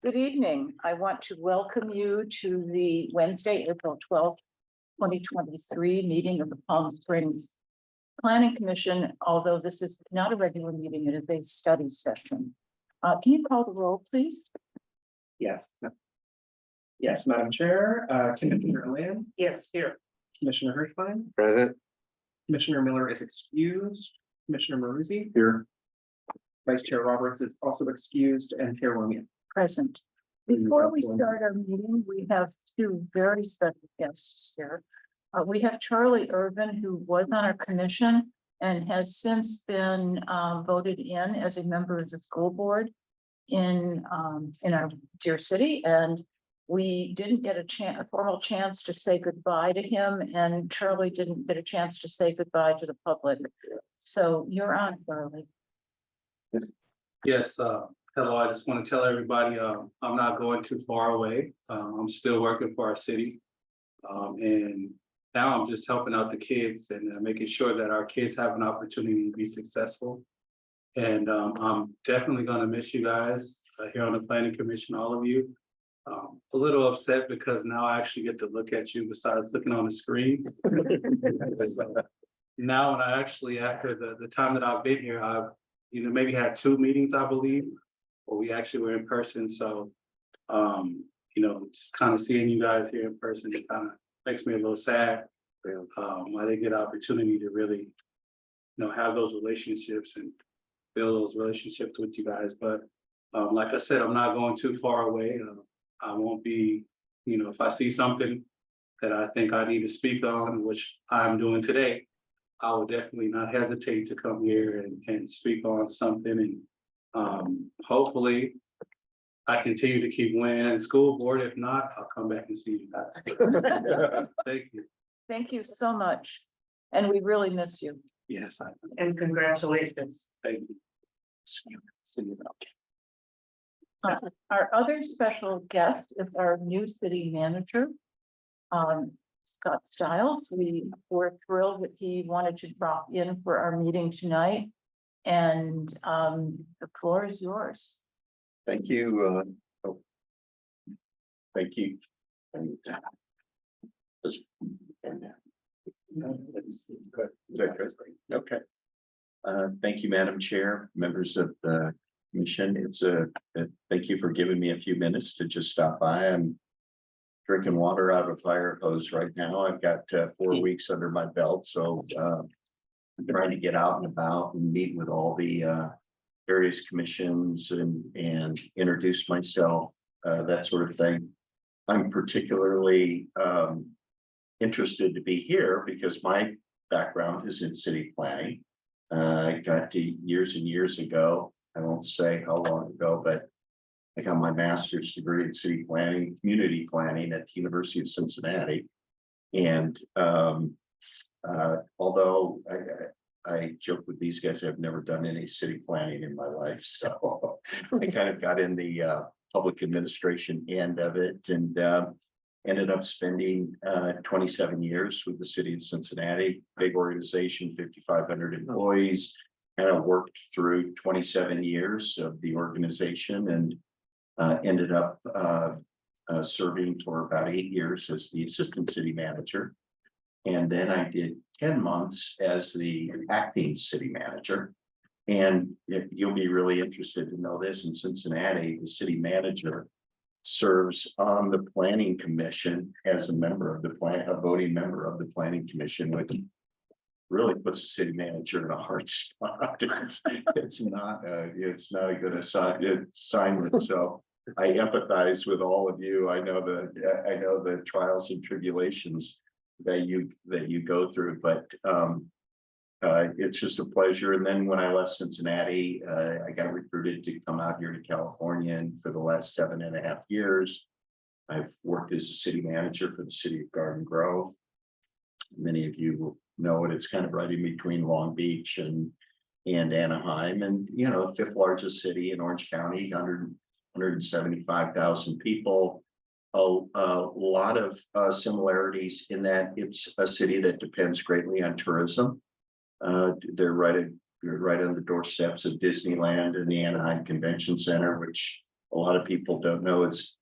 Good evening. I want to welcome you to the Wednesday, April 12th, 2023 meeting of the Palm Springs Planning Commission. Although this is not a regular meeting, it is a study session. Can you call the roll, please? Yes. Yes, Madam Chair, Commissioner Land, Yes, here. Commissioner Hirschbein, Present. Commissioner Miller is excused, Commissioner Maruzzi, Here. Vice Chair Roberts is also excused, and Chair Williams. Present. Before we start our meeting, we have two very special guests here. We have Charlie Irvin, who was on our commission and has since been voted in as a member of the school board in our dear city. And we didn't get a formal chance to say goodbye to him, and Charlie didn't get a chance to say goodbye to the public. So you're on, Charlie. Yes, hello, I just want to tell everybody, I'm not going too far away. I'm still working for our city. And now I'm just helping out the kids and making sure that our kids have an opportunity to be successful. And I'm definitely gonna miss you guys here on the Planning Commission, all of you. A little upset because now I actually get to look at you besides looking on the screen. Now, when I actually, after the time that I've been here, I've maybe had 2 meetings, I believe, where we actually were in person. So, just kind of seeing you guys here in person, it kind of makes me a little sad. I didn't get an opportunity to really, have those relationships and build those relationships with you guys. But like I said, I'm not going too far away. I won't be, if I see something that I think I need to speak on, which I'm doing today, I will definitely not hesitate to come here and speak on something. And hopefully I continue to keep winning in school board. If not, I'll come back and see you guys. Thank you. Thank you so much. And we really miss you. Yes, And congratulations. thank you. See you. Our other special guest is our new city manager, Scott Stiles. We were thrilled that he wanted to drop in for our meeting tonight. And the floor is yours. Thank you. Thank you. And, is that good? Okay. Thank you, Madam Chair, members of the commission. Thank you for giving me a few minutes to just stop by. I'm drinking water out of a fire hose right now. I've got 4 weeks under my belt, so I'm trying to get out and about and meet with all the various commissions and introduce myself, that sort of thing. I'm particularly interested to be here because my background is in city planning. I got to years and years ago, I won't say how long ago, but I got my master's degree in city planning, community planning at the University of Cincinnati. And although I joke with these guys, I've never done any city planning in my life. So I kind of got in the public administration end of it and ended up spending 27 years with the city of Cincinnati, big organization, 5,500 employees, and I worked through 27 years of the organization and ended up serving for about 8 years as the assistant city manager. And then I did 10 months as the acting city manager. And you'll be really interested to know this, in Cincinnati, the city manager serves on the planning commission as a member of the a voting member of the planning commission, which really puts the city manager in a hard spot. It's not a good assignment. So I empathize with all of you. I know the trials and tribulations that you go through, but it's just a pleasure. And then when I left Cincinnati, I got recruited to come out here to California, and for the last 7.5 years, I've worked as a city manager for the city of Garden Grove. Many of you will know it. It's kind of right in between Long Beach and Anaheim, and 5th largest city in Orange County, 175,000 people. A lot of similarities in that it's a city that depends greatly on tourism. They're right on the doorsteps of Disneyland and the Anaheim Convention Center, which a lot of people don't know, it's,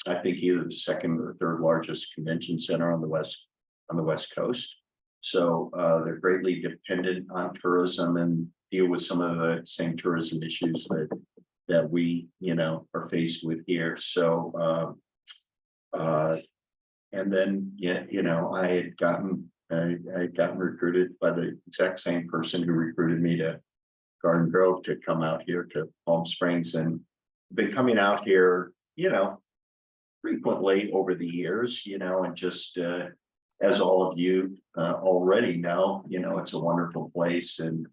I think, either the second or third largest convention center on the West Coast. So they're greatly dependent on tourism and deal with some of the same tourism issues that we, are faced with here. So and then, I had gotten recruited by the exact same person who recruited me to Garden Grove to come out here to Palm Springs, and been coming out here, frequently over the years, and just as all of you already know, it's a wonderful place, and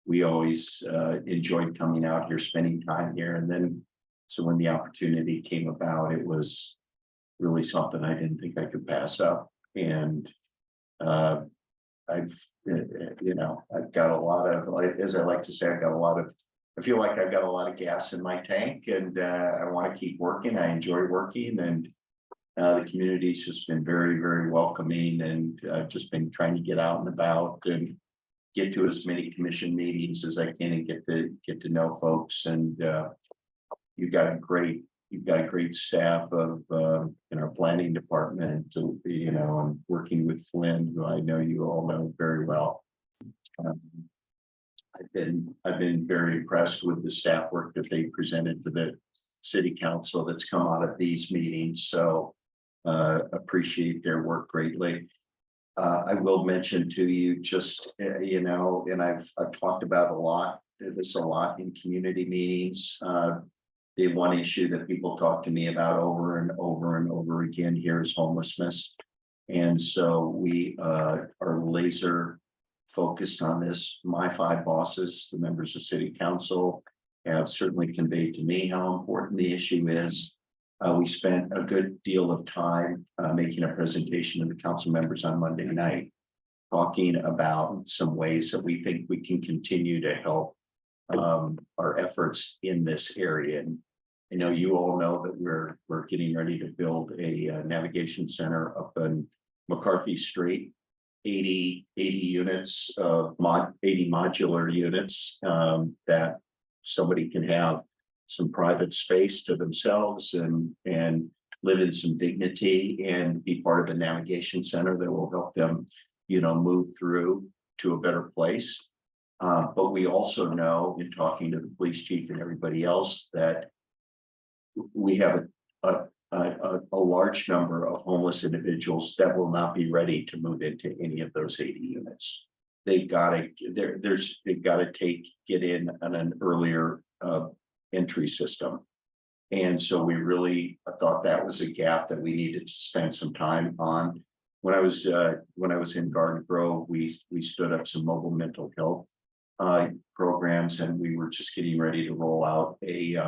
we always enjoyed coming out here, spending time here. And then, so when the opportunity came about, it was really something I didn't think I could pass up. And I've got a lot of, like, as I like to say, I feel like I've got a lot of gas in my tank, and I want to keep working. I enjoy working, and the community's just been very, very welcoming, and I've just been trying to get out and about and get to as many commission meetings as I can and get to know folks. And you've got a great staff of in our planning department, I'm working with Flynn, who I know you all know very well. I've been very impressed with the staff work that they presented to the city council that's come out of these meetings. So appreciate their work greatly. I will mention to you just, and I've talked about a lot in community meetings. The one issue that people talk to me about over and over and over again here is homelessness. And so we are laser focused on this. My 5 bosses, the members of city council, have certainly conveyed to me how important the issue is. We spent a good deal of time making a presentation to the council members on Monday night, talking about some ways that we think we can continue to help our efforts in this area. And I know you all know that we're getting ready to build a navigation center up in McCarthy Street, 80 units of 80 modular units that somebody can have some private space to themselves and live in some dignity and be part of the navigation center that will help them, move through to a better place. But we also know, in talking to the police chief and everybody else, that we have a large number of homeless individuals that will not be ready to move into any of those 80 units. They've got to get in on an earlier entry system. And so we really thought that was a gap that we needed to spend some time on. When I was in Garden Grove, we stood up some mobile mental health programs, and we were just getting ready to roll out a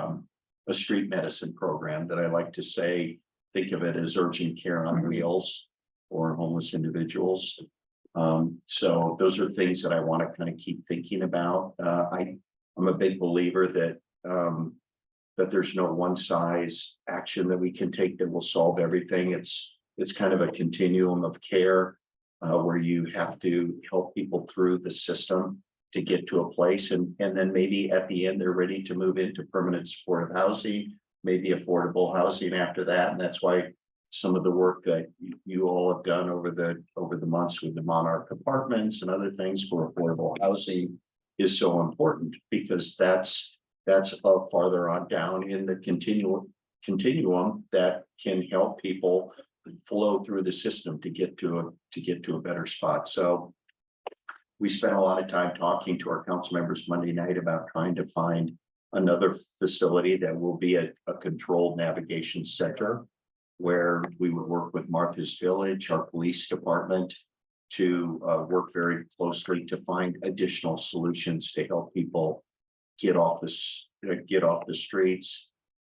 street medicine program that I like to say, think of it as urgent care on wheels for homeless individuals. So those are things that I want to kind of keep thinking about. I'm a big believer that there's no one size action that we can take that will solve everything. It's kind of a continuum of care where you have to help people through the system to get to a place, and then maybe at the end they're ready to move into permanent supportive housing, maybe affordable housing after that. And that's why some of the work that you all have done over the months with the Monarch apartments and other things for affordable housing is so important, because that's farther on down in the continuum that can help people flow through the system to get to a better spot. So we spent a lot of time talking to our council members Monday night about trying to find another facility that will be a controlled navigation center, where we would work with Martha's Village, our police department, to work very closely to find additional solutions to help people get off the streets,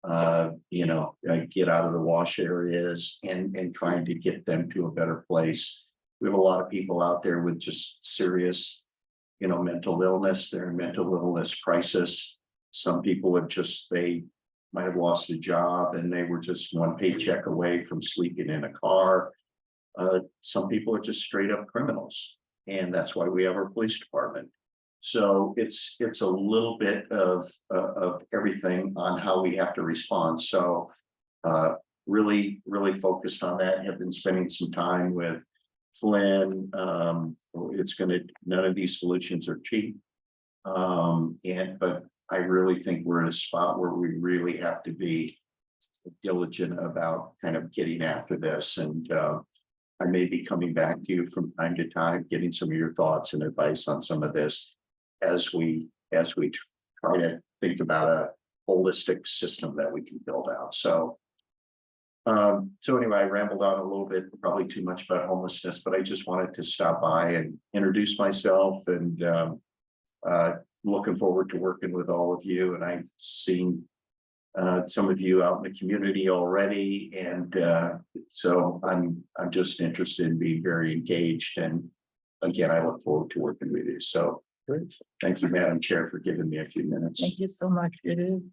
get out of the wash areas, and trying to get them to a better place. We have a lot of people out there with just serious, mental illness. They're in mental illness crisis. Some people they might have lost a job and they were just one paycheck away from sleeping in a car. Some people are just straight up criminals. And that's why we have our police department. So it's a little bit of everything on how we have to respond. So really focused on that, have been spending some time with Flynn. None of these solutions are cheap. But I really think we're in a spot where we really have to be diligent about kind of getting after this. And I may be coming back to you from time to time, getting some of your thoughts and advice on some of this as we try to think about a holistic system that we can build out. So anyway, I rambled on a little bit, probably too much about homelessness, but I just wanted to stop by and introduce myself, and looking forward to working with all of you. And I've seen some of you out in the community already, and so I'm just interested in being very engaged. And again, I look forward to working with you. So thank you, Madam Chair, for giving me a few minutes. Thank you so much. It is,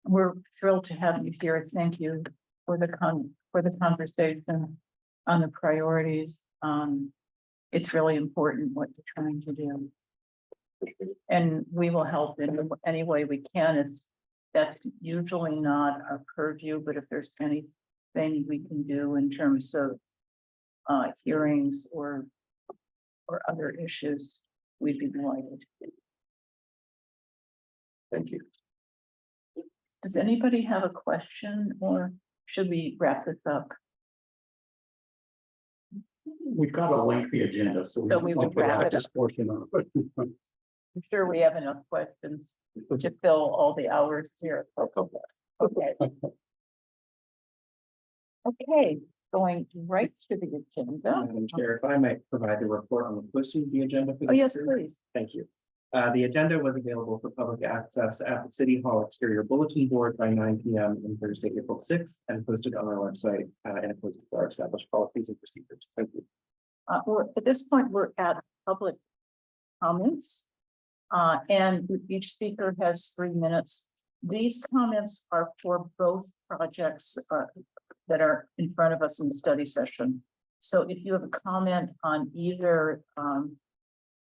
we're thrilled to have you here. Thank you for the conversation on the priorities. It's really important what you're trying to do. And we will help in any way we can. That's usually not our purview, but if there's anything we can do in terms of hearings or other issues, we'd be delighted. Thank you. Does anybody have a question, or should we wrap this up? We've got a lengthy agenda, so. So we will wrap it this portion of it. I'm sure we have enough questions to fill all the hours here. Okay. Okay, going right to the agenda. Madam Chair, if I might provide the report on the posting of the agenda. for Oh, yes, this. please. Thank you. The agenda was available for public access at the City Hall exterior bulletin board by 9 p.m. on Thursday, April 6th, and posted on our website in accordance with our established policies and procedures. Thank you. At this point, we're at public comments. And each speaker has 3 minutes. These comments are for both projects that are in front of us in the study session. So if you have a comment on either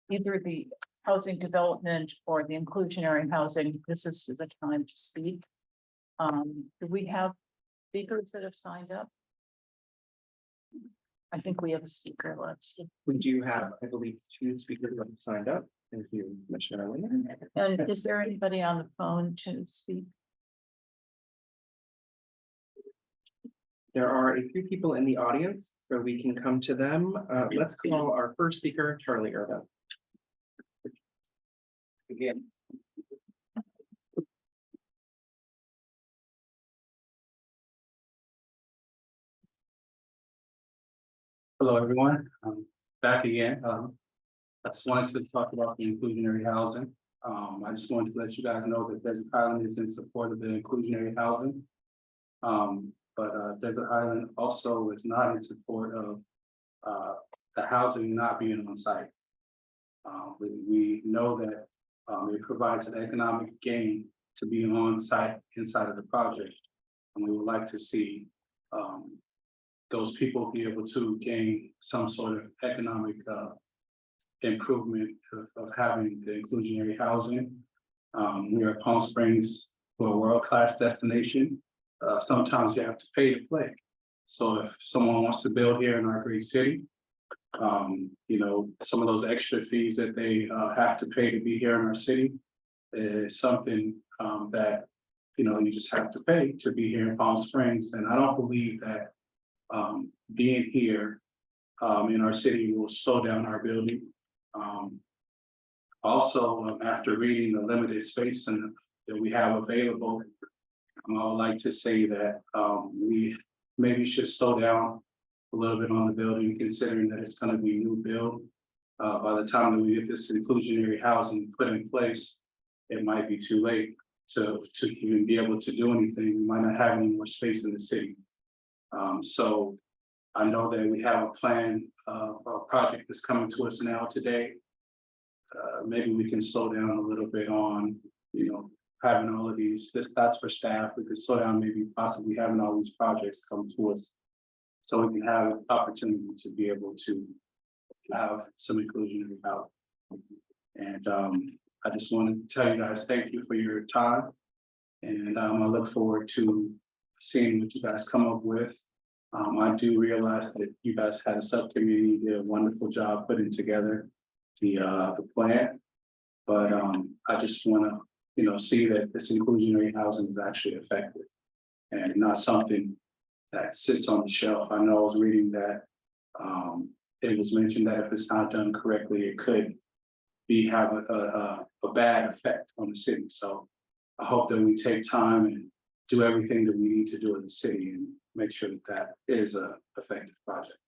the housing development or the inclusionary housing, this is the time to speak. Do we have speakers that have signed up? I think we have a speaker left. We do have, I believe, 2 speakers that have signed up. Thank you, Commissioner Wayne. And is there anybody on the phone to speak? There are a few people in the audience, so we can come to them. Let's call our first speaker, Charlie Irvin. Again. Hello, everyone. Back again. I just wanted to talk about the inclusionary housing. I just wanted to let you guys know that Desert Island is in support of the inclusionary housing. But Desert Island also is not in support of the housing not being on site. We know that it provides an economic gain to be on site inside of the project. And we would like to see those people be able to gain some sort of economic improvement of having the inclusionary housing. We are Palm Springs, we're a world-class destination. Sometimes you have to pay to play. So if someone wants to build here in our great city, you know, some of those extra fees that they have to pay to be here in our city is something that, you know, you just have to pay to be here in Palm Springs. And I don't believe that being here in our city will slow down our building. Also, after reading the limited space that we have available, I would like to say that we maybe should slow down a little bit on the building, considering that it's going to be new build. By the time that we get this inclusionary housing put in place, it might be too late to even be able to do anything. We might not have any more space in the city. So I know that we have a plan for a project that's coming to us now today. Maybe we can slow down a little bit on, you know, having all of these, that's for staff. We could slow down, maybe possibly having all these projects come to us. So we can have an opportunity to be able to have some inclusionary housing. And I just want to tell you guys, thank you for your time. And I look forward to seeing what you guys come up with. I do realize that you guys had a subcommittee, did a wonderful job putting together the plan. But I just want to, see that this inclusionary housing is actually effective and not something that sits on the shelf. I know I was reading that it was mentioned that if it's not done correctly, it could have a bad effect on the city. So I hope that we take time and do everything that we need to do in the city and make sure that that is a effective project.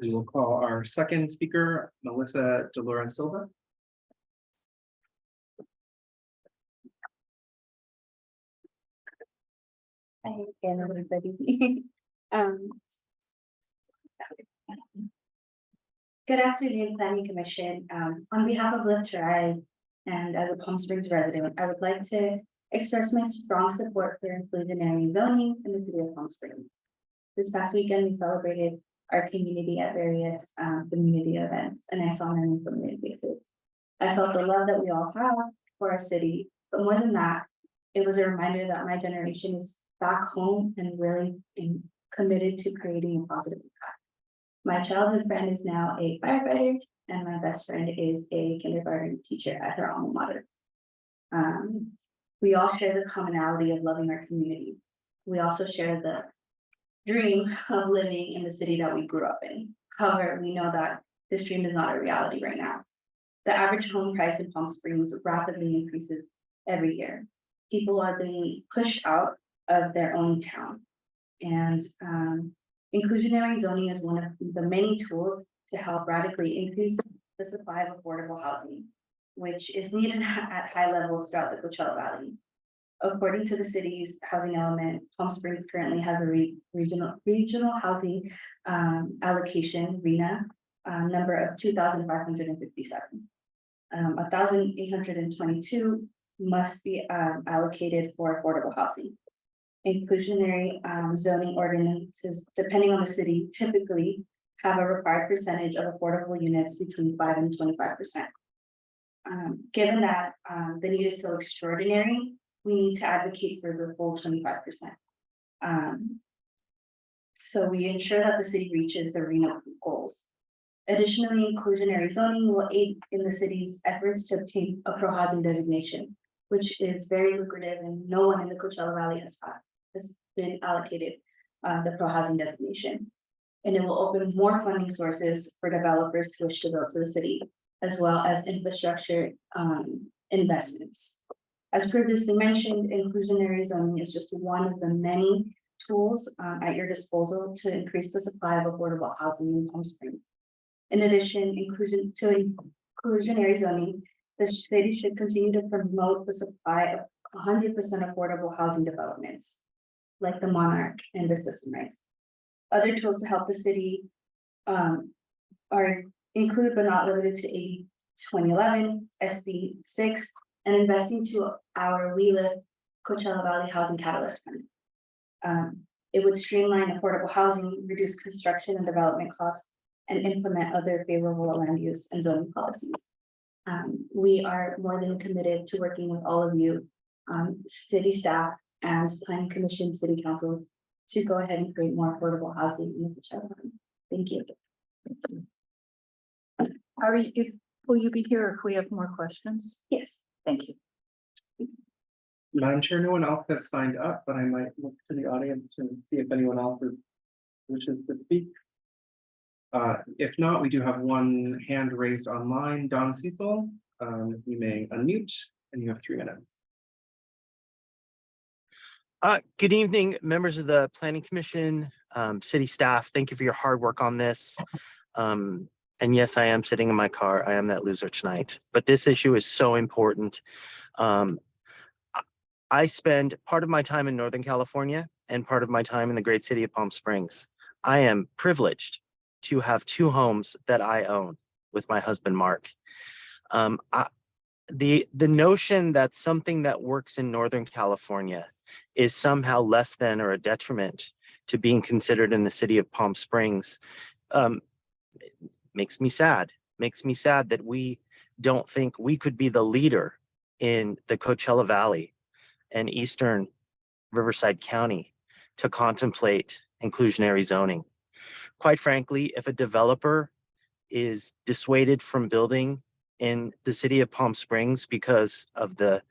We will call our second speaker, Melissa Delora Silva. Hi again, everybody. Good afternoon, Planning Commission. On behalf of Let's Rise and as a Palm Springs resident, I would like to express my strong support for inclusionary zoning in the city of Palm Springs. This past weekend, we celebrated our community at various community events, and I saw many familiar faces. I felt the love that we all have for our city, but more than that, it was a reminder that my generation is back home and really committed to creating a positive impact. My childhood friend is now a firefighter, and my best friend is a kindergarten teacher at her alma mater. We all share the commonality of loving our community. We also share the dream of living in the city that we grew up in. However, we know that this dream is not a reality right now. The average home price in Palm Springs rapidly increases every year. People are being pushed out of their own town. And inclusionary zoning is one of the many tools to help radically increase the supply of affordable housing, which is needed at high levels throughout the Coachella Valley. According to the city's housing element, Palm Springs currently has a regional housing allocation (RHNA) number of 2,557. 1,822 must be allocated for affordable housing. Inclusionary zoning ordinances, depending on the city, typically have a required percentage of affordable units between 5 and 25%. Given that the need is so extraordinary, we need to advocate for the full 25%. So we ensure that the city reaches the RHNA goals. Additionally, inclusionary zoning will aid in the city's efforts to obtain a pro-housing designation, which is very lucrative, and no one in the Coachella Valley has been allocated the pro-housing designation. And it will open more funding sources for developers to wish to build to the city, as well as infrastructure investments. As previously mentioned, inclusionary zoning is just one of the many tools at your disposal to increase the supply of affordable housing in Palm Springs. In addition, inclusionary zoning, the city should continue to promote the supply of 100% affordable housing developments, like the Monarch and Vista Sunrise. Other tools to help the city include but not limited to AB 2011, SB 6, and investing to our We Live Coachella Valley Housing Catalyst Fund. It would streamline affordable housing, reduce construction and development costs, and implement other favorable land use and zoning policies. We are more than committed to working with all of you, city staff and planning commission, city councils, to go ahead and create more affordable housing in the Coachella Valley. Thank you. Will you be here if we have more questions? Yes. Thank you. Madam Chair, no one else has signed up, but I might look to the audience to see if anyone else wishes to speak. If not, we do have one hand raised online. Don Cecil, you may unmute and you have 3 minutes. Good evening, members of the Planning Commission, city staff. Thank you for your hard work on this. And yes, I am sitting in my car. I am that loser tonight, but this issue is so important. I spend part of my time in Northern California and part of my time in the great city of Palm Springs. I am privileged to have 2 homes that I own with my husband, Mark. The notion that something that works in Northern California is somehow less than or a detriment to being considered in the city of Palm Springs. It makes me sad. Makes me sad that we don't think we could be the leader in the Coachella Valley and Eastern Riverside County to contemplate inclusionary zoning. Quite frankly, if a developer is dissuaded from building in the city of Palm Springs because of the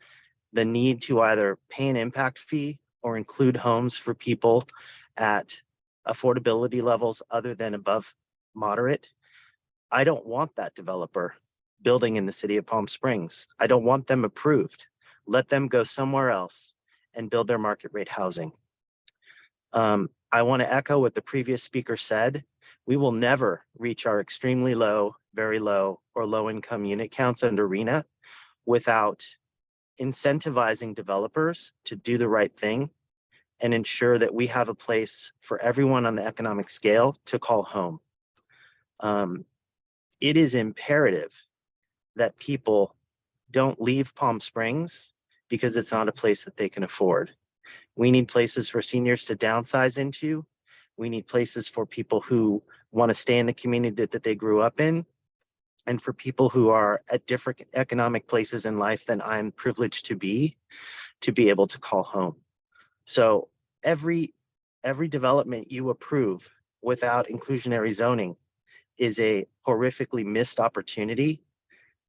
need to either pay an impact fee or include homes for people at affordability levels other than above moderate, I don't want that developer building in the city of Palm Springs. I don't want them approved. Let them go somewhere else and build their market rate housing. I want to echo what the previous speaker said. We will never reach our extremely low, very low, or low income unit counts under RHNA without incentivizing developers to do the right thing and ensure that we have a place for everyone on the economic scale to call home. It is imperative that people don't leave Palm Springs because it's not a place that they can afford. We need places for seniors to downsize into. We need places for people who want to stay in the community that they grew up in, and for people who are at different economic places in life than I'm privileged to be able to call home. So every development you approve without inclusionary zoning is a horrifically missed opportunity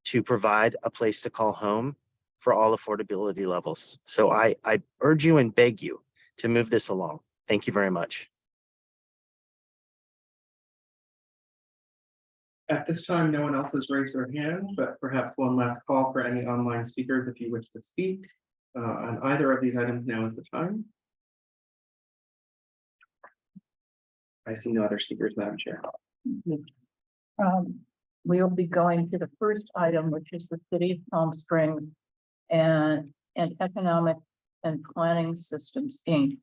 to provide a place to call home for all affordability levels. So I urge you and beg you to move this along. Thank you very much. At this time, no one else has raised their hand, but perhaps one last call for any online speakers if you wish to speak on either of these items. Now is the time. I see no other speakers, Madam Chair. We'll be going to the first item, which is the City of Palm Springs and Economic and Planning Systems, Inc.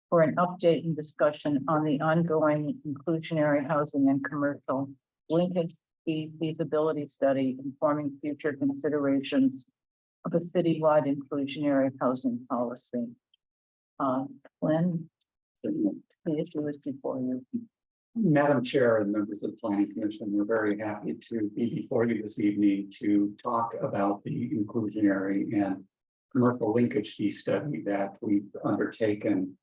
for an update and discussion on the ongoing inclusionary housing and commercial linkage feasibility study informing future considerations of a citywide inclusionary housing policy. Lynn, the issue is before you. Madam Chair and members of the Planning Commission, we're very happy to be before you this evening to talk about the inclusionary and commercial linkage fee study that we've undertaken.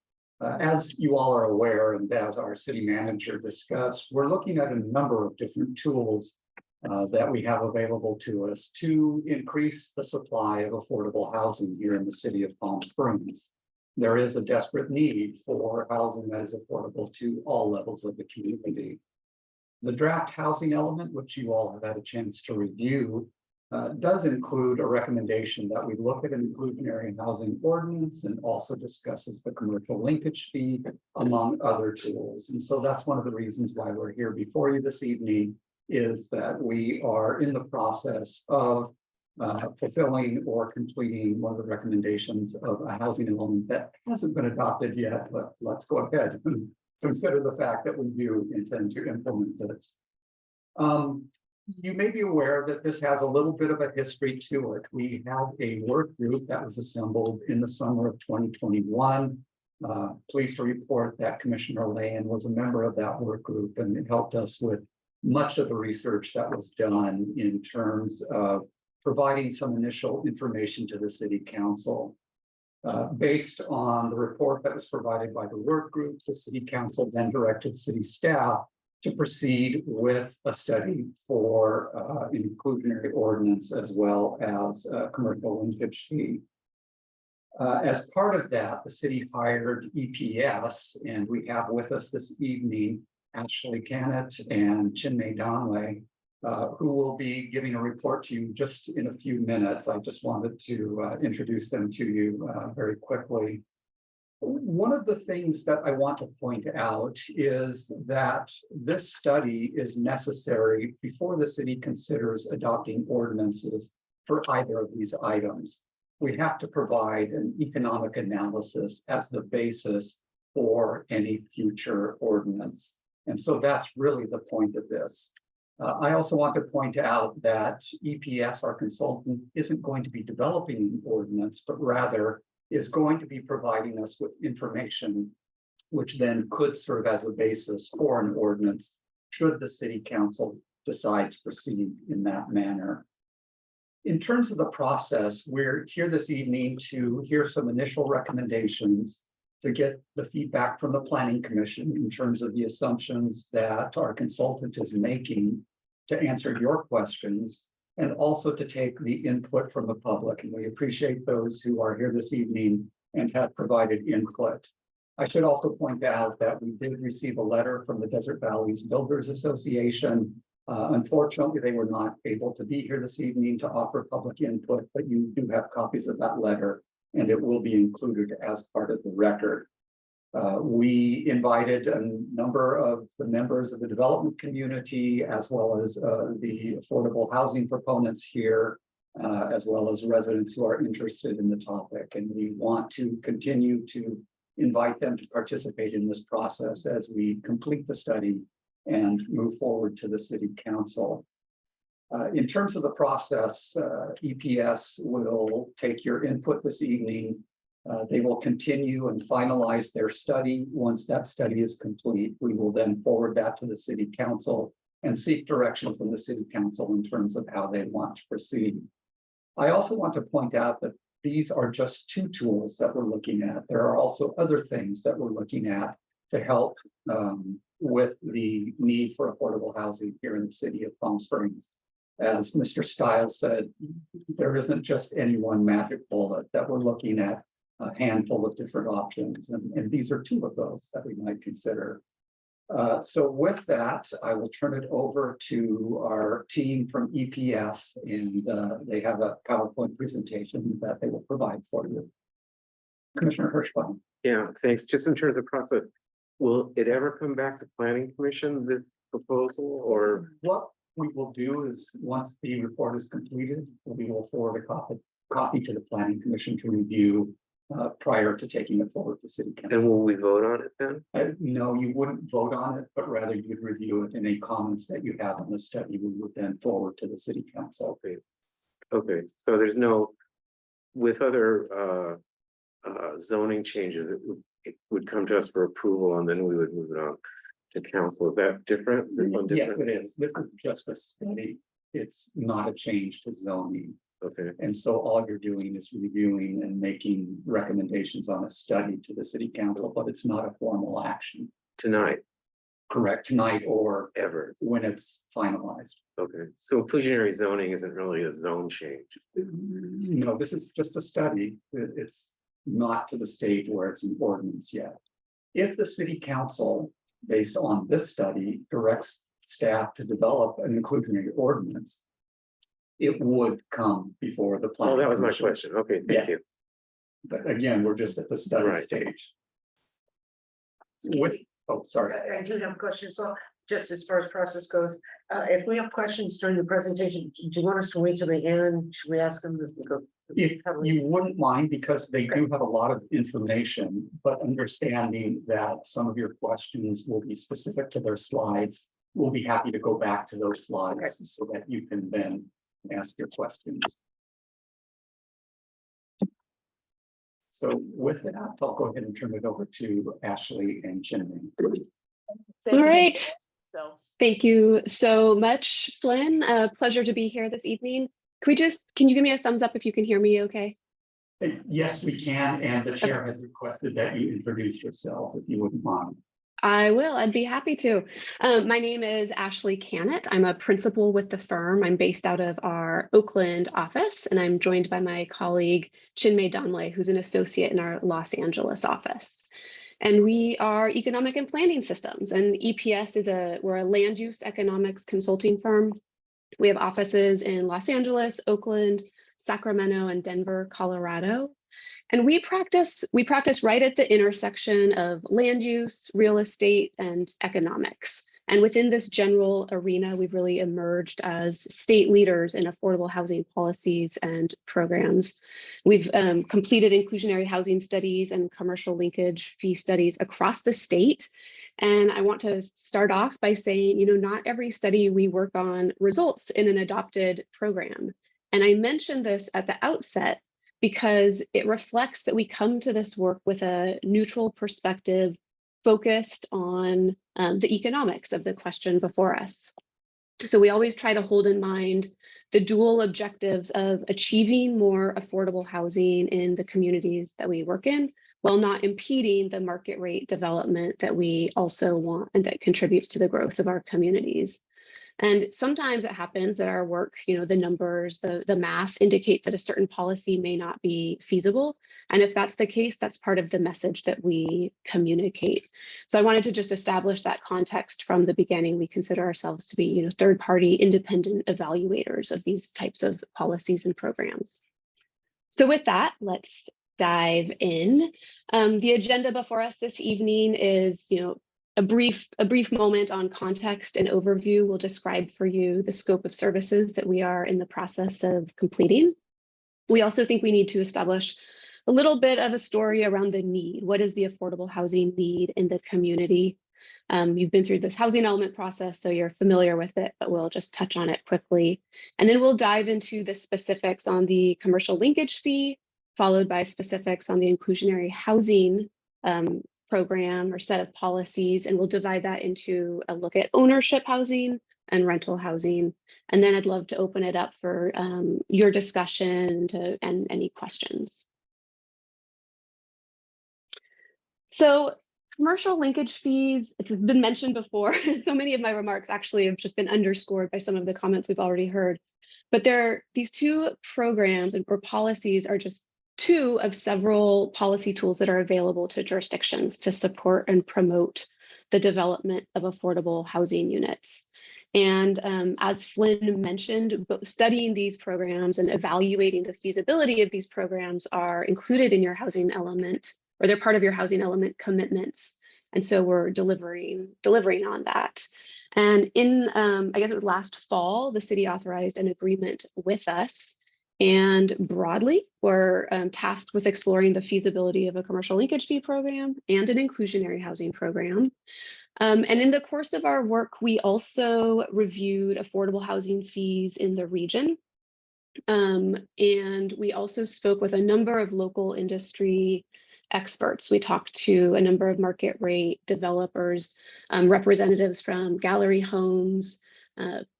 As you all are aware, and as our city manager discussed, we're looking at a number of different tools that we have available to us to increase the supply of affordable housing here in the city of Palm Springs. There is a desperate need for housing that is affordable to all levels of the community. The draft housing element, which you all have had a chance to review, does include a recommendation that we look at an inclusionary housing ordinance and also discusses the commercial linkage fee, among other tools. And so that's one of the reasons why we're here before you this evening, is that we are in the process of fulfilling or completing one of the recommendations of a housing element that hasn't been adopted yet, but let's go ahead and consider the fact that we do intend to implement it. You may be aware that this has a little bit of a history to it. We had a work group that was assembled in the summer of 2021. Pleased to report that Commissioner Lane was a member of that work group, and it helped us with much of the research that was done in terms of providing some initial information to the City Council. Based on the report that was provided by the work group, the City Council then directed city staff to proceed with a study for an inclusionary ordinance as well as a commercial linkage fee. As part of that, the city hired EPS, and we have with us this evening Ashley Cannett and Chinmay Donley, who will be giving a report to you just in a few minutes. I just wanted to introduce them to you very quickly. One of the things that I want to point out is that this study is necessary before the city considers adopting ordinances for either of these items. We have to provide an economic analysis as the basis for any future ordinance. And so that's really the point of this. I also want to point out that EPS, our consultant, isn't going to be developing an ordinance, but rather is going to be providing us with information which then could serve as a basis for an ordinance should the city council decide to proceed in that manner. In terms of the process, we're here this evening to hear some initial recommendations to get the feedback from the Planning Commission in terms of the assumptions that our consultant is making to answer your questions, and also to take the input from the public. And we appreciate those who are here this evening and have provided input. I should also point out that we did receive a letter from the Desert Valleys Builders Association. Unfortunately, they were not able to be here this evening to offer public input, but you do have copies of that letter, and it will be included as part of the record. We invited a number of the members of the development community, as well as the affordable housing proponents here, as well as residents who are interested in the topic. And we want to continue to invite them to participate in this process as we complete the study and move forward to the city council. In terms of the process, EPS will take your input this evening. They will continue and finalize their study. Once that study is complete, we will then forward that to the city council and seek direction from the city council in terms of how they want to proceed. I also want to point out that these are just two tools that we're looking at. There are also other things that we're looking at to help with the need for affordable housing here in the city of Palm Springs. As Mr. Stiles said, there isn't just any one magic bullet, that we're looking at a handful of different options, and these are two of those that we might consider. So with that, I will turn it over to our team from EPS, and they have a PowerPoint presentation that they will provide for you. Commissioner Hirschbaum. Yeah, thanks. Just in terms of process, will it ever come back to Planning Commission, this proposal, or? What we will do is, once the report is completed, we will forward a copy to the Planning Commission to review prior to taking it forward to City Council. And will we vote on it then? No, you wouldn't vote on it, but rather you'd review it, and any comments that you have on the study, we would then forward to the City Council. Okay, so there's no, with other zoning changes, it would come to us for approval and then we would move it on to council. Is that different? Is this one Yes, different? it is. This is just a study. It's not a change to zoning. Okay, And so all you're doing is reviewing and making recommendations on a study to the City Council, but it's not a formal action. tonight, Correct, tonight or ever. when it's finalized. Okay, so inclusionary zoning isn't really a zone change. No, this is just a study. It's not to the stage where it's an ordinance yet. If the City Council, based on this study, directs staff to develop an inclusionary ordinance, it would come before the plan. Oh, that was my question. Okay, thank you. But again, we're just at the study Right. stage. With, oh, sorry. I do have a question as well, just as far as process goes. If we have questions during the presentation, do you want us to wait till the end? Should we ask them this? If you wouldn't mind, because they do have a lot of information, but understanding that some of your questions will be specific to their slides, we'll be happy to go back to those slides so that you can then ask your questions. So with that, I'll go ahead and turn it over to Ashley and Chinmay. Say All it right. themselves. Thank you so much, Flynn. A pleasure to be here this evening. Can you give me a thumbs up if you can hear me okay? Yes, we can, and the chair has requested that you introduce yourself, if you wouldn't mind. I will, I'd be happy to. My name is Ashley Cannett. I'm a principal with the firm. I'm based out of our Oakland office, and I'm joined by my colleague, Chinmay Donley, who's an associate in our Los Angeles office. And we are economic and planning systems, and EPS we're a land use economics consulting firm. We have offices in Los Angeles, Oakland, Sacramento, and Denver, Colorado. And we practice right at the intersection of land use, real estate, and economics. And within this general arena, we've really emerged as state leaders in affordable housing policies and programs. We've completed inclusionary housing studies and commercial linkage fee studies across the state. And I want to start off by saying, not every study we work on results in an adopted program. And I mentioned this at the outset because it reflects that we come to this work with a neutral perspective focused on the economics of the question before us. So we always try to hold in mind the dual objectives of achieving more affordable housing in the communities that we work in, while not impeding the market rate development that we also want and that contributes to the growth of our communities. And sometimes it happens that our work, the numbers, the math indicate that a certain policy may not be feasible. And if that's the case, that's part of the message that we communicate. So I wanted to just establish that context from the beginning. We consider ourselves to be, third-party independent evaluators of these types of policies and programs. So with that, let's dive in. The agenda before us this evening is, a brief moment on context and overview will describe for you the scope of services that we are in the process of completing. We also think we need to establish a little bit of a story around the need. What is the affordable housing need in the community? You've been through this housing element process, so you're familiar with it, but we'll just touch on it quickly. And then we'll dive into the specifics on the commercial linkage fee, followed by specifics on the inclusionary housing program or set of policies, and we'll divide that into a look at ownership housing and rental housing. And then I'd love to open it up for your discussion and any questions. So commercial linkage fees, it's been mentioned before. So many of my remarks actually have just been underscored by some of the comments we've already heard. But these two programs or policies are just two of several policy tools that are available to jurisdictions to support and promote the development of affordable housing units. And as Flynn mentioned, studying these programs and evaluating the feasibility of these programs are included in your housing element, or they're part of your housing element commitments. And so we're delivering on that. And in, I guess it was last fall, the city authorized an agreement with us. And broadly, we're tasked with exploring the feasibility of a commercial linkage fee program and an inclusionary housing program. And in the course of our work, we also reviewed affordable housing fees in the region. And we also spoke with a number of local industry experts. We talked to a number of market rate developers, representatives from Gallery Homes,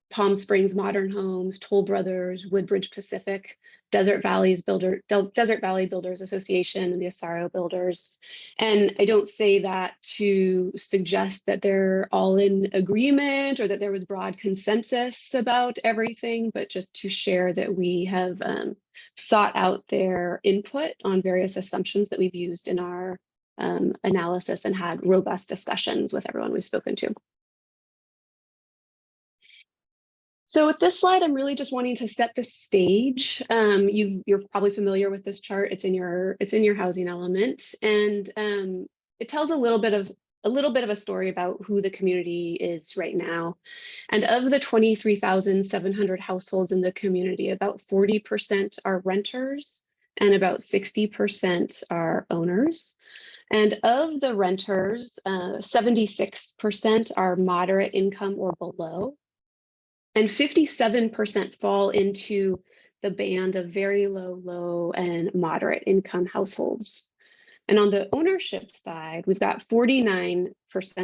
Palm Springs Modern Homes, Toll Brothers, Woodbridge Pacific, Desert Valley Builders Association, and the Asaro Builders. And I don't say that to suggest that they're all in agreement or that there was broad consensus about everything, but just to share that we have sought out their input on various assumptions that we've used in our analysis and had robust discussions with everyone we've spoken to. So with this slide, I'm really just wanting to set the stage. You're probably familiar with this chart. It's in your housing element, and it tells a little bit of a story about who the community is right now. And of the 23,700 households in the community, about 40% are renters and about 60% are owners. And of the renters, 76% are moderate income or below. And 57% fall into the band of very low, low, and moderate income households. And on the ownership side, we've got 49%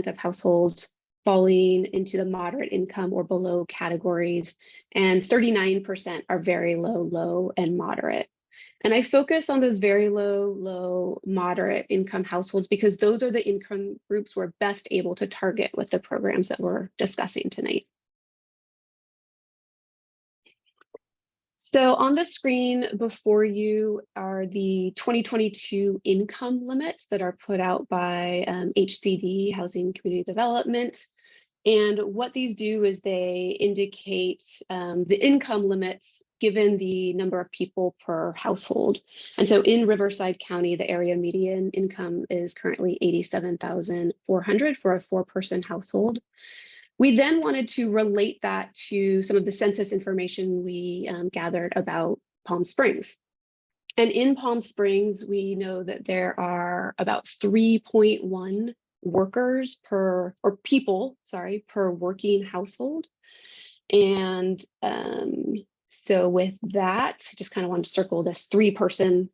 of households falling into the moderate income or below categories, and 39% are very low, low, and moderate. And I focus on those very low, low, moderate income households because those are the income groups we're best able to target with the programs that we're discussing tonight. So on the screen before you are the 2022 income limits that are put out by HCD, Housing Community Development. And what these do is they indicate the income limits given the number of people per household. And so in Riverside County, the area median income is currently $87,400 for a 4-person household. We then wanted to relate that to some of the census information we gathered about Palm Springs. And in Palm Springs, we know that there are about 3.1 people per working household. And so with that, I just kind of want to circle this three person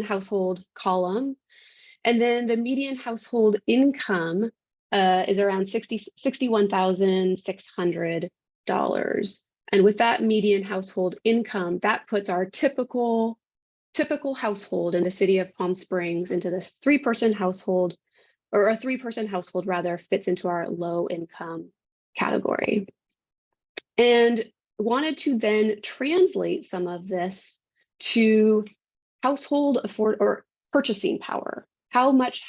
household column. And then the median household income is around $61,600. And with that median household income, that puts our typical household in the city of Palm Springs into this 3-person household, or a 3-person household rather, fits into our low income category. And wanted to then translate some of this to household purchasing power. How much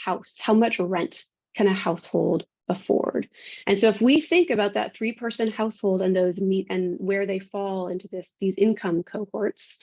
rent can a household afford? And so if we think about that 3-person household and those and where they fall into these income cohorts,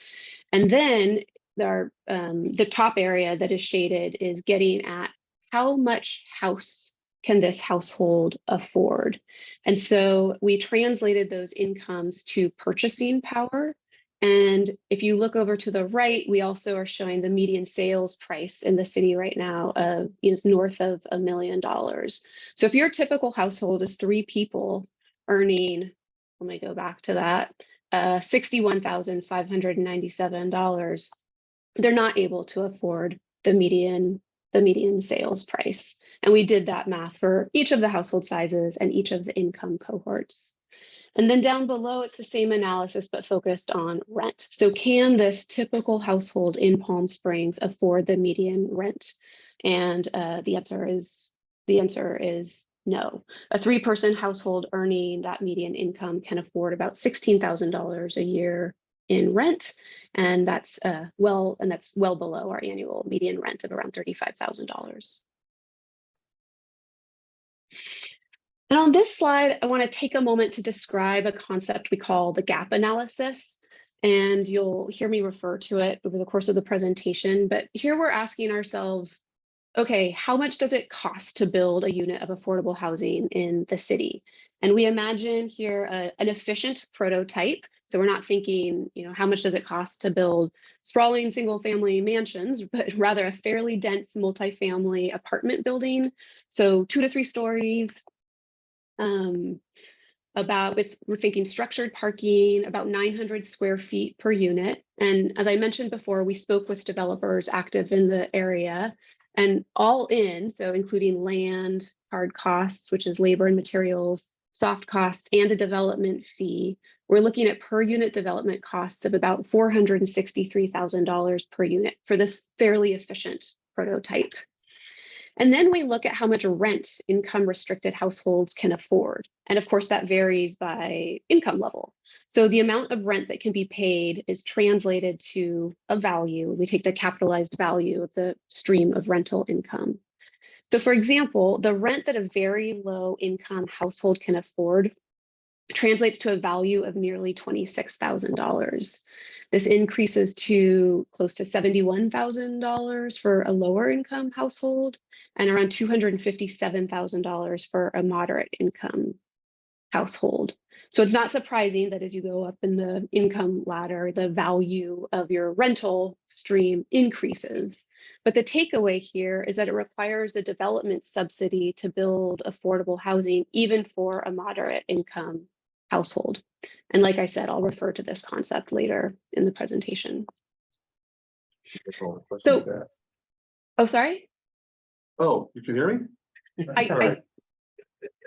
and then the top area that is shaded is getting at how much house can this household afford? And so we translated those incomes to purchasing power. And if you look over to the right, we also are showing the median sales price in the city right now of north of $1 million. So if your typical household is 3 people earning, let me go back to that, $61,597, they're not able to afford the median sales price. And we did that math for each of the household sizes and each of the income cohorts. And then down below, it's the same analysis, but focused on rent. So can this typical household in Palm Springs afford the median rent? And the answer is no. A 3-person household earning that median income can afford about $16,000 a year in rent. And that's well below our annual median rent of around $35,000. And on this slide, I want to take a moment to describe a concept we call the gap analysis. And you'll hear me refer to it over the course of the presentation. But here we're asking ourselves, okay, how much does it cost to build a unit of affordable housing in the city? And we imagine here an efficient prototype. So we're not thinking, how much does it cost to build sprawling single-family mansions, but rather a fairly dense multifamily apartment building. So 2 to 3 stories. We're thinking structured parking, about 900 square feet per unit. And as I mentioned before, we spoke with developers active in the area, and all in, so including land, hard costs, which is labor and materials, soft costs, and a development fee, we're looking at per unit development costs of about $463,000 per unit for this fairly efficient prototype. And then we look at how much rent income restricted households can afford. And of course, that varies by income level. So the amount of rent that can be paid is translated to a value. We take the capitalized value of the stream of rental income. So for example, the rent that a very low income household can afford translates to a value of nearly $26,000. This increases to close to $71,000 for a lower income household and around $257,000 for a moderate income household. So it's not surprising that as you go up in the income ladder, the value of your rental stream increases. But the takeaway here is that it requires a development subsidy to build affordable housing, even for a moderate income household. And like I said, I'll refer to this concept later in the presentation. So, oh, sorry? Oh, you can hear me?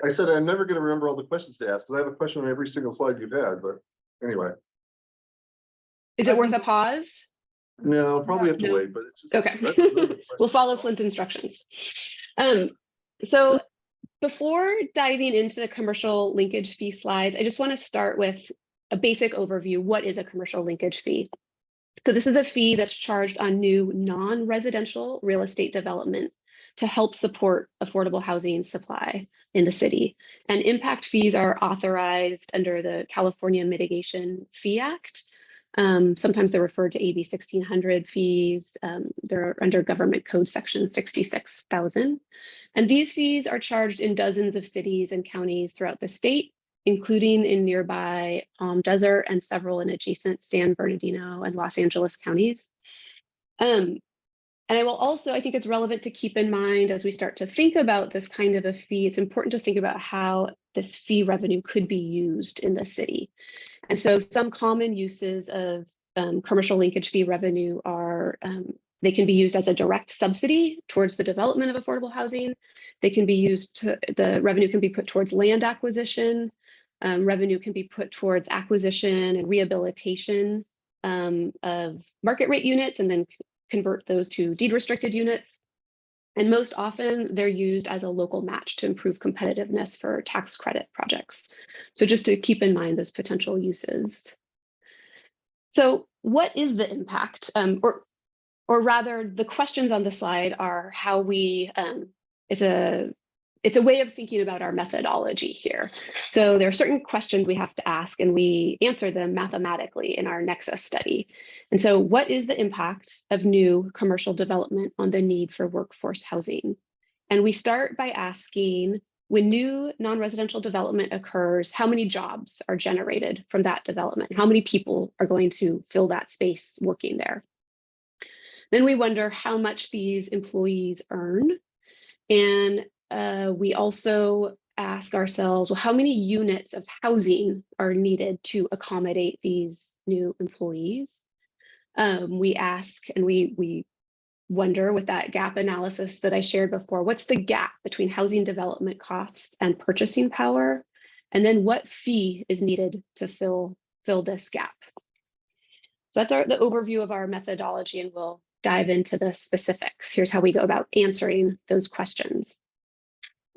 I said I'm never going to remember all the questions to ask because I have a question on every single slide you've had, but anyway. Is it worth a pause? No, probably have to No. wait, but it's just Okay. We'll follow Flint's instructions. So before diving into the commercial linkage fee slides, I just want to start with a basic overview. What is a commercial linkage fee? So this is a fee that's charged on new non-residential real estate development to help support affordable housing supply in the city. And impact fees are authorized under the California Mitigation Fee Act. Sometimes they're referred to AB 1600 fees. They're under Government Code Section 66,000. And these fees are charged in dozens of cities and counties throughout the state, including in nearby Palm Desert and several in adjacent San Bernardino and Los Angeles counties. And I will also, I think it's relevant to keep in mind as we start to think about this kind of a fee, it's important to think about how this fee revenue could be used in the city. And so some common uses of commercial linkage fee revenue are They can be used as a direct subsidy towards the development of affordable housing. They can be used to, the revenue can be put towards land acquisition. Revenue can be put towards acquisition and rehabilitation of market rate units and then convert those to deed restricted units. And most often they're used as a local match to improve competitiveness for tax credit projects. So just to keep in mind those potential uses. So what is the impact? Or rather, the questions on the slide are how we, it's a way of thinking about our methodology here. So there are certain questions we have to ask and we answer them mathematically in our Nexus study. And so what is the impact of new commercial development on the need for workforce housing? And we start by asking, when new non-residential development occurs, how many jobs are generated from that development? How many people are going to fill that space working there? Then we wonder how much these employees earn. And we also ask ourselves, well, how many units of housing are needed to accommodate these new employees? We ask and we wonder with that gap analysis that I shared before, what's the gap between housing development costs and purchasing power? And then what fee is needed to fill this gap? So that's the overview of our methodology, and we'll dive into the specifics. Here's how we go about answering those questions.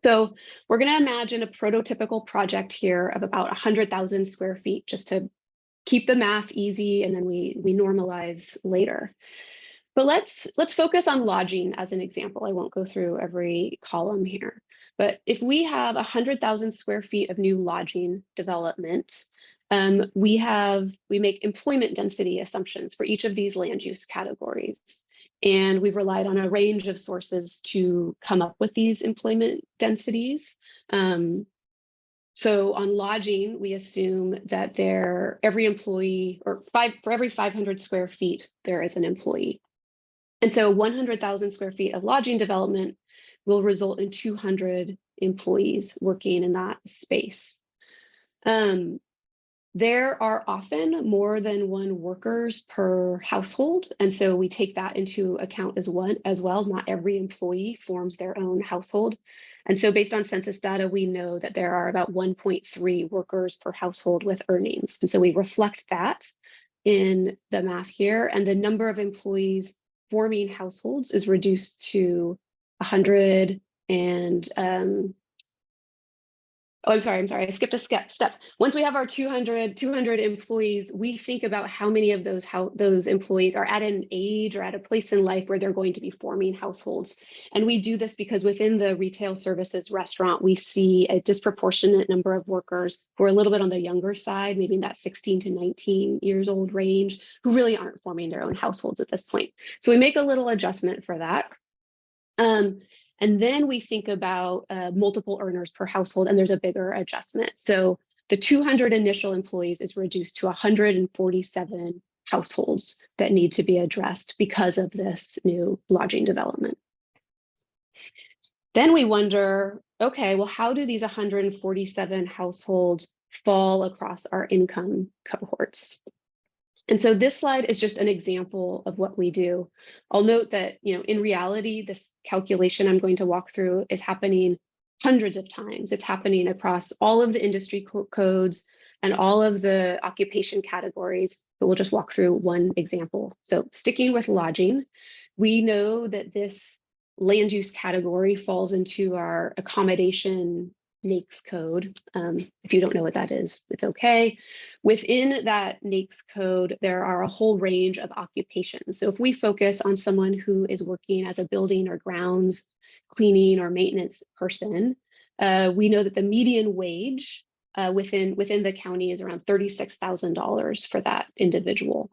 So we're going to imagine a prototypical project here of about 100,000 square feet, just to keep the math easy, and then we normalize later. But let's focus on lodging as an example. I won't go through every column here, but if we have 100,000 square feet of new lodging development, we make employment density assumptions for each of these land use categories. And we've relied on a range of sources to come up with these employment densities. So on lodging, we assume that every employee, or for every 500 square feet, there is an employee. And so 100,000 square feet of lodging development will result in 200 employees working in that space. There are often more than one workers per household. And so we take that into account as well. Not every employee forms their own household. And so based on census data, we know that there are about 1.3 workers per household with earnings. And so we reflect that in the math here, and the number of employees forming households is reduced to 100 and I'm sorry, I skipped a step. Once we have our 200 employees, we think about how many of those employees are at an age or at a place in life where they're going to be forming households. And we do this because within the retail services restaurant, we see a disproportionate number of workers who are a little bit on the younger side, maybe in that 16 to 19 years old range, who really aren't forming their own households at this point. So we make a little adjustment for that. And then we think about multiple earners per household, and there's a bigger adjustment. So the 200 initial employees is reduced to 147 households that need to be addressed because of this new lodging development. Then we wonder, okay, well, how do these 147 households fall across our income cohorts? And so this slide is just an example of what we do. I'll note that, in reality, this calculation I'm going to walk through is happening hundreds of times. It's happening across all of the industry codes and all of the occupation categories, but we'll just walk through one example. So sticking with lodging, we know that this land use category falls into our accommodation NAICS code. If you don't know what that is, it's okay. Within that NAICS code, there are a whole range of occupations. So if we focus on someone who is working as a building or grounds cleaning or maintenance person, we know that the median wage within the county is around $36,000 for that individual.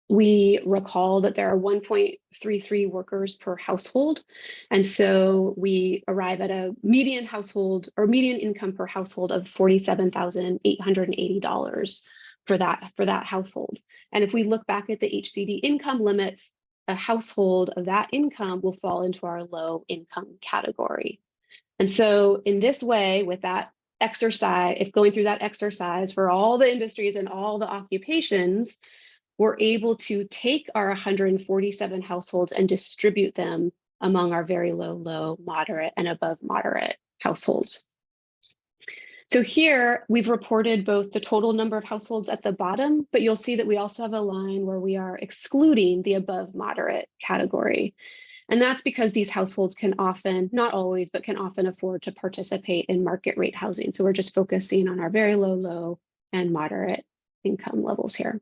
We recall that there are 1.33 workers per household. And so we arrive at a median household or median income per household of $47,880 for that household. And if we look back at the HCD income limits, a household of that income will fall into our low income category. And so in this way, with that exercise, if going through that exercise for all the industries and all the occupations, we're able to take our 147 households and distribute them among our very low, moderate, and above moderate households. So here we've reported both the total number of households at the bottom, but you'll see that we also have a line where we are excluding the above moderate category. And that's because these households can often, not always, but can often afford to participate in market rate housing. So we're just focusing on our very low, and moderate income levels here.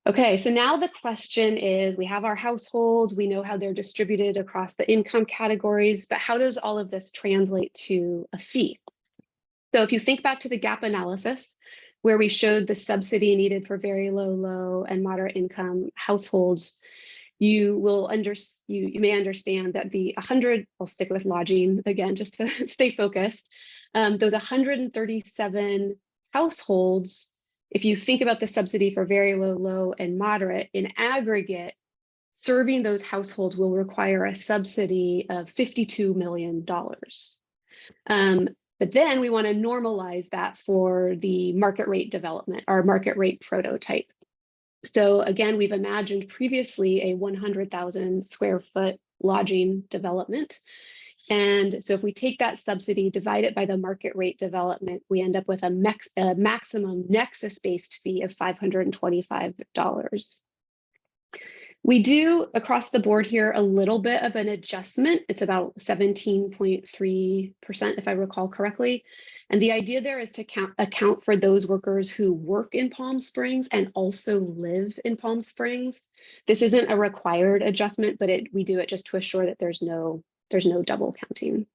Okay, so now the question is, we have our households, we know how they're distributed across the income categories, but how does all of this translate to a fee? So if you think back to the gap analysis, where we showed the subsidy needed for very low, and moderate income households, you may understand that the 100, I'll stick with lodging again, just to stay focused, those 137 households, if you think about the subsidy for very low, and moderate, in aggregate, serving those households will require a subsidy of $52 million. But then we want to normalize that for the market rate development, our market rate prototype. So again, we've imagined previously a 100,000 square foot lodging development. And so if we take that subsidy, divide it by the market rate development, we end up with a maximum nexus-based fee of $525. We do across the board here a little bit of an adjustment. It's about 17.3%, if I recall correctly. And the idea there is to account for those workers who work in Palm Springs and also live in Palm Springs. This isn't a required adjustment, but we do it just to assure that there's no double counting.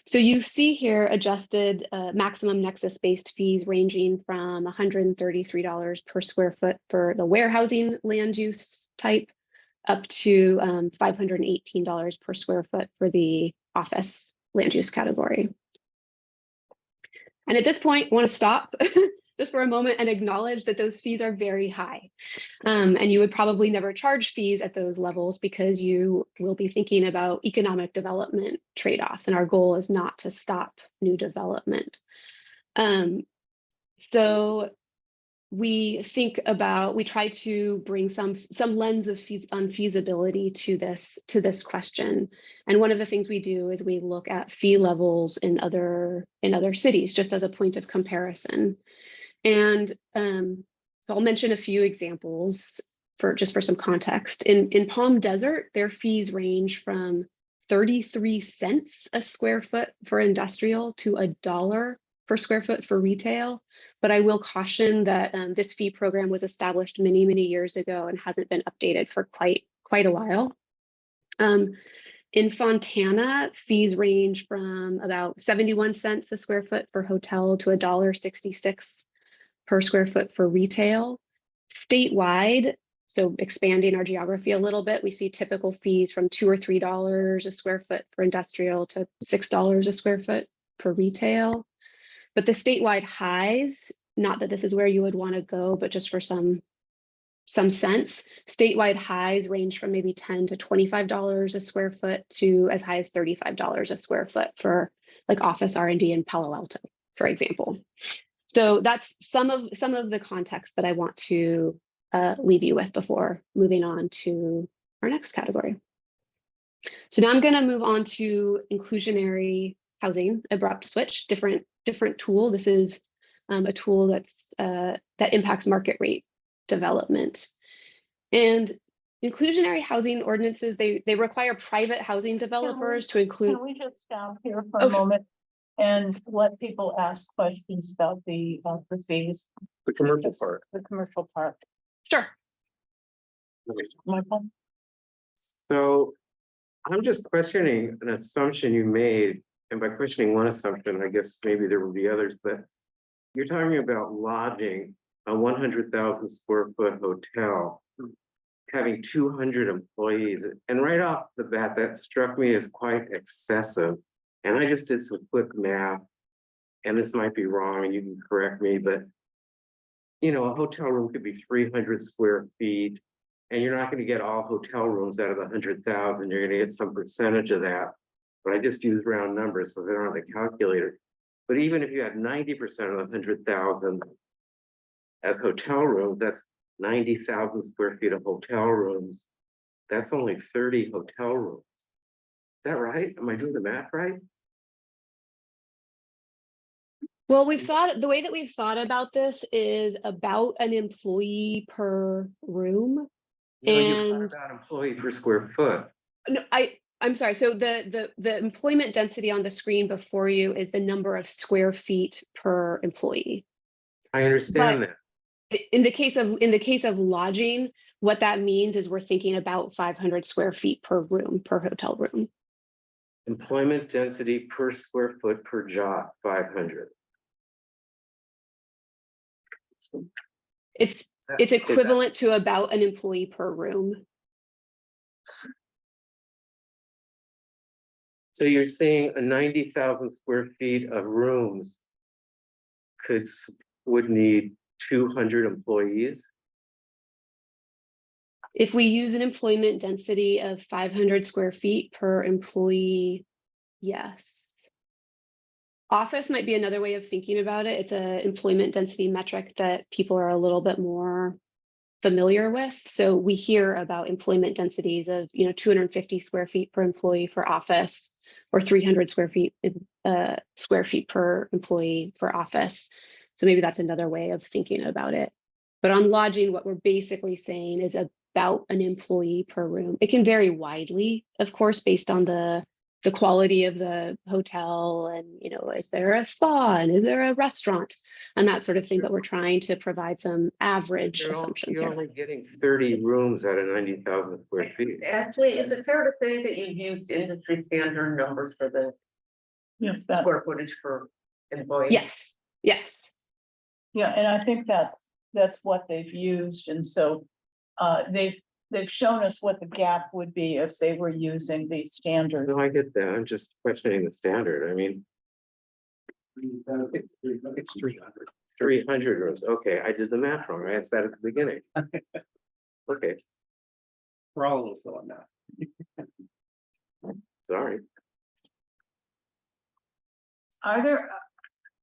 So you see here adjusted maximum nexus-based fees ranging from $133 per square foot for the warehousing land use type up to $518 per square foot for the office land use category. And at this point, I want to stop just for a moment and acknowledge that those fees are very high. And you would probably never charge fees at those levels because you will be thinking about economic development trade-offs, and our goal is not to stop new development. So we try to bring some lens of feasibility to this question. And one of the things we do is we look at fee levels in other cities, just as a point of comparison. And so I'll mention a few examples for some context. In Palm Desert, their fees range from 33 cents a square foot for industrial to $1 per square foot for retail. But I will caution that this fee program was established many, many years ago and hasn't been updated for quite a while. In Fontana, fees range from about 71 cents a square foot for hotel to $1.66 per square foot for retail. Statewide, so expanding our geography a little bit, we see typical fees from $2 or $3 a square foot for industrial to $6 a square foot for retail. But the statewide highs, not that this is where you would want to go, but just for some sense, statewide highs range from maybe $10 to $25 a square foot to as high as $35 a square foot for like office R&D in Palo Alto, for example. So that's some of the context that I want to leave you with before moving on to our next category. So now I'm going to move on to inclusionary housing, abrupt switch, different tool. This is a tool that impacts market rate development. And inclusionary housing ordinances, they require private housing developers to include. Can we just stop here for a moment and let people ask questions about the fees? The commercial part. The commercial part. Sure. Michael? So I'm just questioning an assumption you made, and by questioning one assumption, I guess maybe there will be others, but you're talking about lodging a 100,000 square foot hotel, having 200 employees. And right off the bat, that struck me as quite excessive. And I just did some quick math, and this might be wrong, and you can correct me, but a hotel room could be 300 square feet, and you're not going to get all hotel rooms out of the 100,000. You're going to get some percentage of that. But I just used round numbers, so they're on the calculator. But even if you had 90% of the 100,000, as hotel rooms, that's 90,000 square feet of hotel rooms. That's only 30 hotel rooms. Is that right? Am I doing the math right? Well, the way that we've thought about this is about an employee per room. No, you thought And about employee per square foot. no, I'm sorry. So the employment density on the screen before you is the number of square feet per employee. I understand that. In the case of lodging, what that means is we're thinking about 500 square feet per room, per hotel room. Employment density per square foot per job, 500. It's equivalent to about an employee per room. So you're saying a 90,000 square feet of rooms would need 200 employees? If we use an employment density of 500 square feet per employee, yes. Office might be another way of thinking about it. It's an employment density metric that people are a little bit more familiar with. So we hear about employment densities of 250 square feet per employee for office, or 300 square feet per employee for office. So maybe that's another way of thinking about it. But on lodging, what we're basically saying is about an employee per room. It can vary widely, of course, based on the quality of the hotel, and is there a spa and is there a restaurant and that sort of thing. But we're trying to provide some average assumptions You're here. only getting 30 rooms out of 90,000 square feet. Actually, is it fair to say that you've used industry standard numbers for the Yes, that, square footage per employee? Yes, yes. yeah, and I think that's what they've used, and so they've shown us what the gap would be if they were using these standards. No, I get that. I'm just questioning the standard. I mean, It's 300. 300 rooms. Okay, I did the math wrong. I asked that at the beginning. Okay, We're all a little slow on that. sorry. Are there,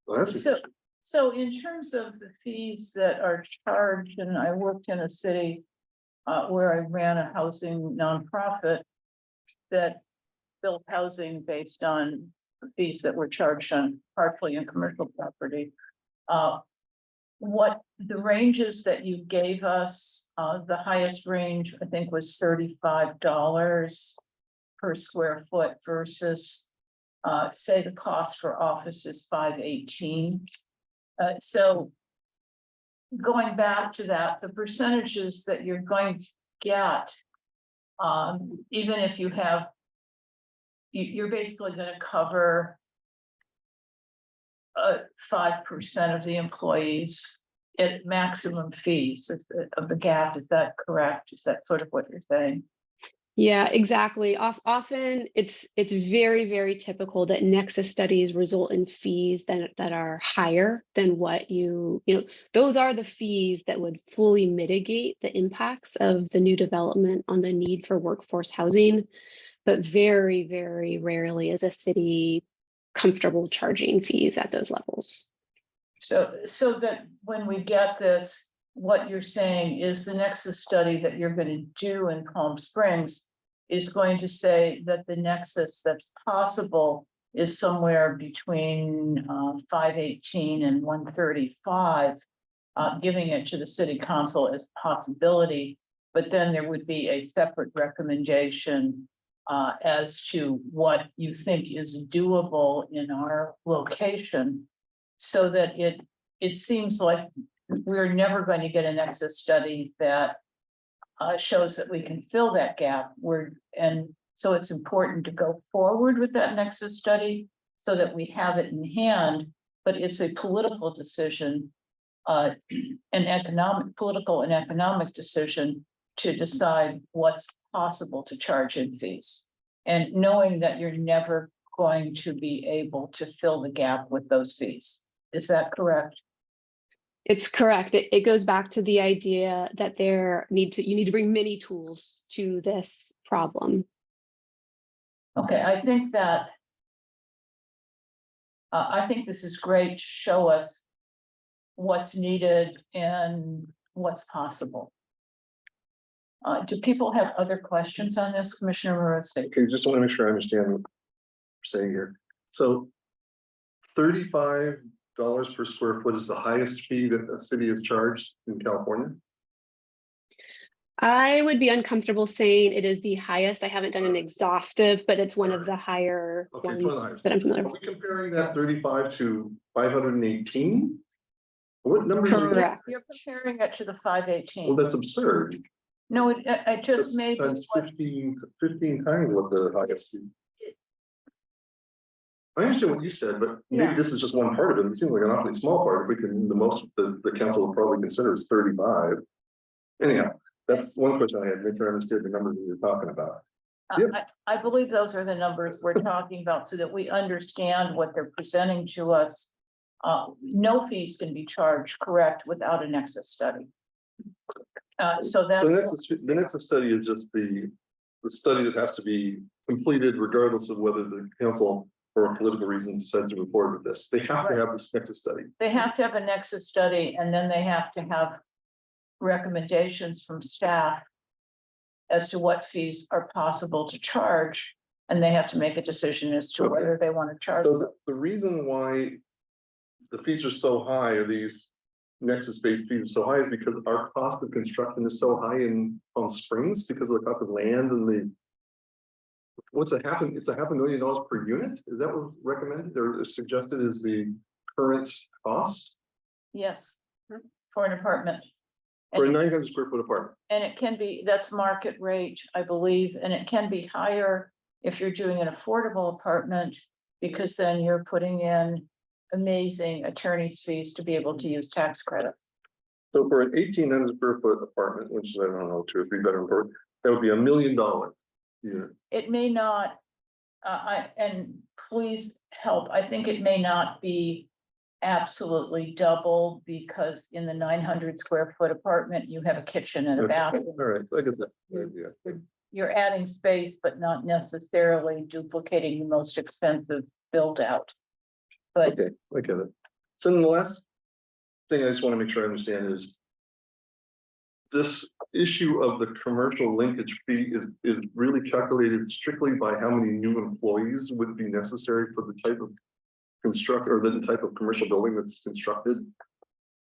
Well, that's so in terms of the fees that are charged, and I worked in a city where I ran a housing nonprofit that built housing based on the fees that were charged on partially in commercial property. What the ranges that you gave us, the highest range, I think, was $35 per square foot versus say the cost for office is $518. So going back to that, the percentages that you're going to get, even if you have, you're basically going to cover 5% of the employees at maximum fees of the gap. Is that correct? Is that sort of what you're saying? Yeah, exactly. Often it's very, very typical that nexus studies result in fees that are higher than what those are the fees that would fully mitigate the impacts of the new development on the need for workforce housing. But very, very rarely is a city comfortable charging fees at those levels. So that when we get this, what you're saying is the nexus study that you're going to do in Palm Springs is going to say that the nexus that's possible is somewhere between 518 and 135, giving it to the city council as possibility, but then there would be a separate recommendation as to what you think is doable in our location, so that it seems like we're never going to get a nexus study that shows that we can fill that gap. And so it's important to go forward with that nexus study so that we have it in hand, but it's a political decision, political and economic decision to decide what's possible to charge in fees. And knowing that you're never going to be able to fill the gap with those fees. Is that correct? It's correct. It goes back to the idea that you need to bring many tools to this problem. Okay, I think that I think this is great to show us what's needed and what's possible. Do people have other questions on this, Commissioner Maritzi? Okay, just want to make sure I understand what you're saying here. So $35 per square foot is the highest fee that a city is charged in California? I would be uncomfortable saying it is the highest. I haven't done an exhaustive, but it's one of the higher Okay, it's one of the ones highest. that I'm familiar Are with. we comparing that 35 to 518? What numbers are that? Correct. You're comparing it to the Well, 518. that's absurd. No, I just That's made. times 15 times what the highest. I understand what you said, but maybe Yeah. this is just one part of it. It seems like an awfully small part. If we can, the most the council will probably consider is 35. Anyhow, that's one question I had, make sure I understood the numbers that you're talking about. I believe those are the numbers we're talking about so that we understand what they're presenting to us. No fees can be charged, correct, without a nexus study. So that's. So the nexus study is just the study that has to be completed regardless of whether the council for political reasons decides to move forward with this. They have to have this nexus study. They have to have a nexus study and then they have to have recommendations from staff as to what fees are possible to charge. And they have to make a decision as to Okay. whether they want to charge. So the reason why the fees are so high, or these nexus-based fees are so high, is because our cost of construction is so high in Palm Springs because of the cost of land and the. It's $500,000 per unit? Is that what's recommended or suggested is the current cost Yes, for an apartment. for a And 900 square foot apartment? and it can be, that's market rate, I believe, and it can be higher if you're doing an affordable apartment. Because then you're putting in amazing attorney's fees to be able to use tax credits. So for an 1,800 square foot apartment, which is, I don't know, 2 or 3 bedroom apartment, that would be $1 million. Yeah, It may not, and please help, I think it may not be absolutely double, because in the 900 square foot apartment, you have a kitchen and a okay, all bathroom. right, I get that. Yeah. You're adding space, but not necessarily duplicating the most expensive build out. But Okay, I get it. So then the last thing I just want to make sure I understand is this issue of the commercial linkage fee is really calculated strictly by how many new employees would be necessary for the type of construct or the type of commercial building that's constructed.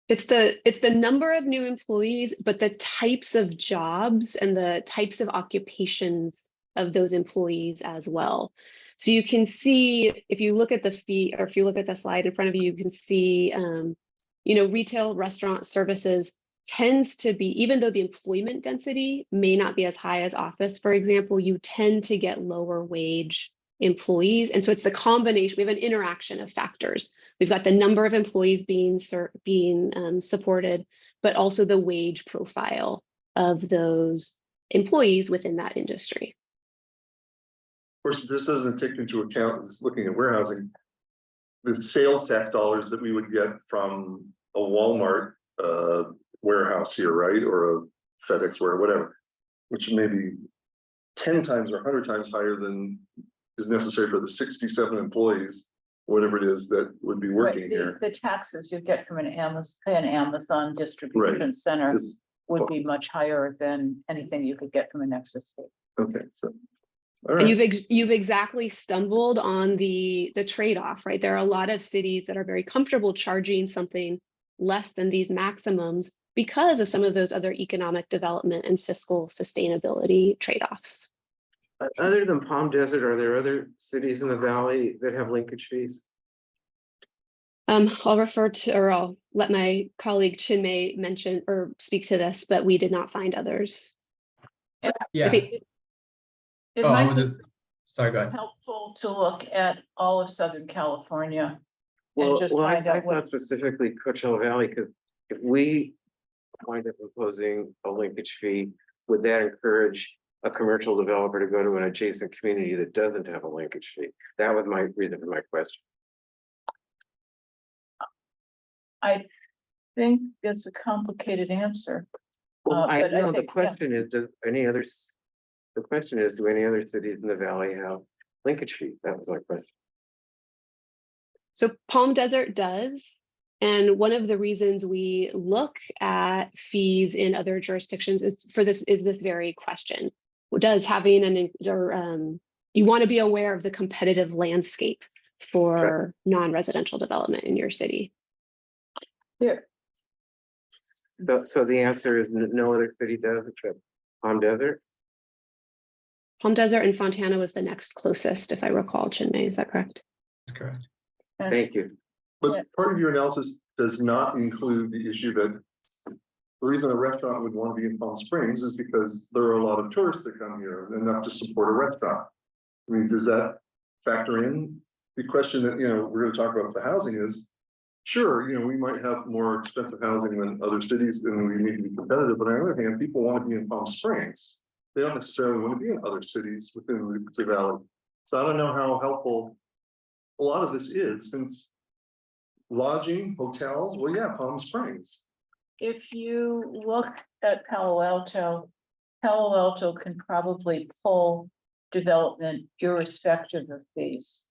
It's the number of new employees, but the types of jobs and the types of occupations of those employees as well. So you can see, if you look at the fee, or if you look at the slide in front of you, you can see, retail, restaurant, services tends to be, even though the employment density may not be as high as office, for example, you tend to get lower wage employees. And so it's the combination, we have an interaction of factors. We've got the number of employees being supported, but also the wage profile of those employees within that industry. Of course, this doesn't take into account, just looking at warehousing, the sales tax dollars that we would get from a Walmart warehouse here, right? Or a FedEx or whatever, which may be 10 times or 100 times higher than is necessary for the 67 employees, whatever it is that would be working right, here. the taxes you get from an Amazon distribution center This- would be much higher than anything you could get from a Nexus fee. Okay, so. All And right, you've exactly stumbled on the trade-off, right? There are a lot of cities that are very comfortable charging something less than these maximums because of some of those other economic development and fiscal sustainability trade-offs. Other than Palm Desert, are there other cities in the valley that have linkage fees? I'll let my colleague Chinmay mention or speak to this, but we did not find others. I Yeah. think- It Oh, I might would be just, sorry, go ahead. helpful to look at all of Southern California. Well, just I find out what- thought specifically Coachella Valley, because if we wind up imposing a linkage fee, would that encourage a commercial developer to go to an adjacent community that doesn't have a linkage fee? That was my reason for my question. I think it's a complicated answer. Well, I but I know the think, yeah. question is, the question is, do any other cities in the valley have linkage fees? That was my question. So Palm Desert does. And one of the reasons we look at fees in other jurisdictions is this very question. Does having you want to be aware of the competitive landscape for non-residential development in your city. So the answer is no other city does except Palm Desert? Palm Desert and Fontana was the next closest, if I recall, Chinmay, is that correct? That's correct. Thank you. But Yeah. part of your analysis does not include the issue that the reason a restaurant would want to be in Palm Springs is because there are a lot of tourists that come here, enough to support a restaurant. I mean, does that factor in? The question that, we're going to talk about the housing is, sure, we might have more expensive housing than other cities and we need to be competitive, but on the other hand, people want to be in Palm Springs. They don't necessarily want to be in other cities within the valley. So I don't know how helpful a lot of this is, since lodging, hotels, well, yeah, Palm Springs. If you look at Palo Alto can probably pull development irrespective of fees.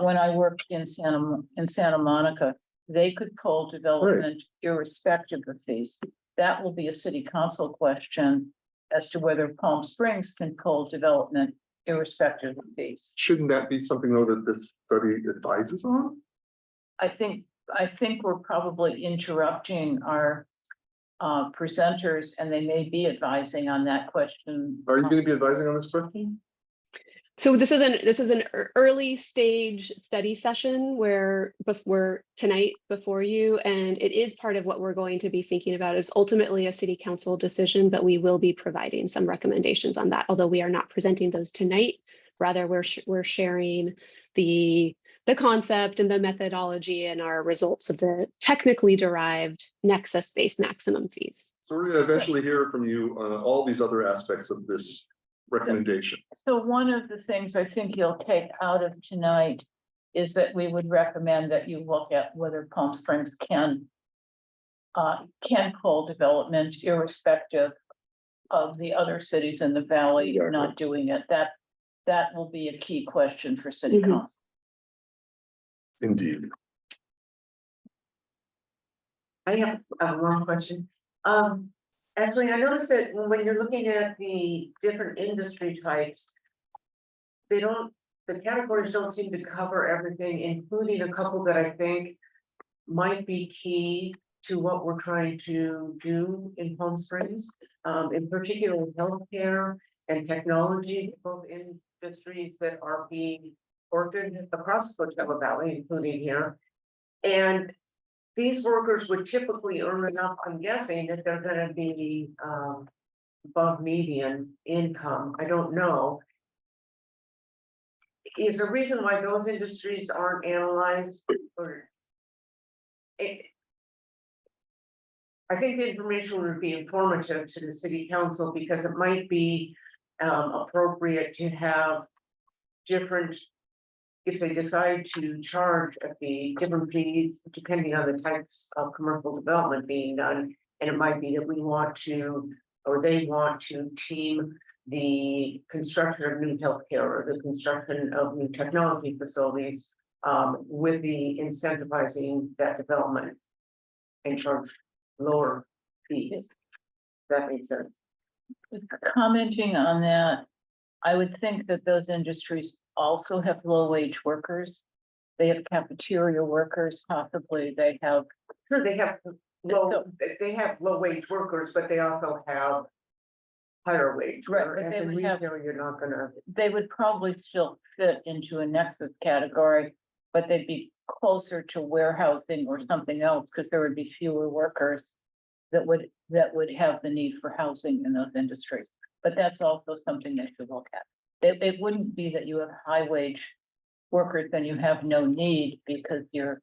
When I worked in Santa Monica, they could pull development irrespective of fees. That will be a city council question as to whether Palm Springs can pull development irrespective of fees. Shouldn't that be something though that this study advises on? I think we're probably interrupting our presenters, and they may be advising on that question. Are you going to be advising on this question? So this is an early stage study session where we're tonight before you, and it is part of what we're going to be thinking about. It's ultimately a city council decision, but we will be providing some recommendations on that. Although we are not presenting those tonight, rather we're sharing the concept and the methodology and our results of the technically derived nexus-based maximum fees. So we're going to eventually hear from you on all these other aspects of this recommendation. So one of the things I think you'll take out of tonight is that we would recommend that you look at whether Palm Springs can pull development irrespective of the other cities in the valley not doing it. That will be a key question for city council. Indeed. I have one question. Actually, I noticed that when you're looking at the different industry types, the categories don't seem to cover everything, including a couple that I think might be key to what we're trying to do in Palm Springs, in particular healthcare and technology, both industries that are being ordered across the Coachella Valley, including here. And these workers would typically earn enough, I'm guessing, that they're gonna be above median income. I don't know. Is there a reason why those industries aren't analyzed? Or I think the information would be informative to the city council, because it might be appropriate to have different, if they decide to charge a fee, different fees, depending on the types of commercial development being done. And it might be that we want to, or they want to team the construction of new healthcare or the construction of new technology facilities with the incentivizing that development and charge lower fees. That makes sense. Commenting on that, I would think that those industries also have low-wage workers. They have cafeteria workers, possibly they have. Sure, they have low wage workers, but they also have higher wage. Right, where but as they a would have- retailer, you're not gonna. They would probably still fit into a nexus category, but they'd be closer to warehousing or something else, because there would be fewer workers that would have the need for housing in those industries. But that's also something they should look at. It wouldn't be that you have high wage workers, then you have no need, because you're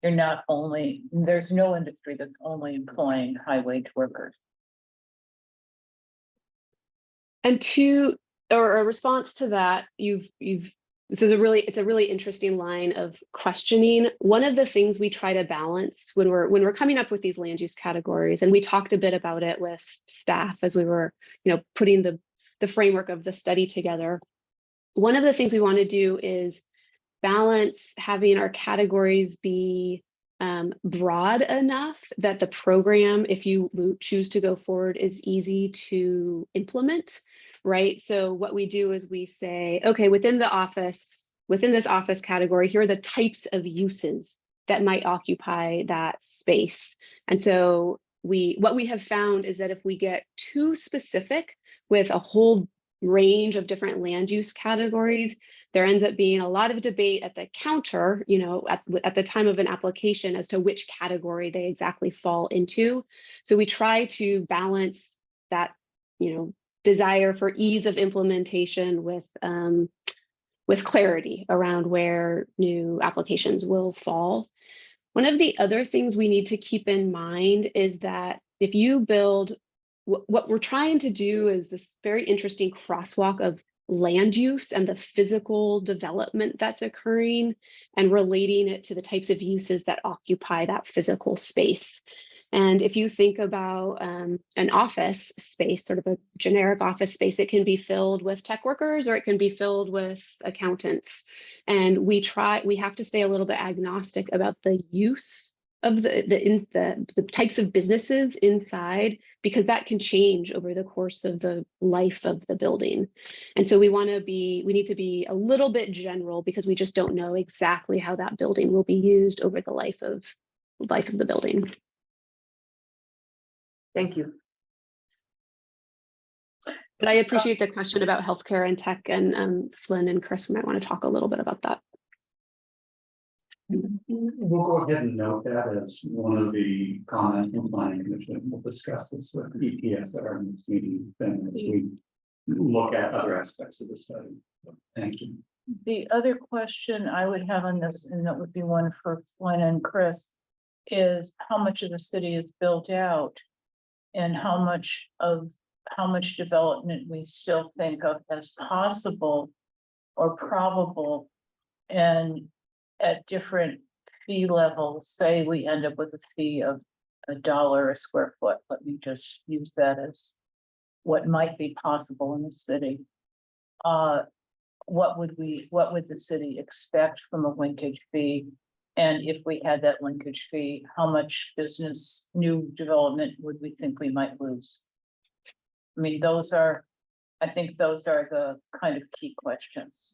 not only, there's no industry that's only employing high wage workers. And a response to that, it's a really interesting line of questioning. One of the things we try to balance when we're coming up with these land use categories, and we talked a bit about it with staff as we were, putting the framework of the study together. One of the things we want to do is balance having our categories be broad enough that the program, if you choose to go forward, is easy to implement, right? So what we do is we say, okay, within this office category, here are the types of uses that might occupy that space. And so what we have found is that if we get too specific with a whole range of different land use categories, there ends up being a lot of debate at the counter, at the time of an application as to which category they exactly fall into. So we try to balance that, desire for ease of implementation with clarity around where new applications will fall. One of the other things we need to keep in mind is that if you build, what we're trying to do is this very interesting crosswalk of land use and the physical development that's occurring and relating it to the types of uses that occupy that physical space. And if you think about an office space, sort of a generic office space, it can be filled with tech workers or it can be filled with accountants. And we have to stay a little bit agnostic about the use of the types of businesses inside, because that can change over the course of the life of the building. And so we need to be a little bit general, because we just don't know exactly how that building will be used over the life of the building. Thank you. But I appreciate the question about healthcare and tech, and Flynn and Chris might want to talk a little bit about that. We'll go ahead and note that as one of the comments from planning commission. We'll discuss this with EPS at our next meeting, then as we look at other aspects of the study. Thank you. The other question I would have on this, and that would be one for Flynn and Chris, is how much of the city is built out and how much development we still think of as possible or probable, and at different fee levels. Say we end up with a fee of $1 a square foot. Let me just use that as what might be possible in the city. What would the city expect from a linkage fee? And if we had that linkage fee, how much business new development would we think we might lose? I mean, I think those are the kind of key questions.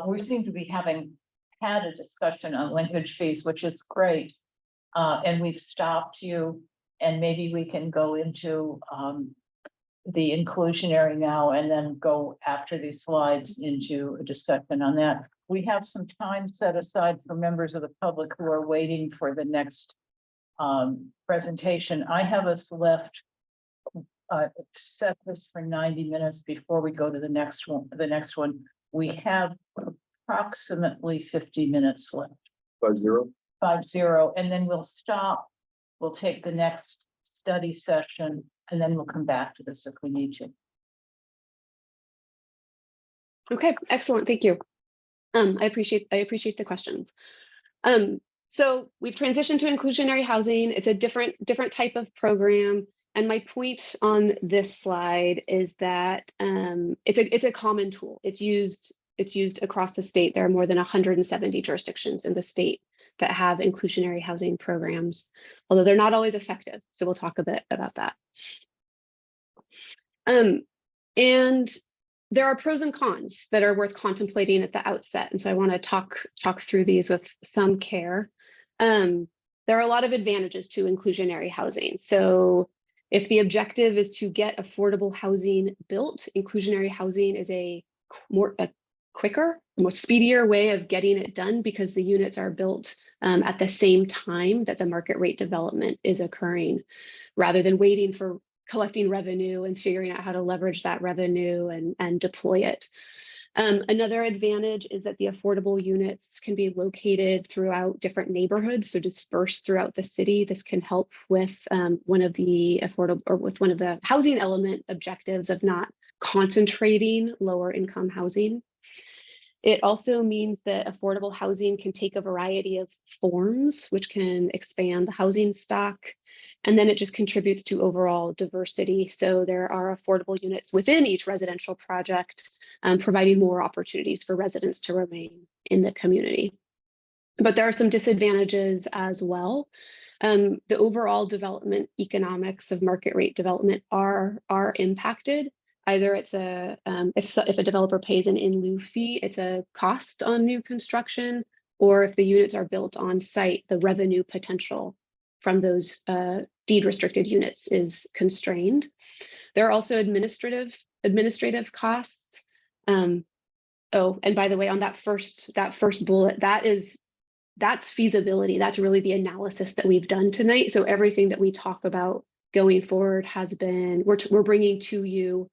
We seem to be having had a discussion on linkage fees, which is great. And we've stopped you, and maybe we can go into the inclusionary now and then go after these slides into a discussion on that. We have some time set aside for members of the public who are waiting for the next presentation. I have us left set this for 90 minutes before we go to the next one. We have approximately 50 minutes left. 50. 50, and then we'll stop. We'll take the next study session, and then we'll come back to this if we need to. Okay, excellent. Thank you. I appreciate the questions. So we've transitioned to inclusionary housing. It's a different type of program. And my point on this slide is that it's a common tool. It's used across the state. There are more than 170 jurisdictions in the state that have inclusionary housing programs, although they're not always effective. So we'll talk a bit about that. And there are pros and cons that are worth contemplating at the outset. And so I want to talk through these with some care. There are a lot of advantages to inclusionary housing. So if the objective is to get affordable housing built, inclusionary housing is a quicker, more speedier way of getting it done, because the units are built at the same time that the market rate development is occurring, rather than waiting for collecting revenue and figuring out how to leverage that revenue and deploy it. Another advantage is that the affordable units can be located throughout different neighborhoods, so dispersed throughout the city. This can help with one of the housing element objectives of not concentrating lower income housing. It also means that affordable housing can take a variety of forms, which can expand the housing stock. And then it just contributes to overall diversity. So there are affordable units within each residential project, providing more opportunities for residents to remain in the community. But there are some disadvantages as well. The overall development economics of market rate development are impacted. Either it's if a developer pays an in lieu fee, it's a cost on new construction, or if the units are built on site, the revenue potential from those deed restricted units is constrained. There are also administrative costs. Oh, and by the way, on that first bullet, that's feasibility. That's really the analysis that we've done tonight. So everything that we talk about going forward has been, we're bringing to you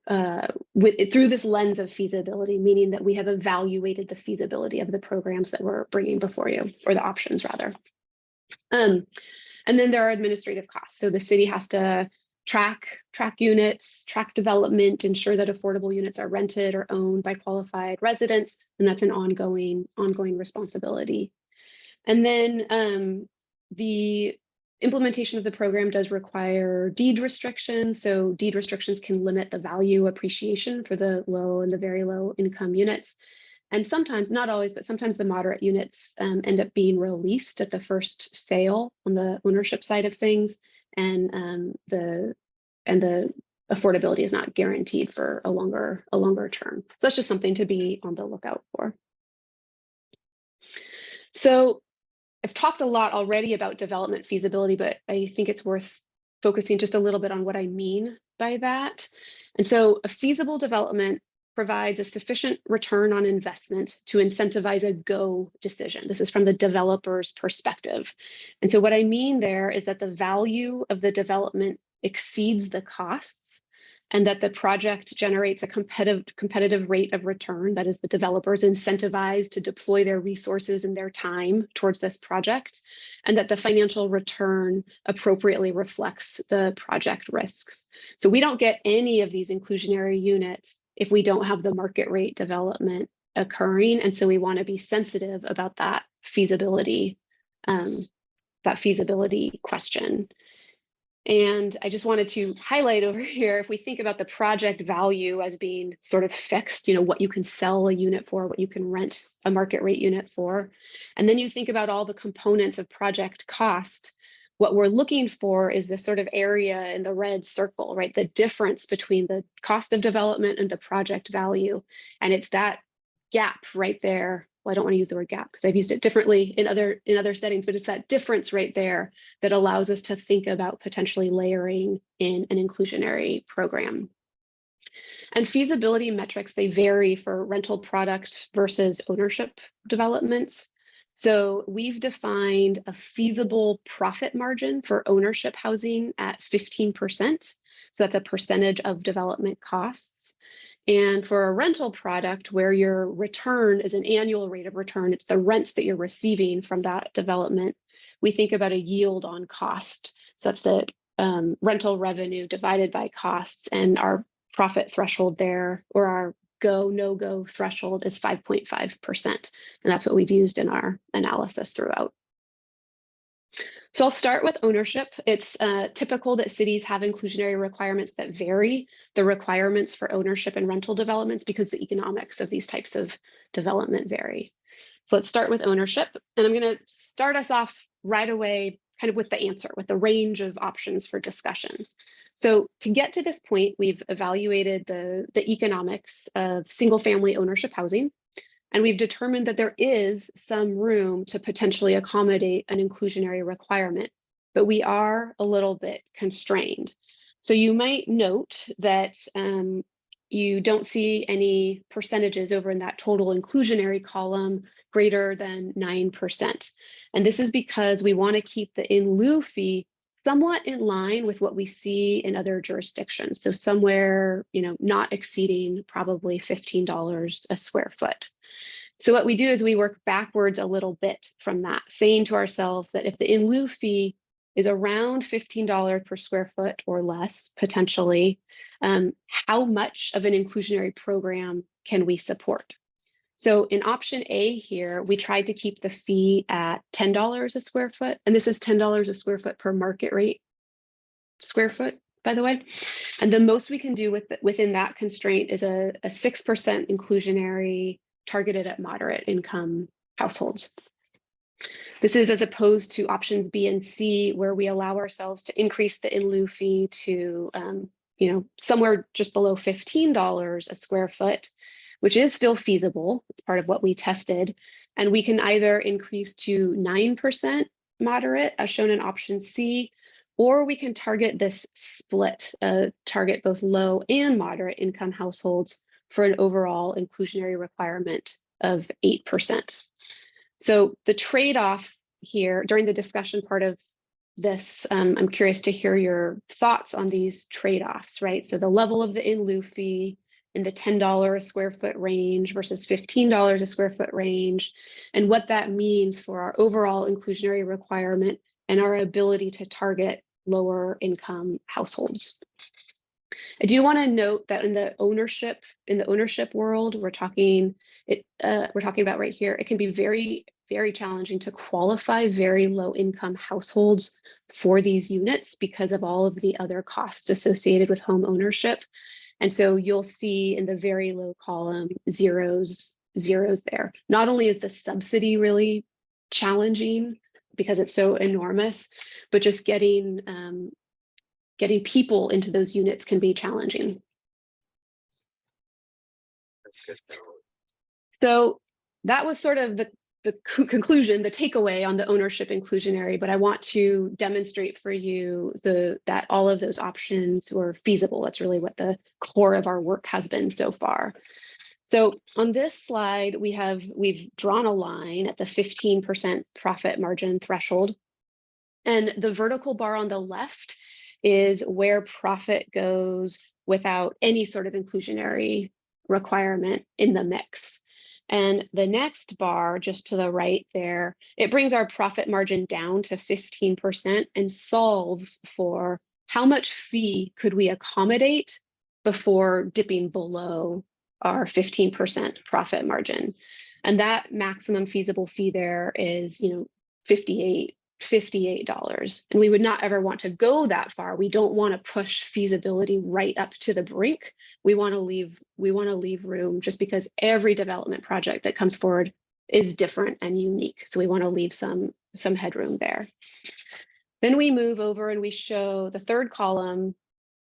through this lens of feasibility, meaning that we have evaluated the feasibility of the programs that we're bringing before you, or the options rather. And then there are administrative costs. So the city has to track units, track development, ensure that affordable units are rented or owned by qualified residents, and that's an ongoing responsibility. And then the implementation of the program does require deed restrictions. So deed restrictions can limit the value appreciation for the low and the very low income units. And sometimes, not always, but sometimes the moderate units end up being released at the first sale on the ownership side of things. And the affordability is not guaranteed for a longer term. So that's just something to be on the lookout for. So I've talked a lot already about development feasibility, but I think it's worth focusing just a little bit on what I mean by that. And so a feasible development provides a sufficient return on investment to incentivize a go decision. This is from the developer's perspective. And so what I mean there is that the value of the development exceeds the costs, and that the project generates a competitive rate of return. That is, the developers incentivized to deploy their resources and their time towards this project, and that the financial return appropriately reflects the project risks. So we don't get any of these inclusionary units if we don't have the market rate development occurring. And so we want to be sensitive about that feasibility question. And I just wanted to highlight over here, if we think about the project value as being sort of fixed, what you can sell a unit for, what you can rent a market rate unit for, and then you think about all the components of project cost, what we're looking for is this sort of area in the red circle, right? The difference between the cost of development and the project value. And it's that gap right there. Well, I don't want to use the word gap because I've used it differently in other settings, but it's that difference right there that allows us to think about potentially layering in an inclusionary program. And feasibility metrics, they vary for rental product versus ownership developments. So we've defined a feasible profit margin for ownership housing at 15%. So that's a percentage of development costs. And for a rental product where your return is an annual rate of return, it's the rents that you're receiving from that development, we think about a yield on cost. So that's the rental revenue divided by costs, and our profit threshold there, or our no-go threshold, is 5.5%. And that's what we've used in our analysis throughout. So I'll start with ownership. It's typical that cities have inclusionary requirements that vary the requirements for ownership and rental developments because the economics of these types of development vary. So let's start with ownership. And I'm going to start us off right away kind of with the answer, with the range of options for discussion. So to get to this point, we've evaluated the economics of single family ownership housing. And we've determined that there is some room to potentially accommodate an inclusionary requirement, but we are a little bit constrained. So you might note that you don't see any percentages over in that total inclusionary column greater than 9%. And this is because we want to keep the in lieu fee somewhat in line with what we see in other jurisdictions. So somewhere, not exceeding probably $15 a square foot. So what we do is we work backwards a little bit from that, saying to ourselves that if the in lieu fee is around $15 per square foot or less, potentially, how much of an inclusionary program can we support? So in option A here, we tried to keep the fee at $10 a square foot, and this is $10 a square foot per market rate square foot, by the way. And the most we can do within that constraint is a 6% inclusionary targeted at moderate income households. This is as opposed to options B and C, where we allow ourselves to increase the in lieu fee to, somewhere just below $15 a square foot, which is still feasible. It's part of what we tested. And we can either increase to 9% moderate, as shown in option C, or we can target this split, target both low and moderate income households for an overall inclusionary requirement of 8%. So the trade-off here during the discussion part of this, I'm curious to hear your thoughts on these trade-offs, right? So the level of the in lieu fee in the $10 a square foot range versus $15 a square foot range, and what that means for our overall inclusionary requirement and our ability to target lower income households. I do want to note that in the ownership world, we're talking about right here, it can be very, very challenging to qualify very low income households for these units because of all of the other costs associated with home ownership. And so you'll see in the very low column zeros there. Not only is the subsidy really challenging because it's so enormous, but just getting people into those units can be challenging. So that was sort of the conclusion, the takeaway on the ownership inclusionary, but I want to demonstrate for you that all of those options were feasible. That's really what the core of our work has been so far. So on this slide, we've drawn a line at the 15% profit margin threshold. And the vertical bar on the left is where profit goes without any sort of inclusionary requirement in the mix. And the next bar just to the right there, it brings our profit margin down to 15% and solves for how much fee could we accommodate before dipping below our 15% profit margin. And that maximum feasible fee there is, $58. And we would not ever want to go that far. We don't want to push feasibility right up to the brink. We want to leave room, just because every development project that comes forward is different and unique. So we want to leave some headroom there. Then we move over and we show the third column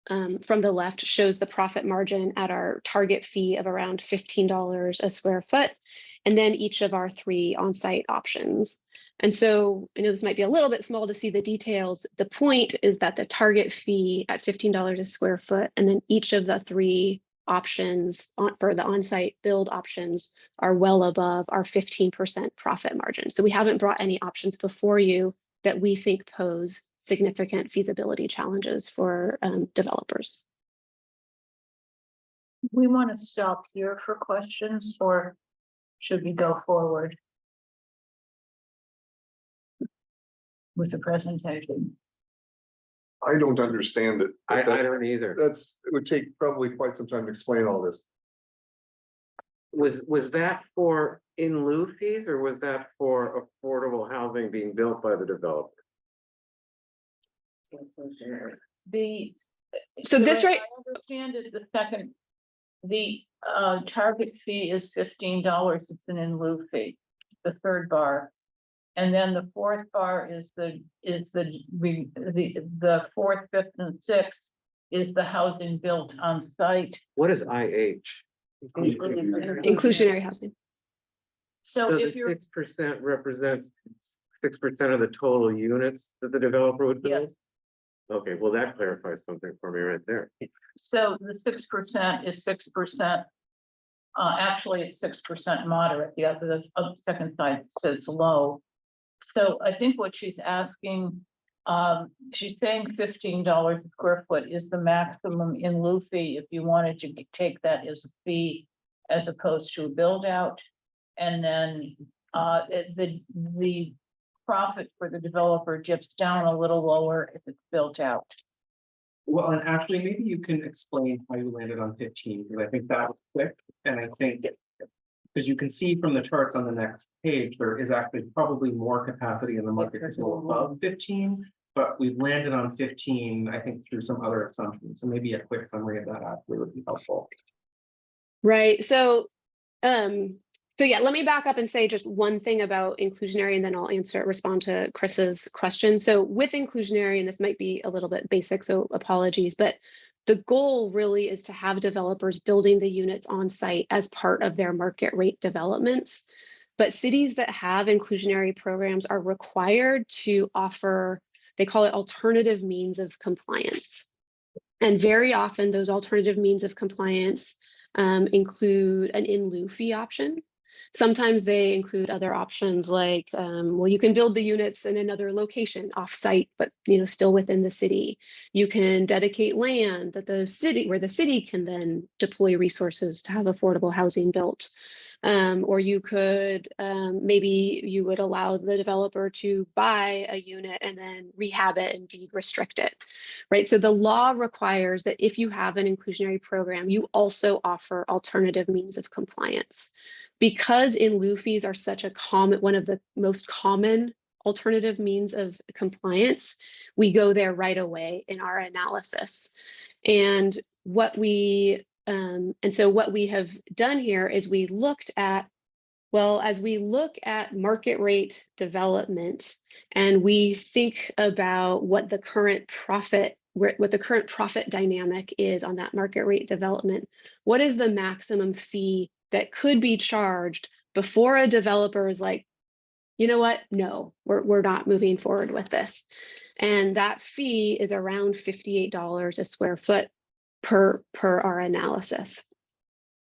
from the left shows the profit margin at our target fee of around $15 a square foot, and then each of our 3 on-site options. And so I know this might be a little bit small to see the details. The point is that the target fee at $15 a square foot, and then each of the 3 options for the on-site build options are well above our 15% profit margin. So we haven't brought any options before you that we think pose significant feasibility challenges for developers. We want to stop here for questions, or should we go forward with the presentation? I don't understand it. I don't either. It would take probably quite some time to explain all this. Was that for in lieu fees, or was that for affordable housing being built by the developer? So this right, I understand it, the target fee is $15. It's an in lieu fee, the third bar. And then the fourth bar is the fourth, fifth, and sixth is the housing built on site. What is IH? inclusionary housing. So So if the you're, 6% represents 6% of the total units that the developer would build? yes, Okay, well, that clarifies something for me right there. so the 6% is 6%. Actually, it's 6% moderate. The other second side says it's low. So I think what she's asking, she's saying $15 a square foot is the maximum in lieu fee if you wanted to take that as a fee as opposed to a build out. And then the profit for the developer dips down a little lower if it's built out. Well, and actually, maybe you can explain how you landed on 15, because I think that was quick, and I think As you can see from the charts on the next page, there is actually probably more capacity in the market to go above 15. But we've landed on 15, I think, through some other assumptions. So maybe a quick summary of that actually would be helpful. Right, so yeah, let me back up and say just one thing about inclusionary, and then I'll respond to Chris's question. So with inclusionary, and this might be a little bit basic, so apologies, but the goal really is to have developers building the units on site as part of their market rate developments. But cities that have inclusionary programs are required to offer, they call it alternative means of compliance. And very often those alternative means of compliance include an in lieu fee option. Sometimes they include other options like, well, you can build the units in another location off-site, but still within the city. You can dedicate land that where the city can then deploy resources to have affordable housing built. Or you could, maybe you would allow the developer to buy a unit and then rehab it and deed restrict it, right? So the law requires that if you have an inclusionary program, you also offer alternative means of compliance. Because in lieu fees are such a one of the most common alternative means of compliance, we go there right away in our analysis. And so what we have done here is we looked at, well, as we look at market rate development and we think about what the current profit dynamic is on that market rate development, what is the maximum fee that could be charged before a developer is like, you know what, no, we're not moving forward with this. And that fee is around $58 a square foot per our analysis.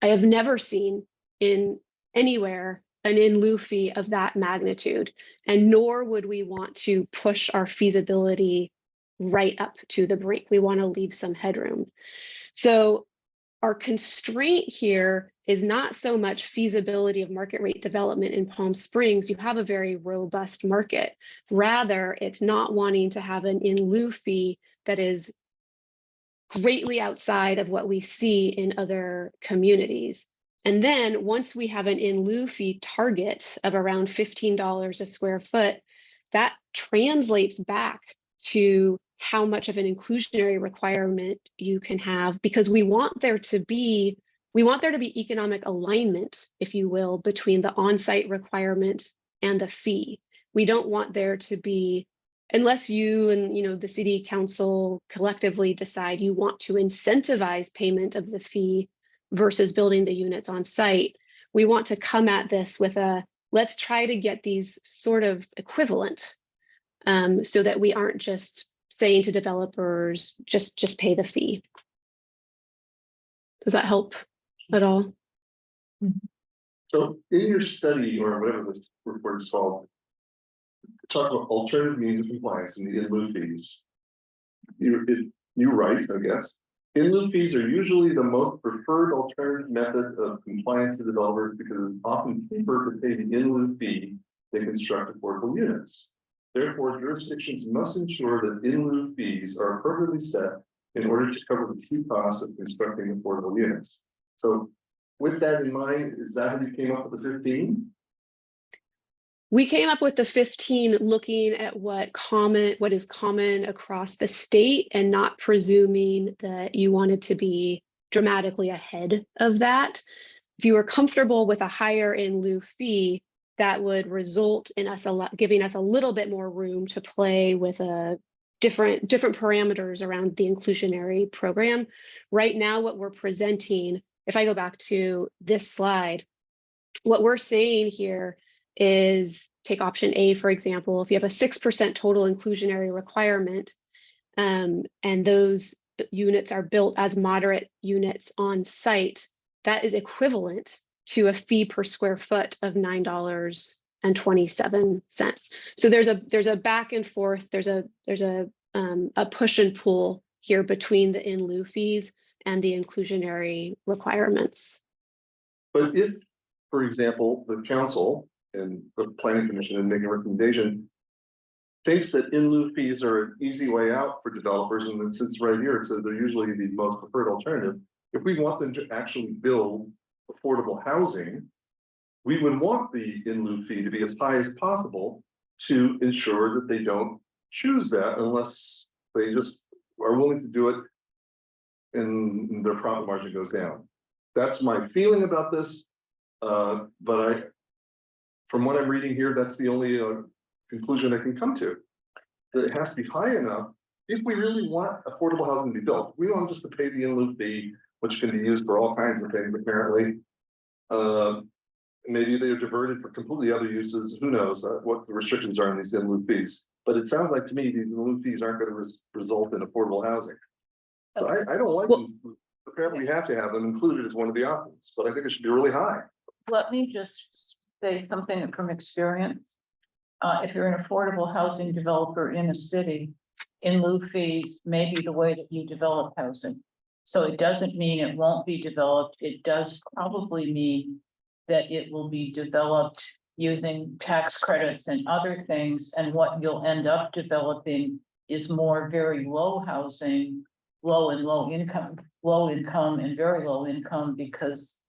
I have never seen anywhere an in lieu fee of that magnitude, and nor would we want to push our feasibility right up to the brink. We want to leave some headroom. So our constraint here is not so much feasibility of market rate development in Palm Springs. You have a very robust market. Rather, it's not wanting to have an in lieu fee that is greatly outside of what we see in other communities. And then once we have an in lieu fee target of around $15 a square foot, that translates back to how much of an inclusionary requirement you can have, because we want there to be economic alignment, if you will, between the on-site requirement and the fee. We don't want there to be, unless you and the city council collectively decide you want to incentivize payment of the fee versus building the units on site, we want to come at this with let's try to get these sort of equivalent, so that we aren't just saying to developers, just pay the fee. Does that help at all? So in your study, or whatever this report is called, talk about alternative means of compliance and the in lieu fees. You're right, I guess. In lieu fees are usually the most preferred alternative method of compliance to developers because it's often cheaper to pay the in lieu fee than construct affordable units. Therefore, jurisdictions must ensure that in lieu fees are appropriately set in order to cover the true cost of constructing affordable units. So with that in mind, is that how you came up with the 15? We came up with the 15 looking at what is common across the state and not presuming that you wanted to be dramatically ahead of that. If you were comfortable with a higher in lieu fee, that would result in us giving us a little bit more room to play with different parameters around the inclusionary program. Right now, what we're presenting, if I go back to this slide, what we're saying here is, take option A, for example, if you have a 6% total inclusionary requirement, and those units are built as moderate units on site, that is equivalent to a fee per square foot of $9.27. So there's a back and forth, there's a push and pull here between the in lieu fees and the inclusionary requirements. But if, for example, the council and the planning commission and making a recommendation thinks that in lieu fees are an easy way out for developers, and it sits right here, so they're usually the most preferred alternative. If we want them to actually build affordable housing, we would want the in lieu fee to be as high as possible to ensure that they don't choose that unless they just are willing to do it and their profit margin goes down. That's my feeling about this. But from what I'm reading here, that's the only conclusion I can come to. That it has to be high enough. If we really want affordable housing to be built, we don't just to pay the in lieu fee, which can be used for all kinds of things apparently. Maybe they're diverted for completely other uses. Who knows what the restrictions are on these in lieu fees? But it sounds like to me these in lieu fees aren't going to result in affordable housing. So I don't like Well- them. Apparently, we have to have them included as one of the options, but I think it should be really high. Let me just say something from experience. If you're an affordable housing developer in a city, in lieu fees may be the way that you develop housing. So it doesn't mean it won't be developed. It does probably mean that it will be developed using tax credits and other things. And what you'll end up developing is more very low housing, low income and very low income, because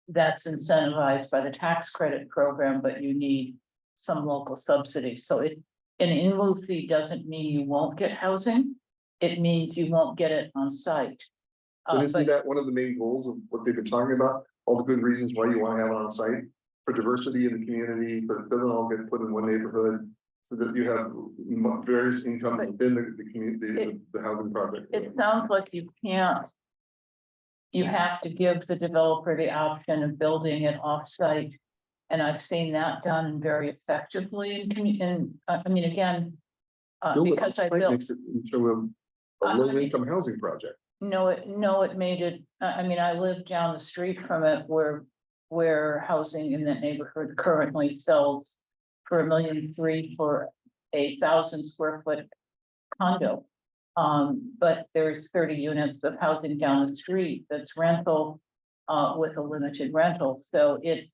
that's incentivized by the tax credit program, but you need some local subsidies. So an in lieu fee doesn't mean you won't get housing. It means you won't get it on site. And isn't But that one of the main goals of what they've been talking about? All the good reasons why you want to have it on site for diversity in the community, so it doesn't all get put in one neighborhood. So that you have various incomes within the community, the housing project. it sounds like you can't. You have to give the developer the option of building it off-site. And I've seen that done very effectively I mean, again. Build it Because I on-site built, makes it into a I low mean- income housing project. no, it made it, I mean, I live down the street from it where housing in that neighborhood currently sells for $1.3 million for 1,000 square foot condo. But there's 30 units of housing down the street that's rental, with a limited rental. So it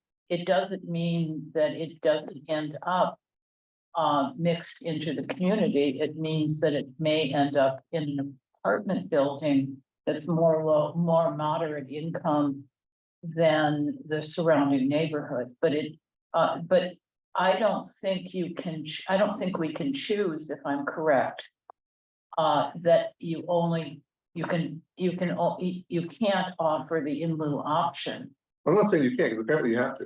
doesn't mean that it doesn't end up mixed into the community. It means that it may end up in an apartment building that's more moderate income than the surrounding neighborhood. But I don't think I don't think we can choose, if I'm correct. That you can't offer the in lieu option. I'm not saying you can't, because apparently you have to.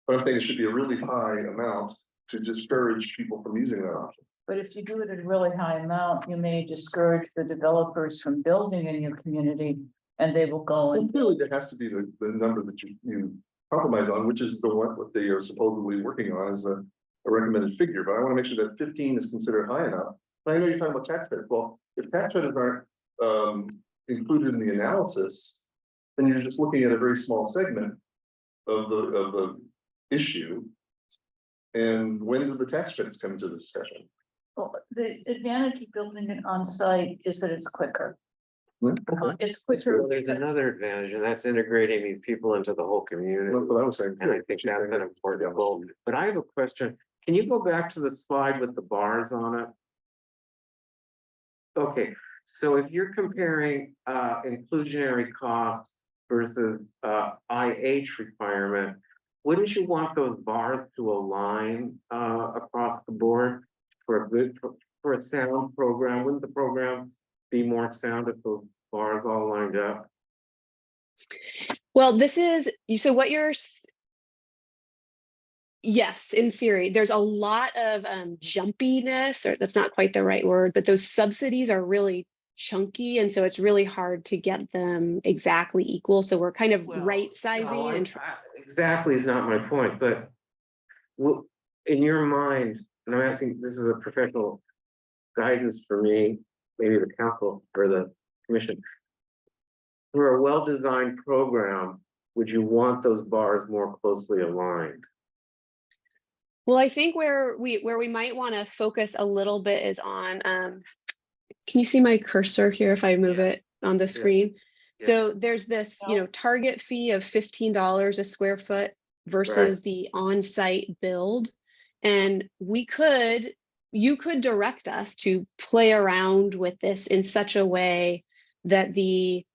But I'm saying it should be a really high amount to discourage people from using that option. But if you do it at a really high amount, you may discourage the developers from building in your community, and they will go Well, and. clearly there has to be the number that you compromise on, which is what they are supposedly working on as a recommended figure, but I want to make sure that 15 is considered high enough. I know you're talking about tax credits. Well, if tax credits aren't included in the analysis, then you're just looking at a very small segment of the issue. And when do the tax credits come into the discussion? Well, the advantage of building it on site is that it's quicker. It's quicker. Well, there's another advantage, and that's integrating these people into the whole community. That's what I was saying. And I think that's an important goal. But I have a question. Can you go back to the slide with the bars on it? Okay, so if you're comparing inclusionary costs versus IH requirement, wouldn't you want those bars to align across the board for a good, for a sound program? Wouldn't the program be more sound if those bars all lined up? Well, so what yes, in theory, there's a lot of jumpiness, or that's not quite the right word, but those subsidies are really chunky. And so it's really hard to get them exactly equal. So we're kind of right sizing and Exactly is not my point, but in your mind, and I'm asking, this is a professional guidance for me, maybe the council or the commission. For a well-designed program, would you want those bars more closely aligned? well, I think where we might want to focus a little bit is on, can you see my cursor here if I move it on the screen? Yeah. So there's this, target fee of $15 a square foot versus the on-site build. And you could direct us to play around with this in such a way that the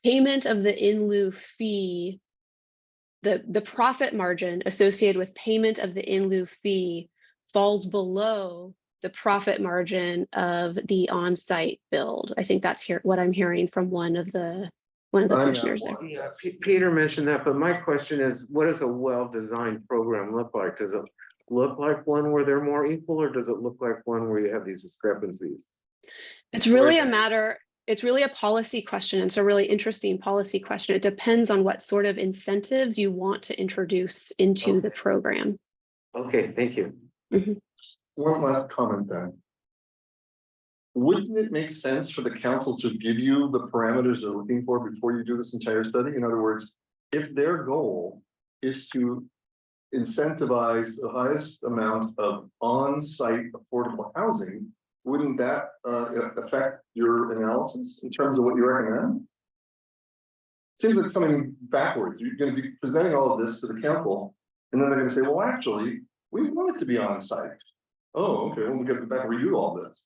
payment of the in lieu fee the profit margin associated with payment of the in lieu fee falls below the profit margin of the on-site build. I think that's what I'm hearing from one of the commissioners there. Yeah, Peter mentioned that, but my question is, what does a well-designed program look like? Does it look like one where they're more equal, or does it look like one where you have these discrepancies? It's really it's really a policy question. It's a really interesting policy question. It depends on what sort of incentives you want to introduce into the program. Okay, thank you. One last comment then. Wouldn't it make sense for the council to give you the parameters they're looking for before you do this entire study? In other words, if their goal is to incentivize the highest amount of on-site affordable housing, wouldn't that affect your analysis in terms of what you recommend? Seems like something backwards. You're going to be presenting all of this to the council, and then they're going to say, well, actually, we want it to be on-site. Oh, okay, well, we got to back review all this.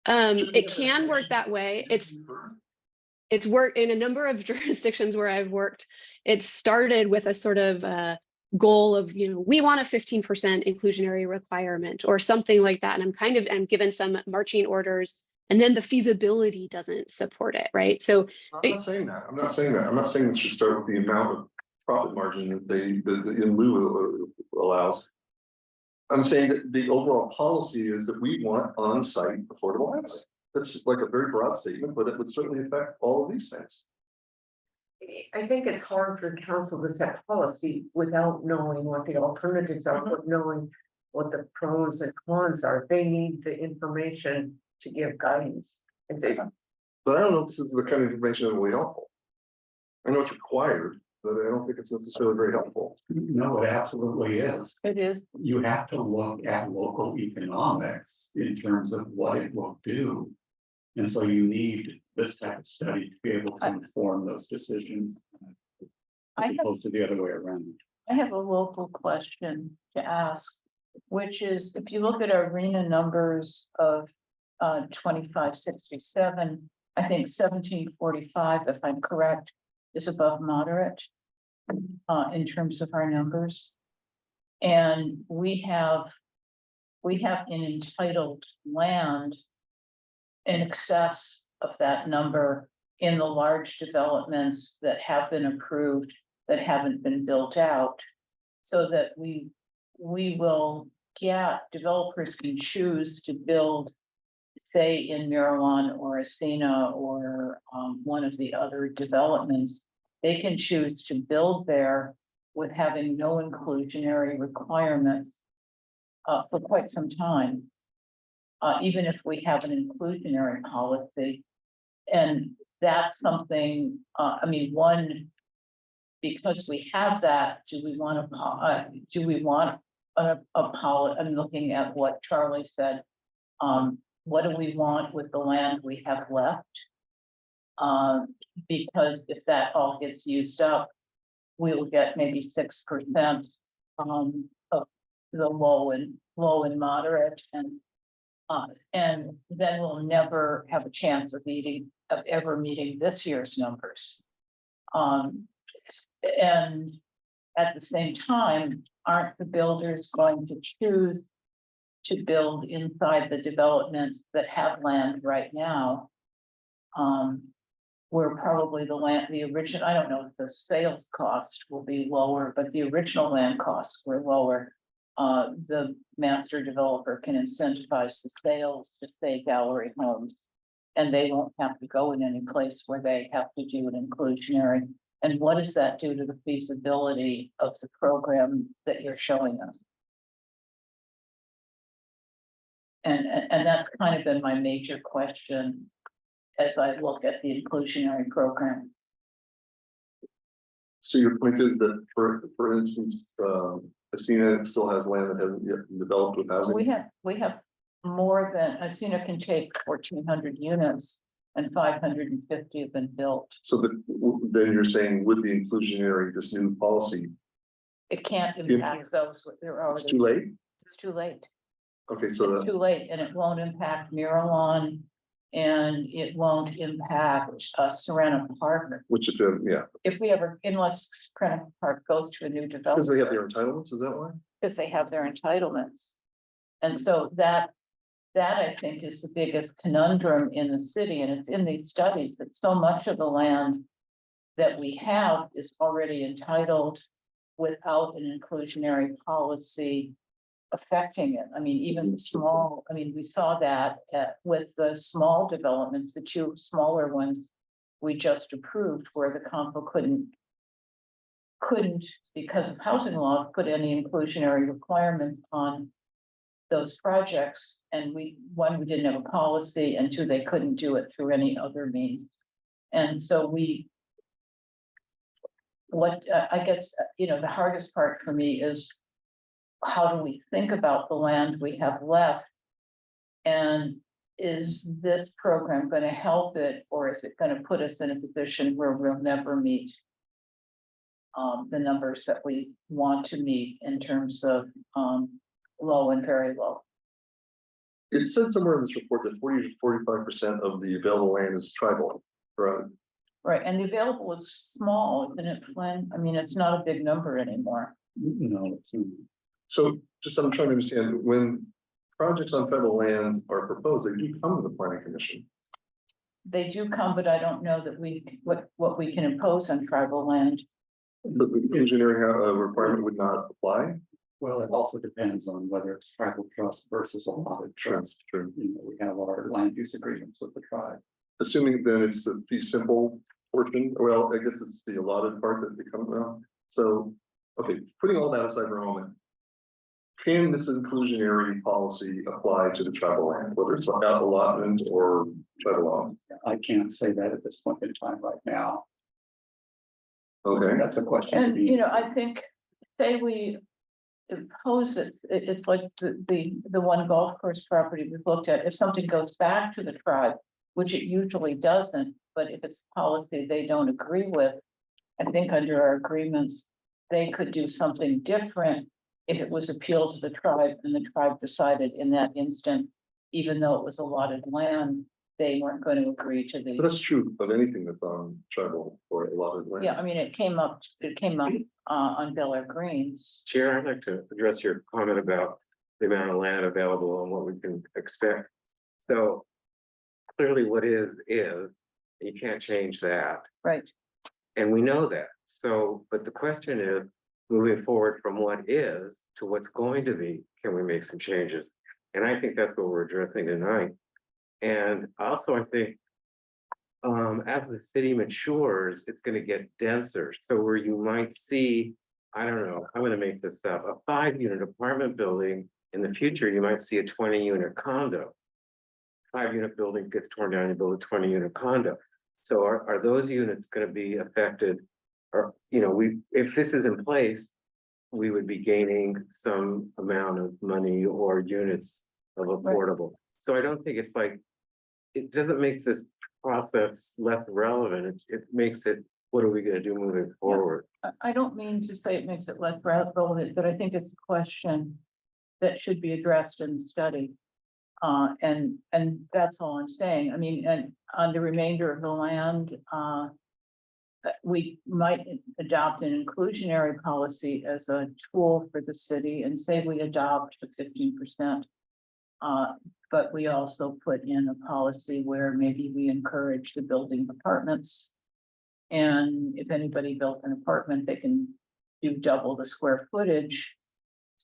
It can work that way. It's worked in a number of jurisdictions where I've worked. It started with a sort of goal of, we want a 15% inclusionary requirement or something like that. And I'm given some marching orders, and then the feasibility doesn't support it, right? So I'm not saying that. I'm not saying it should start with the amount of profit margin that the in lieu allows. I'm saying that the overall policy is that we want on-site affordable housing. That's like a very broad statement, but it would certainly affect all of these things. I think it's hard for council to set policy without knowing what the alternatives are, but knowing what the pros and cons are. They need the information to give guidance. But I don't know if this is the kind of information that will be helpful. I know it's required, but I don't think it's necessarily very helpful. No, it absolutely is. It is. You have to look at local economics in terms of what it will do. And so you need this type of study to be able to inform those decisions. As opposed to the other way around. I have a local question to ask, which is, if you look at our RENA numbers of 2567, I think 1745, if I'm correct, is above moderate in terms of our numbers. And we have in entitled land in excess of that number in the large developments that have been approved that haven't been built out, so that we will get, developers can choose to build, say in Mirawan or Asina or one of the other developments. They can choose to build there with having no inclusionary requirements for quite some time. Even if we have an inclusionary policy. And that's something, because we have that, do we want a policy? I'm looking at what Charlie said. What do we want with the land we have left? Because if that all gets used up, we'll get maybe 6% of the low and moderate, and then we'll never have a chance of ever meeting this year's numbers. And at the same time, aren't the builders going to choose to build inside the developments that have land right now? Where probably the original, I don't know if the sales cost will be lower, but the original land costs were lower. The master developer can incentivize the sales to say gallery homes. And they won't have to go in any place where they have to do an inclusionary. And what does that do to the feasibility of the program that you're showing us? And that's kind of been my major question as I look at the inclusionary program. So your point is that, for instance, Asina still has land that hasn't yet been developed with housing? We have more than, Asina can take 1,400 units and 550 have been built. So then you're saying with the inclusionary, this new policy, It can't impact those, they're already. it's too late? It's too late. Okay, so It's too late, and it won't impact Mirawan. And it won't impact Serena Park Which if, yeah, if we ever, unless Serena Park goes to a new because they have development, their entitlements, is that why? because they have their entitlements. And so that I think is the biggest conundrum in the city, and it's in these studies that so much of the land that we have is already entitled without an inclusionary policy affecting it. I mean, even the small, I mean, we saw that with the small developments, the two smaller ones we just approved where the council couldn't, because of housing law, put any inclusionary requirements on those projects. And one, we didn't have a policy, and two, they couldn't do it through any other means. And so I guess, the hardest part for me is how do we think about the land we have left? And is this program going to help it, or is it going to put us in a position where we'll never meet the numbers that we want to meet in terms of low and very low? It said somewhere in this report that 40 to 45% of the available land is tribal, right? Right, and the available is small, isn't it, Flynn? I mean, it's not a big number anymore. No, it's. So just I'm trying to understand, when projects on federal land are proposed, they do come to the planning commission. They do come, but I don't know that what we can impose on tribal land. But the engineering requirement would not apply? Well, it also depends on whether it's tribal trust versus allotted trust. True. We have our land use agreements with the tribe. Assuming then it's the fee simple portion, well, I guess it's the allotted part that becomes around. So, okay, putting all that aside for a moment. Can this inclusionary policy apply to the tribal land, whether it's allotment or tribal law? I can't say that at this point in time right now. Okay, That's a question. to And, be I think, say we impose it, it's like the one golf course property we've looked at, if something goes back to the tribe, which it usually doesn't, but if it's policy they don't agree with, I think under our agreements, they could do something different if it was appealed to the tribe and the tribe decided in that instant, even though it was allotted land, they weren't going to agree to but the. that's true of anything that's on tribal or allotted land. Yeah, I mean, it came up on Bel Air Greens. Chair, I'd like to address your comment about the amount of land available and what we can expect. So clearly what is, you can't change that. Right. And we know that. So, but the question is, moving forward from what is to what's going to be, can we make some changes? And I think that's what we're addressing tonight. And also, I think as the city matures, it's going to get denser. So where you might see, I don't know, I'm going to make this up, a 5-unit apartment building. In the future, you might see a 20-unit condo. 5-unit building gets torn down, you build a 20-unit condo. So are those units going to be affected? Or, if this is in place, we would be gaining some amount of money or units of affordable. So I don't think it's like, it doesn't make this process less relevant. It makes it, what are we going to do moving forward? I don't mean to say it makes it less relevant, but I think it's a question that should be addressed in the study. And that's all I'm saying. I mean, and on the remainder of the land, we might adopt an inclusionary policy as a tool for the city and say we adopt the 15%. But we also put in a policy where maybe we encourage the building of apartments. And if anybody built an apartment, they can do double the square footage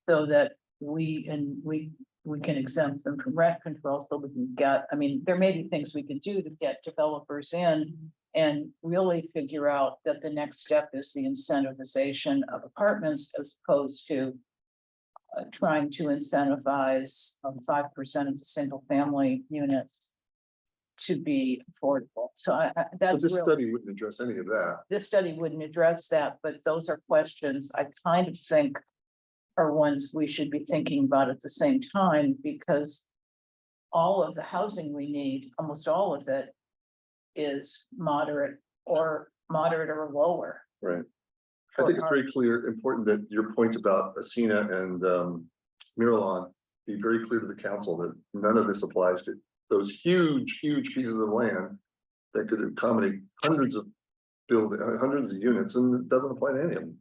so that we can exempt them from rent control so we can get, I mean, there may be things we can do to get developers in and really figure out that the next step is the incentivization of apartments as opposed to trying to incentivize 5% of the single family units to be affordable. So But that's this really, study wouldn't address any of that. this study wouldn't address that, but those are questions I kind of think are ones we should be thinking about at the same time, because all of the housing we need, almost all of it, is moderate or lower. Right. I think it's very clear, important that your point about Asina and Miralon be very clear to the council that none of this applies to those huge, huge pieces of land that could accommodate hundreds of hundreds of units, and it doesn't apply to any of them.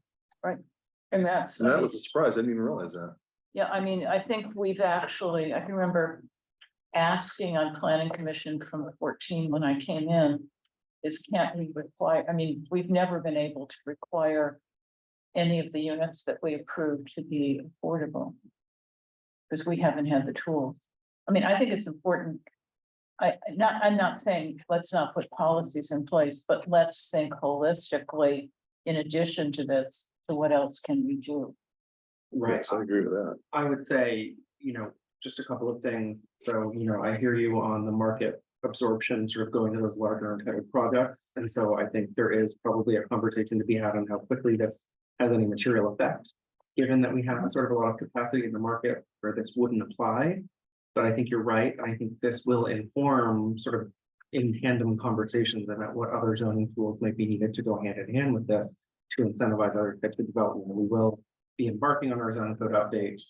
And that's. And that was a surprise. I didn't even realize that. Yeah, I mean, I think we've actually, I can remember asking on planning commission from 14 when I came in. Is can't we require, I mean, we've never been able to require any of the units that we approve to be affordable. Because we haven't had the tools. I mean, I think it's important. I'm not saying, let's not put policies in place, but let's think holistically, in addition to this, to what else can we do? Right. Yes, I agree with that. I would say, just a couple of things. So, I hear you on the market absorption, sort of going to those larger entitled projects. And so I think there is probably a conversation to be had on how quickly this has any material effect. Given that we have sort of a lot of capacity in the market where this wouldn't apply. But I think you're right. I think this will inform sort of in tandem conversations about what other zoning tools might be needed to go hand in hand with this to incentivize other types of development. And we will be embarking on our zoning code update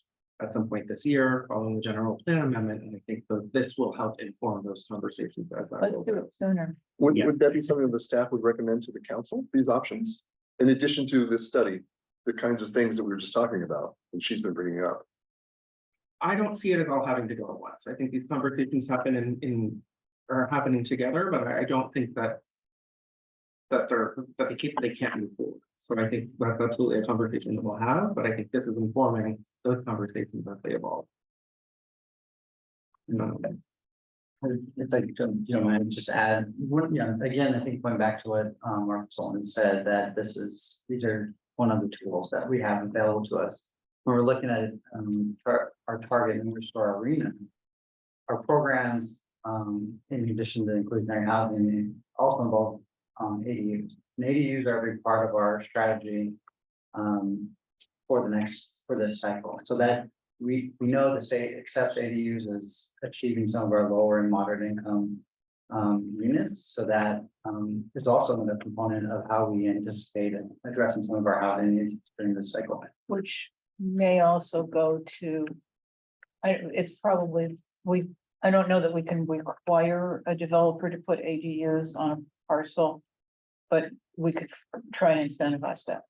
at some point this year, following the general plan amendment. And I think this will help inform those conversations as that Let's goes do on. it sooner. Yeah. Would that be something the staff would recommend to the council, these options? In addition to this study, the kinds of things that we were just talking about, and she's been bringing up. I don't see it at all having to go at once. I think these conversations happen are happening together, but I don't think that they can't move forward. So I think that's absolutely a conversation that we'll have, but I think this is informing those conversations as they evolve. If I could, mind, just add, again, I think going back to what Mark Solomon said, that these are one of the tools that we have available to us. When we're looking at our target numbers for our arena, our programs, in addition to inclusionary housing, also involve ADUs. And ADUs are a big part of our strategy for this cycle. So that we know the state accepts ADUs as achieving some of our lower and moderate income units. So that is also another component of how we anticipate addressing some of our housing needs during this cycle. Which may also go to, it's probably, I don't know that we can require a developer to put ADUs on a parcel. But we could try and incentivize that.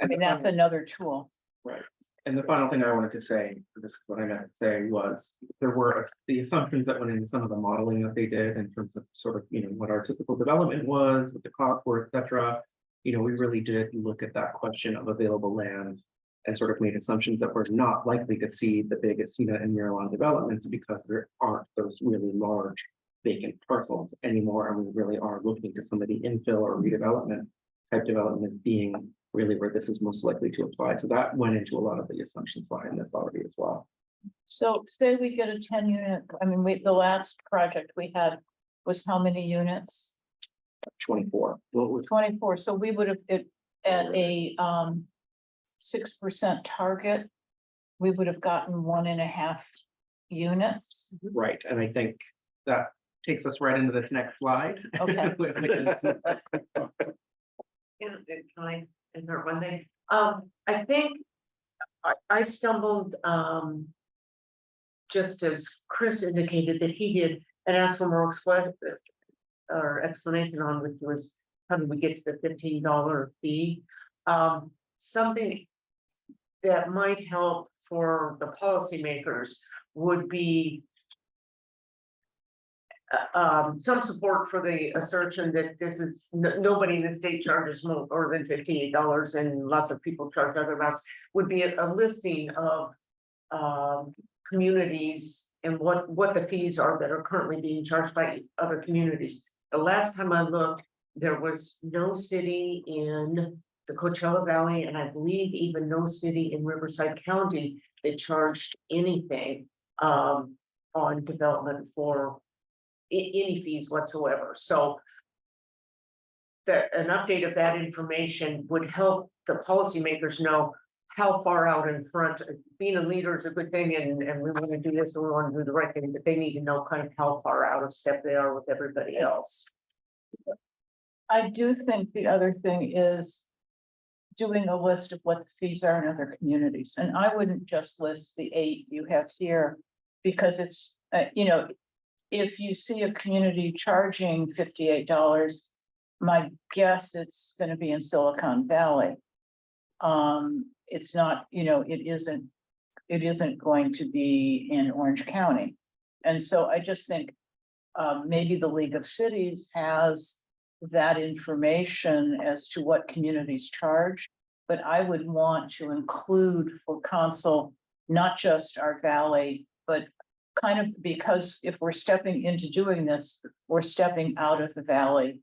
I mean, that's another tool. Right. And the final thing I wanted to say, this is what I meant to say, was there were the assumptions that went into some of the modeling that they did in terms of sort of, what our typical development was, what the costs were, et cetera. We really did look at that question of available land and sort of made assumptions that we're not likely to see the big Ascena and Miralon developments because there aren't those really large vacant parcels anymore. And we really are looking to some of the infill or redevelopment type development being really where this is most likely to apply. So that went into a lot of the assumptions behind this already as well. So say we get a 10 unit, I mean, the last project we had was how many units? 24. What was 24. So we would have it at a 6% target. We would have gotten 1.5 units. right? And I think that takes us right into this next slide. Okay. Can I insert one thing? I think I stumbled, just as Chris indicated that he did, and asked for more explanation on, which was how did we get to the $15 fee? Something that might help for the policymakers would be some support for the assertion that this is nobody in the state charges more than $58 and lots of people charge other amounts, would be a listing of communities and what the fees are that are currently being charged by other communities. The last time I looked, there was no city in the Coachella Valley, and I believe even no city in Riverside County that charged anything on development for any fees whatsoever. So that an update of that information would help the policymakers know how far out in front. Being a leader is a good thing, and we want to do this and we want to do the right thing, but they need to know kind of how far out of step they are with everybody else. I do think the other thing is doing a list of what the fees are in other communities. And I wouldn't just list the 8 you have here because it's, if you see a community charging $58, my guess it's gonna be in Silicon Valley. It's not, it isn't going to be in Orange County. And so I just think maybe the League of Cities has that information as to what communities charge. But I would want to include for council, not just our valley, but kind of, because if we're stepping into doing this, we're stepping out of the valley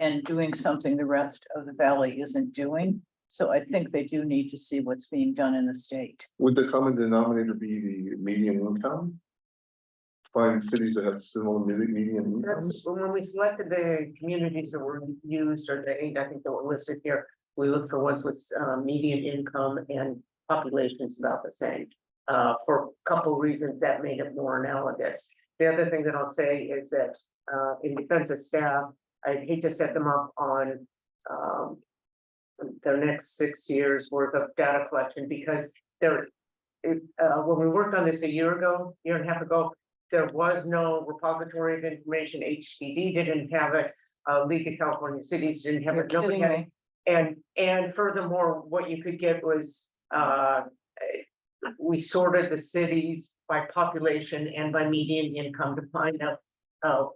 and doing something the rest of the valley isn't doing. So I think they do need to see what's being done in the state. Would the common denominator be the median income? Find cities that have similar median That's incomes? when we selected the communities that were used, or the 8, I think that were listed here. We looked for ones with median income and populations about the same. For a couple reasons that made it more analogous. The other thing that I'll say is that in defense of staff, I'd hate to set them up on their next 6 years worth of data collection, because when we worked on this a year and a half ago, there was no repository of information. HCD didn't have it. League of California Cities didn't have You're it. Nobody kidding had it. me. And furthermore, what you could get was, we sorted the cities by population and by median income to find out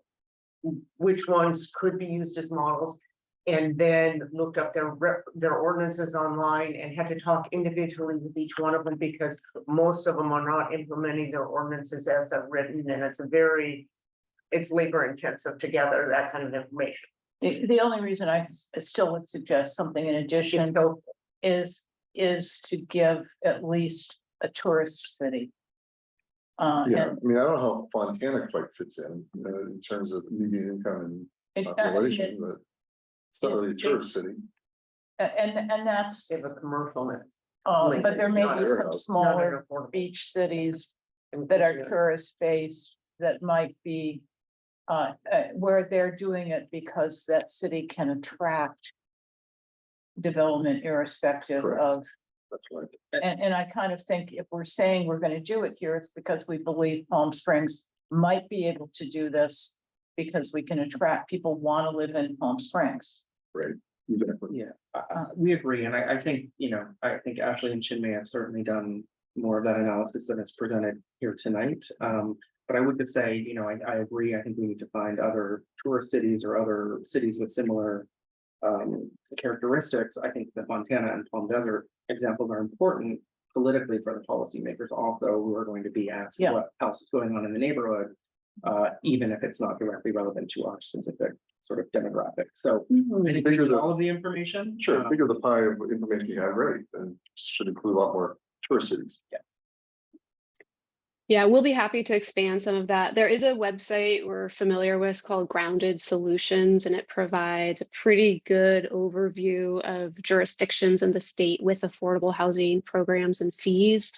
which ones could be used as models, and then looked up their ordinances online and had to talk individually with each one of them, because most of them are not implementing their ordinances as they're written, and it's labor intensive to gather that kind of information. The only reason I still would suggest something in addition is to give at least a tourist city. Yeah, And I mean, I don't know how Fontana quite fits in terms of median income and population, but it's not really a tourist city. and that's, They have a commercial in it. but there may Not be very some house. smaller beach cities that are tourist based that might be where they're doing it because that city can attract development irrespective Correct. of, That's right. and I kind of think if we're saying we're going to do it here, it's because we believe Palm Springs might be able to do this because we can attract, people want to live in Palm Springs. Right, exactly. Yeah, we agree, and I think, I think Ashley and Chinmay have certainly done more of that analysis than is presented here tonight. But I would just say, I agree, I think we need to find other tourist cities or other cities with similar characteristics. I think that Montana and Palm Desert examples are important politically for the policymakers also, who are going to be asked Yeah. what else is going on in the neighborhood, even if it's not directly relevant to our specific sort of demographic. So I think we Bigger need the- all of the information. Sure, the bigger the pie of information you have, right, then should include a lot more tourist cities. Yeah, we'll be happy to expand some of that. There is a website we're familiar with called Grounded Solutions, and it provides a pretty good overview of jurisdictions in the state with affordable housing programs and fees.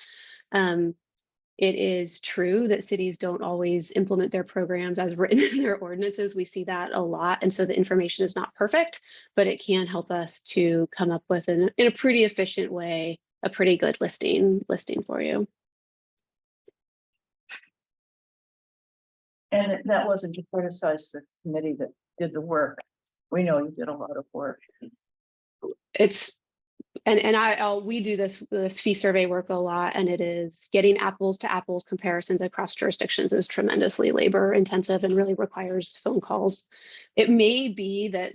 It is true that cities don't always implement their programs as written in their ordinances. We see that a lot. And so the information is not perfect, but it can help us to come up with, in a pretty efficient way, a pretty good listing for you. And that wasn't to criticize the committee that did the work. We know you did a lot of work. It's, we do this fee survey work a lot, and it is getting apples to apples comparisons across jurisdictions is tremendously labor intensive and really requires phone calls. It may be that,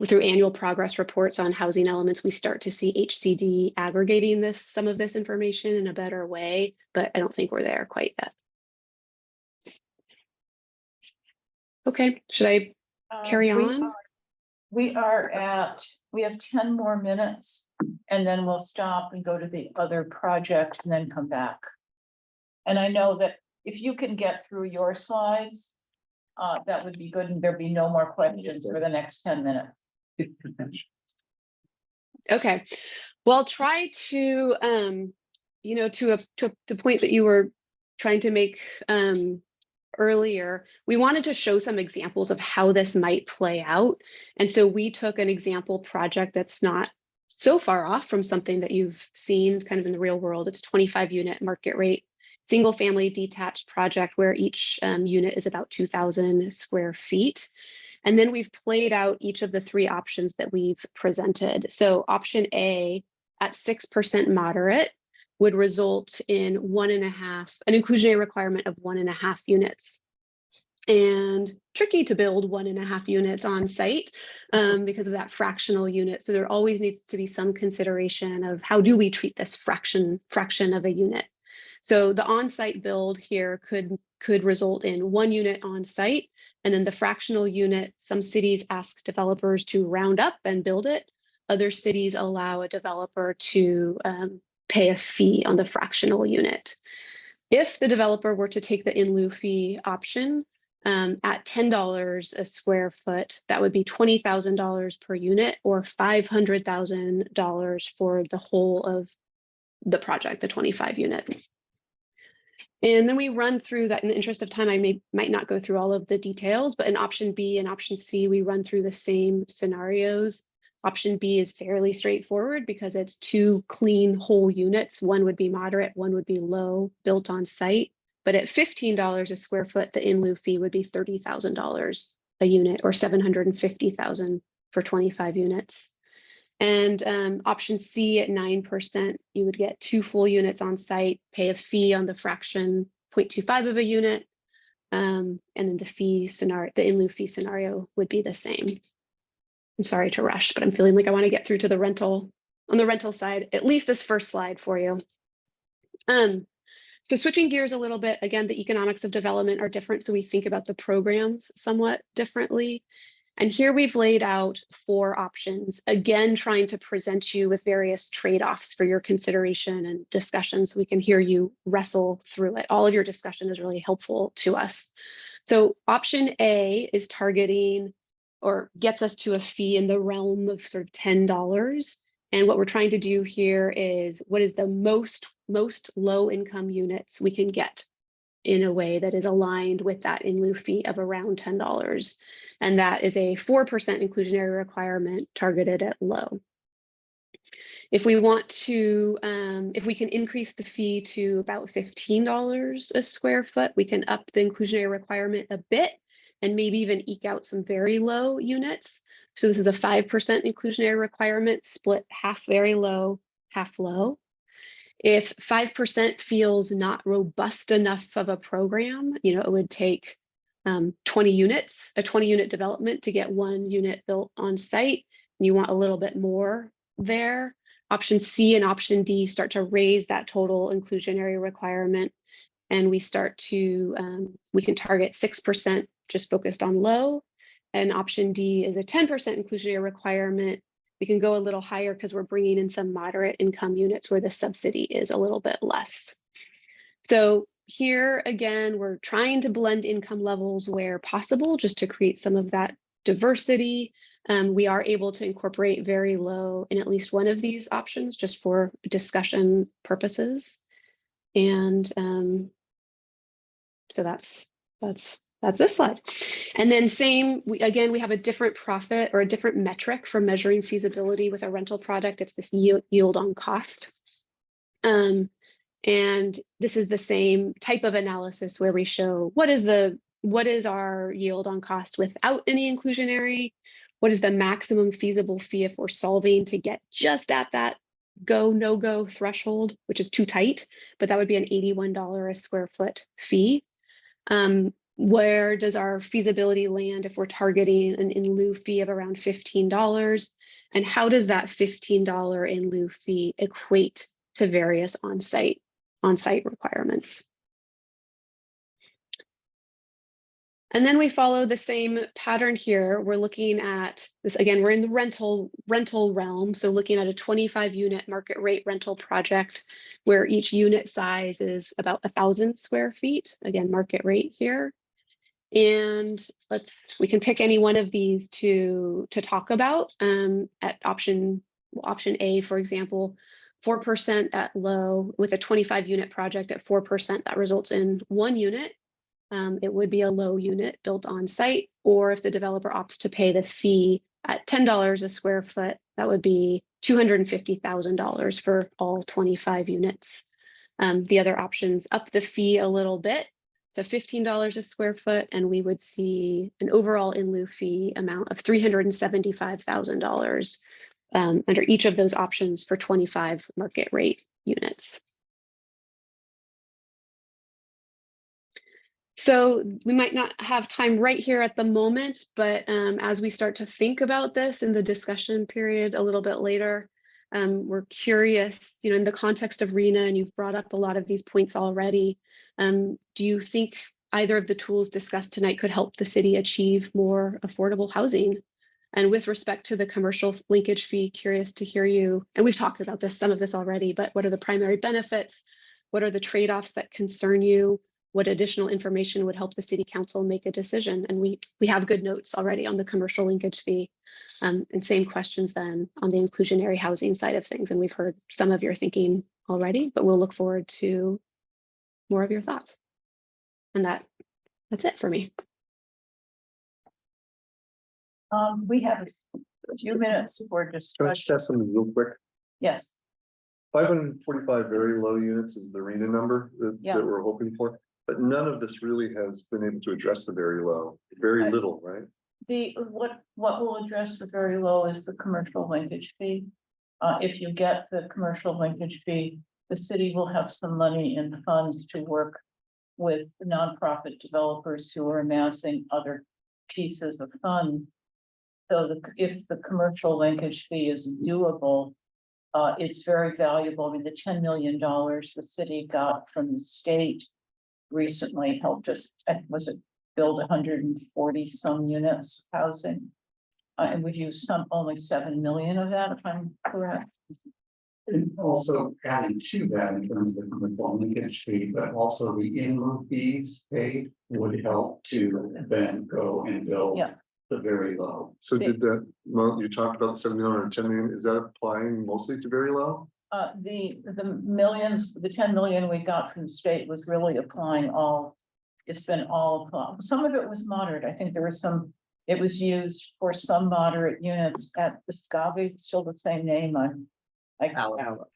through annual progress reports on housing elements, we start to see HCD aggregating some of this information in a better way, but I don't think we're there quite yet. Okay, should I carry on? We have 10 more minutes and then we'll stop and go to the other project and then come back. And I know that if you can get through your slides, that would be good and there'd be no more questions for the next 10 minutes. Okay, well, I'll try to, to the point that you were trying to make earlier, we wanted to show some examples of how this might play out. And so we took an example project that's not so far off from something that you've seen kind of in the real world. It's a 25 unit market rate single family detached project where each unit is about 2,000 square feet. And then we've played out each of the three options that we've presented. So option A at 6% moderate would result in an inclusionary requirement of 1.5 units. And tricky to build 1.5 units on site because of that fractional unit. So there always needs to be some consideration of how do we treat this fraction of a unit. So the on-site build here could result in 1 unit on site, and then the fractional unit, some cities ask developers to round up and build it. Other cities allow a developer to pay a fee on the fractional unit. If the developer were to take the in lieu fee option, at $10 a square foot, that would be $20,000 per unit or $500,000 for the whole of the project, the 25 units. And then we run through that. In the interest of time, I might not go through all of the details, but in option B and option C, we run through the same scenarios. Option B is fairly straightforward because it's 2 clean whole units. One would be moderate, one would be low, built on site. But at $15 a square foot, the in lieu fee would be $30,000 a unit or $750,000 for 25 units. And option C at 9%, you would get 2 full units on site, pay a fee on the fraction 0.25 of a unit. And then the in lieu fee scenario would be the same. I'm sorry to rush, but I'm feeling like I want to get through to the rental on the rental side, at least this first slide for you. So switching gears a little bit, again, the economics of development are different, so we think about the programs somewhat differently. And here we've laid out 4 options, again, trying to present you with various trade-offs for your consideration and discussion so we can hear you wrestle through it. All of your discussion is really helpful to us. So option A is targeting or gets us to a fee in the realm of sort of $10. And what we're trying to do here is what is the most low income units we can get in a way that is aligned with that in lieu fee of around $10. And that is a 4% inclusionary requirement targeted at low. If we want to, if we can increase the fee to about $15 a square foot, we can up the inclusionary requirement a bit and maybe even eke out some very low units. So this is a 5% inclusionary requirement split half very low, half low. If 5% feels not robust enough of a program, it would take 20 units, a 20 unit development to get 1 unit built on site. And you want a little bit more there. Option C and option D start to raise that total inclusionary requirement. And we start to, we can target 6% just focused on low. And option D is a 10% inclusionary requirement. We can go a little higher because we're bringing in some moderate income units where the subsidy is a little bit less. So here again, we're trying to blend income levels where possible just to create some of that diversity. We are able to incorporate very low in at least one of these options just for discussion purposes. And so that's this slide. And then we have a different profit or a different metric for measuring feasibility with a rental product. It's this yield on cost. And this is the same type of analysis where we show what is our yield on cost without any inclusionary, what is the maximum feasible fee if we're solving to get just at that go, no go threshold, which is too tight, but that would be an $81 a square foot fee. Where does our feasibility land if we're targeting an in lieu fee of around $15? And how does that $15 in lieu fee equate to various on-site requirements? And then we follow the same pattern here. We're looking at this again, we're in the rental realm. So looking at a 25 unit market rate rental project where each unit size is about 1,000 square feet. Again, market rate here. And we can pick any one of these to talk about at option A, for example, 4% at low with a 25 unit project at 4%, that results in 1 unit. It would be a low unit built on site, or if the developer opts to pay the fee at $10 a square foot, that would be $250,000 for all 25 units. The other options up the fee a little bit to $15 a square foot, and we would see an overall in lieu fee amount of $375,000 under each of those options for 25 market rate units. So we might not have time right here at the moment, but as we start to think about this in the discussion period a little bit later, we're curious, in the context of RHNA, and you've brought up a lot of these points already. Do you think either of the tools discussed tonight could help the city achieve more affordable housing? And with respect to the commercial linkage fee, curious to hear you, and we've talked about some of this already, but what are the primary benefits? What are the trade-offs that concern you? What additional information would help the city council make a decision? And we have good notes already on the commercial linkage fee. And same questions then on the inclusionary housing side of things. And we've heard some of your thinking already, but we'll look forward to more of your thoughts. And that's it for me. We have a few minutes for Can I just discussion. ask something real quick? Yes, 545 very low units is the RHNA number Yeah. that we're hoping for, but none of this really has been able to address the very low, very Right. little, right? what will address the very low is the commercial linkage fee. If you get the commercial linkage fee, the city will have some money in funds to work with nonprofit developers who are amassing other pieces of funds. So if the commercial linkage fee is doable, it's very valuable. I mean, the $10 million the city got from the state recently helped us, was it build 140 some units of housing? And we've used only 7 million of that, if I'm correct. And also adding to that in terms of the commercial linkage fee, but also the in lieu fees paid would help to then go and build Yeah. the very low. So did that, well, you talked about the 7 million or 10 million, is that applying mostly to very low? The millions, the 10 million we got from the state was really applying all. It's been all applied. Some of it was moderate. I think there was some, it was used for some moderate units at the Scavi, still the same name. Aloe.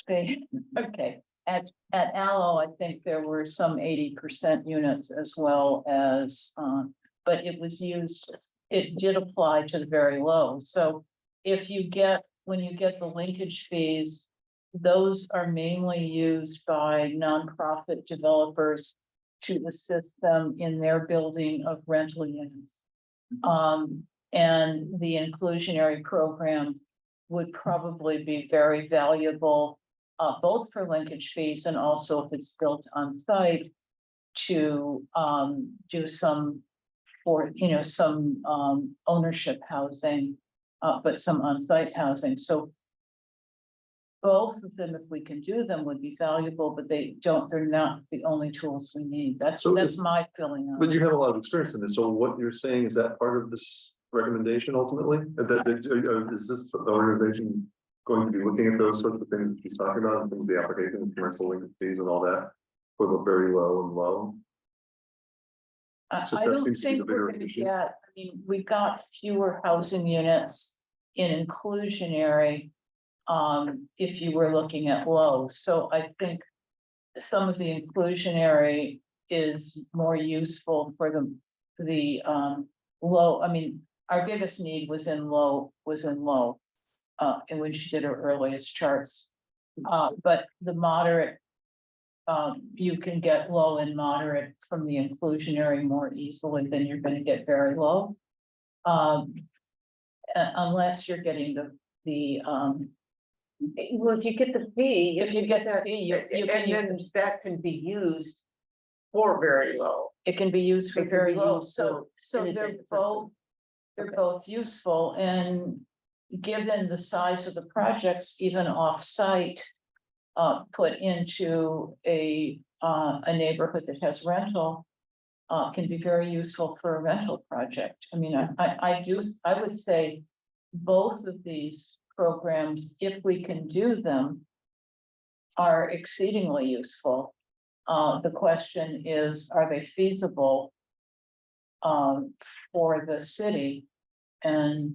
Okay, at Aloe, I think there were some 80% units as well as, but it was used, it did apply to the very low. So when you get the linkage fees, those are mainly used by nonprofit developers to assist them in their building of rental units. And the inclusionary program would probably be very valuable, both for linkage fees and also if it's built on site to do some ownership housing, but some on-site housing. So both of them, if we can do them, would be valuable, but they're not the only tools we need. That's my feeling. But you have a lot of experience in this, so what you're saying, is that part of this recommendation ultimately? Is this the organization going to be looking at those sorts of things that he's talking about, in terms of the application, commercial linkage fees and all that, for the very low and low? So I that don't seems to be the think we're bigger gonna issue. get, we got fewer housing units in inclusionary. If you were looking at low, so I think some of the inclusionary is more useful for the low. I mean, our biggest need was in low, and when she did her earliest charts. But the moderate, you can get low and moderate from the inclusionary more easily than you're gonna get very low. Unless you're getting the Well, if you get the fee, if you get that fee, you and can, then that can be used for very low. it can be used for It can very be low, used so anything they're essentially. both useful, and given the size of the projects, even off-site. Put into a neighborhood that has rental. Can be very useful for a rental project. I mean, I would say both of these programs, if we can do them, are exceedingly useful. The question is, are they feasible for the city? And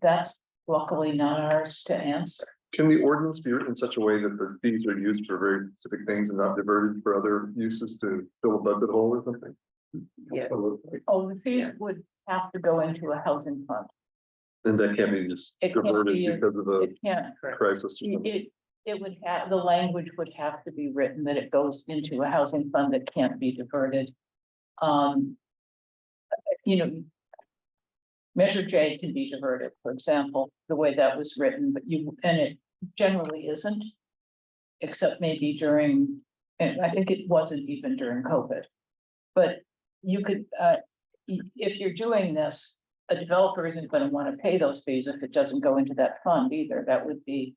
that's luckily not ours to answer. Can the ordinance be written in such a way that the fees are used for very specific things and not diverted for other uses to fill a budget hole or something? Yeah. Absolutely. Oh, the fees Yeah. would have to go into a housing fund. And that can't be just It can't diverted be- because of a It can't, crisis. or something. it would have, the language would have to be written that it goes into a housing fund that can't be diverted. You know. Measure J can be diverted, for example, the way that was written, but and it generally isn't. Except maybe during, and I think it wasn't even during COVID. But you could, if you're doing this, a developer isn't gonna wanna pay those fees if it doesn't go into that fund either. That would be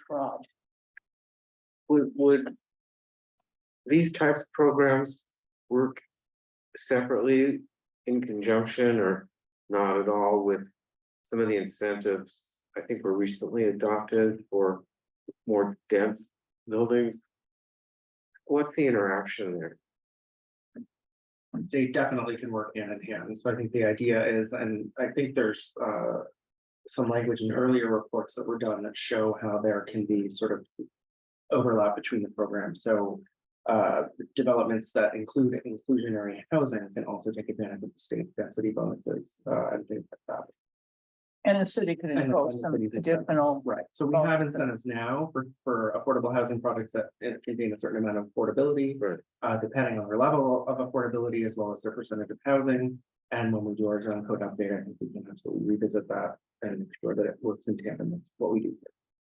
fraud. Would these types of programs work separately in conjunction or not at all with some of the incentives I think were recently adopted for more dense buildings? What's the interaction there? They definitely can work hand in hand. So I think the idea is, and I think there's some language in earlier reports that were done that show how there can be sort of overlap between the programs. So developments that include inclusionary housing can also take advantage of the state density bonuses and things like that. And the city could And impose some cities incentives, additional, right, so we have incentives now for affordable housing projects that contain a certain amount of affordability. Right. Depending on their level of affordability as well as their percentage of housing. And when we do our zone code update, I think we can absolutely revisit that and make sure that it works in tandem with what we do.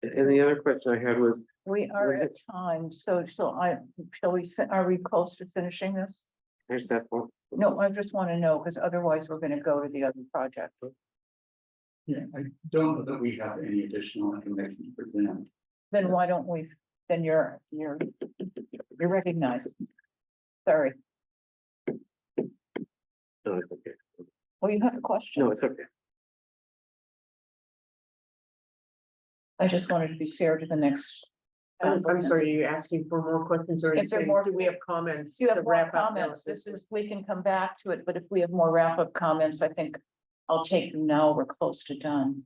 And the other question I had was, we are Was at time, so are we close to finishing this? I just have one. No, I just want to know, because otherwise we're gonna go to the other project. Yeah, I don't know that we have any additional information to present. Then why don't we, then you're recognized. Sorry, No, it's okay. well, you have a question. No, it's okay. I just wanted to be fair to the next. I'm sorry, are you asking for more questions or are you If there are saying, more- do we have comments? If you to have more wrap up comments, now? this is, we can come back to it, but if we have more wrap-up comments, I think I'll take them now. We're close to done.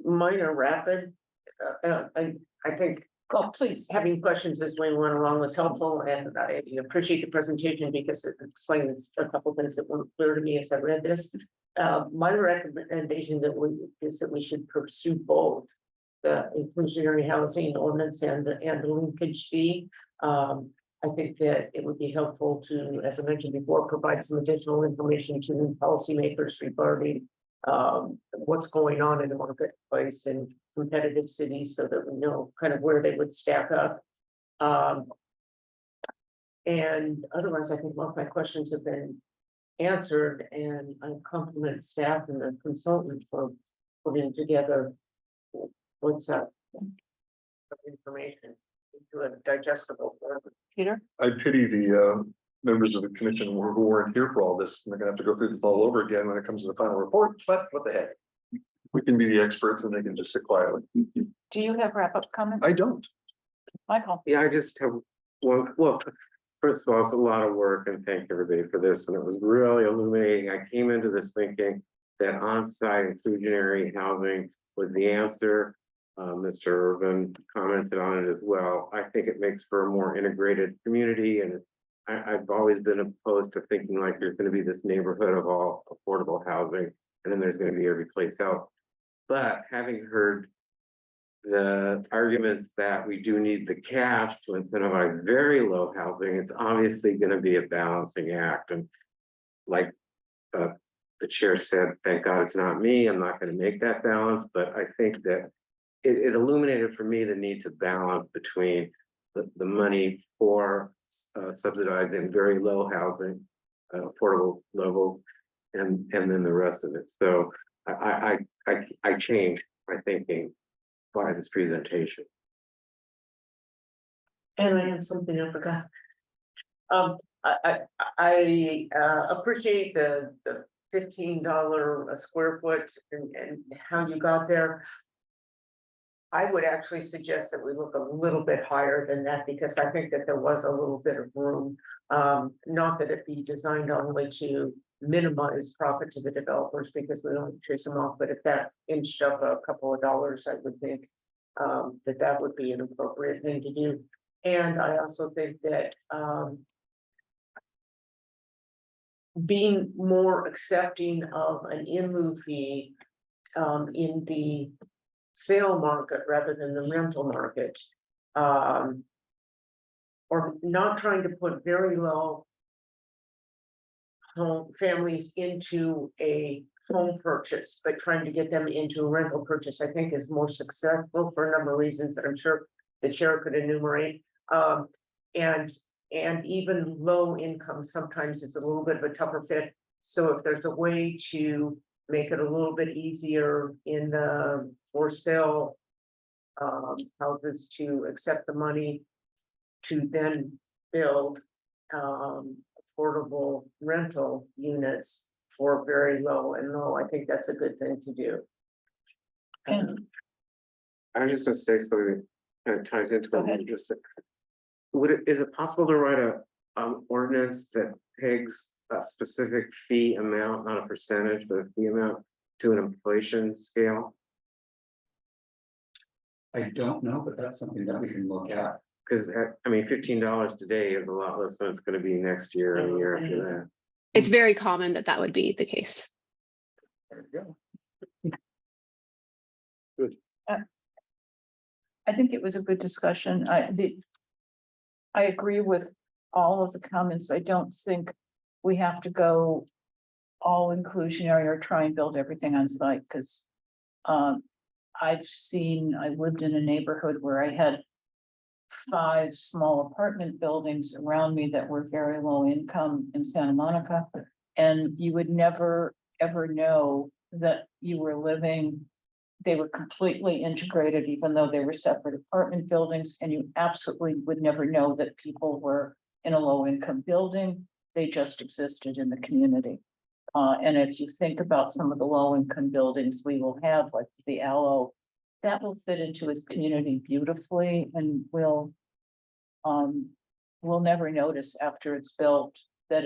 Mine are rapid. I think Oh, please. having questions as we went along was helpful and I appreciate the presentation because it explains a couple things that weren't clear to me as I read this. My recommendation is that we should pursue both the inclusionary housing ordinance and the linkage fee. I think that it would be helpful to, as I mentioned before, provide some additional information to policymakers regarding what's going on in the marketplace in competitive cities so that we know kind of where they would stack up. And otherwise, I think most of my questions have been answered and I compliment staff and the consultant for putting together what's up information into a digestible form. Peter? I pity the members of the commission who weren't here for all this, and they're gonna have to go through this all over again when it comes to the final report, but what the heck? We can be the experts and they can just sit quietly. Do you have wrap-up comments? I don't. Michael? Yeah, I just have one, well, first of all, it's a lot of work and thank everybody for this, and it was really illuminating. I came into this thinking that on-site inclusionary housing was the answer. Mr. Irvin commented on it as well. I think it makes for a more integrated community, and I've always been opposed to thinking like there's gonna be this neighborhood of all affordable housing, and then there's gonna be every place else. But having heard the arguments that we do need the cash to incentivize very low housing, it's obviously gonna be a balancing act, and like the chair said, thank God it's not me, I'm not gonna make that balance, but I think that it illuminated for me the need to balance between the money for subsidizing very low housing, affordable level, and then the rest of it. So I changed my thinking by this presentation. And I have something I forgot. I appreciate the $15 a square foot and how you got there. I would actually suggest that we look a little bit higher than that because I think that there was a little bit of room. Not that it be designed only to minimize profit to the developers because we don't chase them off, but if that inched up a couple of dollars, I would think that would be an appropriate thing to do. And I also think that, being more accepting of an in-lieu fee, in the sale market rather than the rental market. Or not trying to put very low home families into a home purchase, but trying to get them into a rental purchase, I think is more successful for a number of reasons that I'm sure the chair could enumerate. And even low income, sometimes it's a little bit of a tougher fit. So if there's a way to make it a little bit easier in the for sale houses to accept the money to then build affordable rental units for very low and low, I think that's a good thing to do. And I was just gonna say something that kind of ties into Go what ahead. you just said. Is it possible to write a ordinance that pegs a specific fee amount, not a percentage, but a fee amount to an inflation scale? I don't know, but that's something that we can look at. Because I mean, $15 today is a lot less than it's gonna be next year and the year after that. It's very common that that would be the case. There we go. I think it was a good discussion. I agree with all of the comments. I don't think we have to go all inclusionary or try and build everything on site, because I lived in a neighborhood where I had 5 small apartment buildings around me that were very low income in Santa Monica. And you would never, ever know that you were living, they were completely integrated, even though they were separate apartment buildings, and you absolutely would never know that people were in a low income building. They just existed in the community. And if you think about some of the low income buildings we will have, like the Aloe, that will fit into his community beautifully, and we'll never notice after it's built that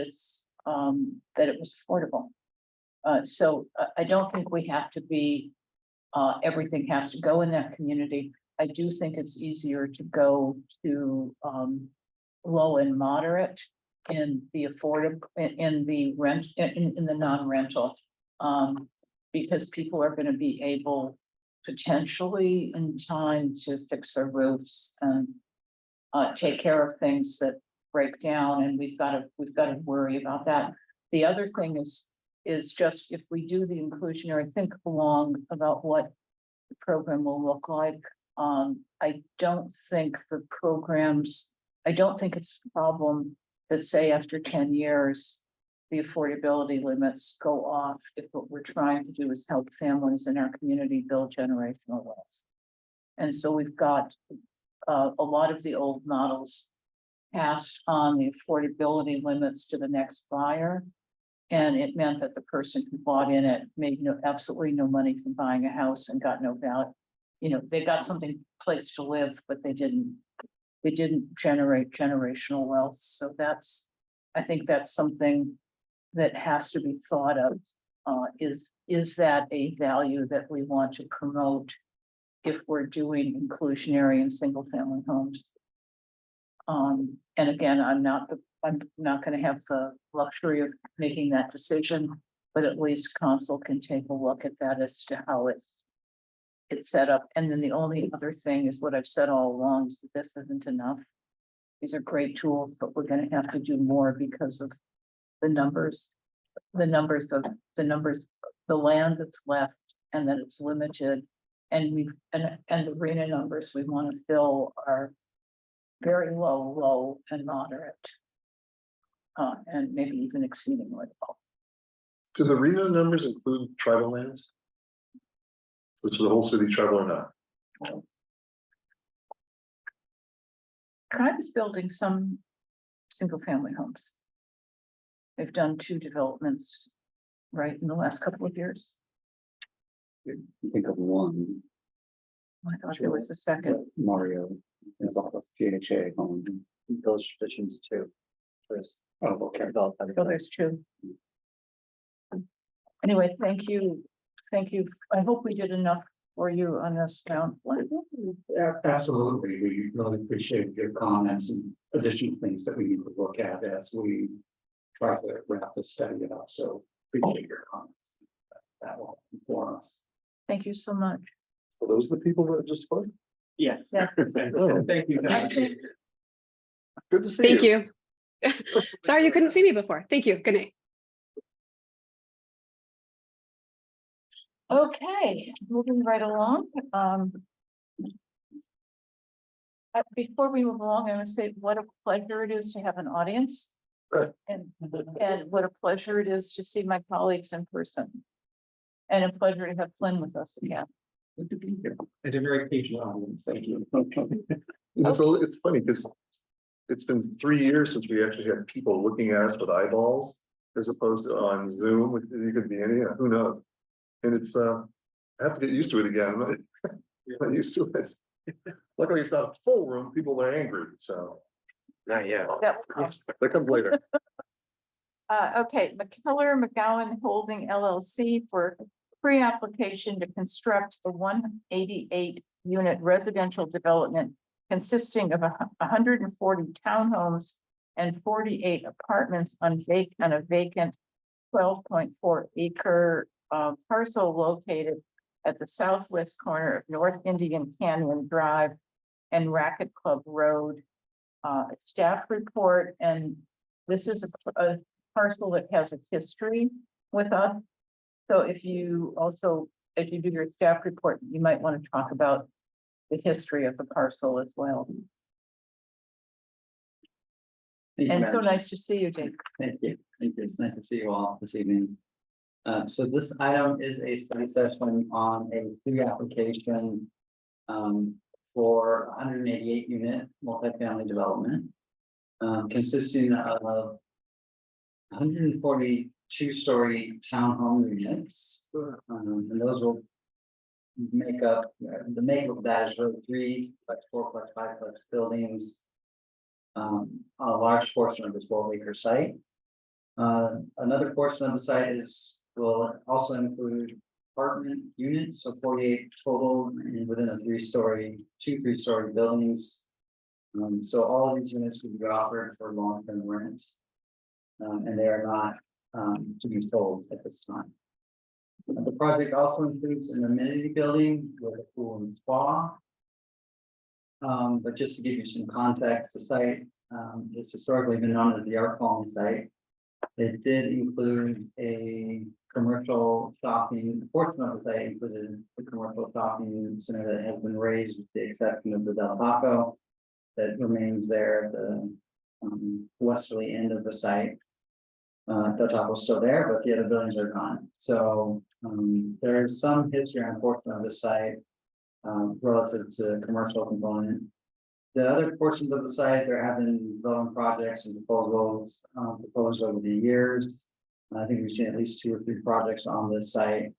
that it was affordable. So I don't think we have to be, everything has to go in that community. I do think it's easier to go to low and moderate in the affordable, in the rent, in the non-rental. Because people are gonna be able potentially in time to fix their roofs and take care of things that break down, and we've got to worry about that. The other thing is just if we do the inclusionary, think along about what the program will look like. I don't think for programs, I don't think it's a problem that say after 10 years, the affordability limits go off if what we're trying to do is help families in our community build generational wealth. And so we've got a lot of the old models passed on the affordability limits to the next buyer. And it meant that the person who bought in it made absolutely no money from buying a house and got no value. You know, they got something place to live, but they didn't generate generational wealth. So I think that's something that has to be thought of. Is that a value that we want to promote if we're doing inclusionary and single family homes? And again, I'm not going to have the luxury of making that decision, but at least council can take a look at that as to how it's set up. And then the only other thing is what I've said all along, is that this isn't enough. These are great tools, but we're going to have to do more because of the numbers, the land that's left, and that it's limited. And the RENA numbers we want to fill are very low and moderate. And maybe even exceedingly low. Do the RENA numbers include tribal lands? Which is the whole city tribal or not? Tribe is building some single family homes. They've done 2 developments right in the last couple of years. Think of one, I thought there was a second. Mario, there's also GHA home, those traditions too. There's, okay. So there's 2. Anyway, thank you. I hope we did enough for you on this round. Absolutely. We really appreciate your comments and additional things that we need to look at as we try to wrap this study up. So appreciate your comments. That will inform us. Thank you so much. Are those the people that just spoke? Yes. Yeah. Thank you. Good to see you. Thank you. Sorry you couldn't see me before. Thank you. Good night. Okay, moving right along. Before we move along, I want to say what a pleasure it is to have an audience. And what a pleasure it is to see my colleagues in person. And a pleasure to have Flynn with us again. Good to be here. And a very patient audience. Thank you. It's funny because it's been 3 years since we actually had people looking at us with eyeballs as opposed to on Zoom, which you could be any, who knows? And it's, I have to get used to it again. I'm not used to it. Luckily, it's not a full room. People are angry, so Not yet. That will come. that comes later. Okay, McKellar McGowan Holding LLC for pre-application to construct the 188 unit residential development consisting of 140 townhomes and 48 apartments on a vacant 12.4 acre parcel located at the southwest corner of North Indian Canyon Drive and Racket Club Road. Staff report, and this is a parcel that has a history with us. So if you also, as you do your staff report, you might want to talk about the history of the parcel as well. Thank you, And so Madam Chair. nice to see you, Dave. Thank you. Thank you. It's nice to see you all this evening. So this item is a study session on a fee application for 188 unit multifamily development consisting of 142 story townhome units. And those will make up, the makeup of that is really 3, 4, 5 buildings. A large portion of the 12-acre site. Another portion of the site will also include apartment units, so 48 total and within a 3-story, 2 3-story buildings. So all of these units will be offered for long-term rent. And they are not to be sold at this time. The project also includes an amenity building with a pool and spa. But just to give you some context, the site it's historically been known as the Art Colony site. It did include a commercial shopping, portion of the site included the commercial shopping center that has been raised with the exception of the Del Taco that remains there at the westerly end of the site. Del Taco's still there, but the other buildings are gone. So there is some history on a portion of the site relative to the commercial component. The other portions of the site, there have been development projects and proposals proposed over the years. I think we've seen at least 2 or 3 projects on this site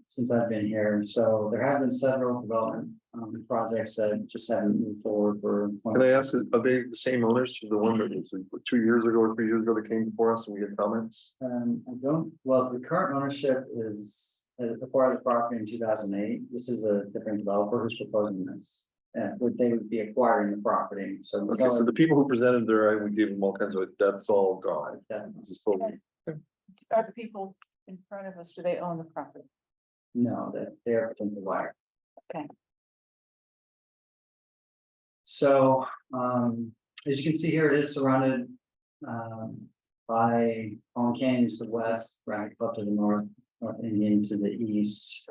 since I've been here. So there have been several development projects that just haven't moved forward for. Can I ask, are they the same owners to the one that was 2 years ago or 3 years ago that came before us and we had comments? I don't, well, the current ownership is acquired the property in 2008. This is a different developer who's proposing this. They would be acquiring the property, so. Okay, so the people who presented we gave them all kinds of, that's all gone. This is totally- Are the people in front of us, do they own the property? No, that they're potential buyer. Okay. So, as you can see here, it is surrounded by Palm Canyons to the west, Racket Club to the north, North Indian to the east.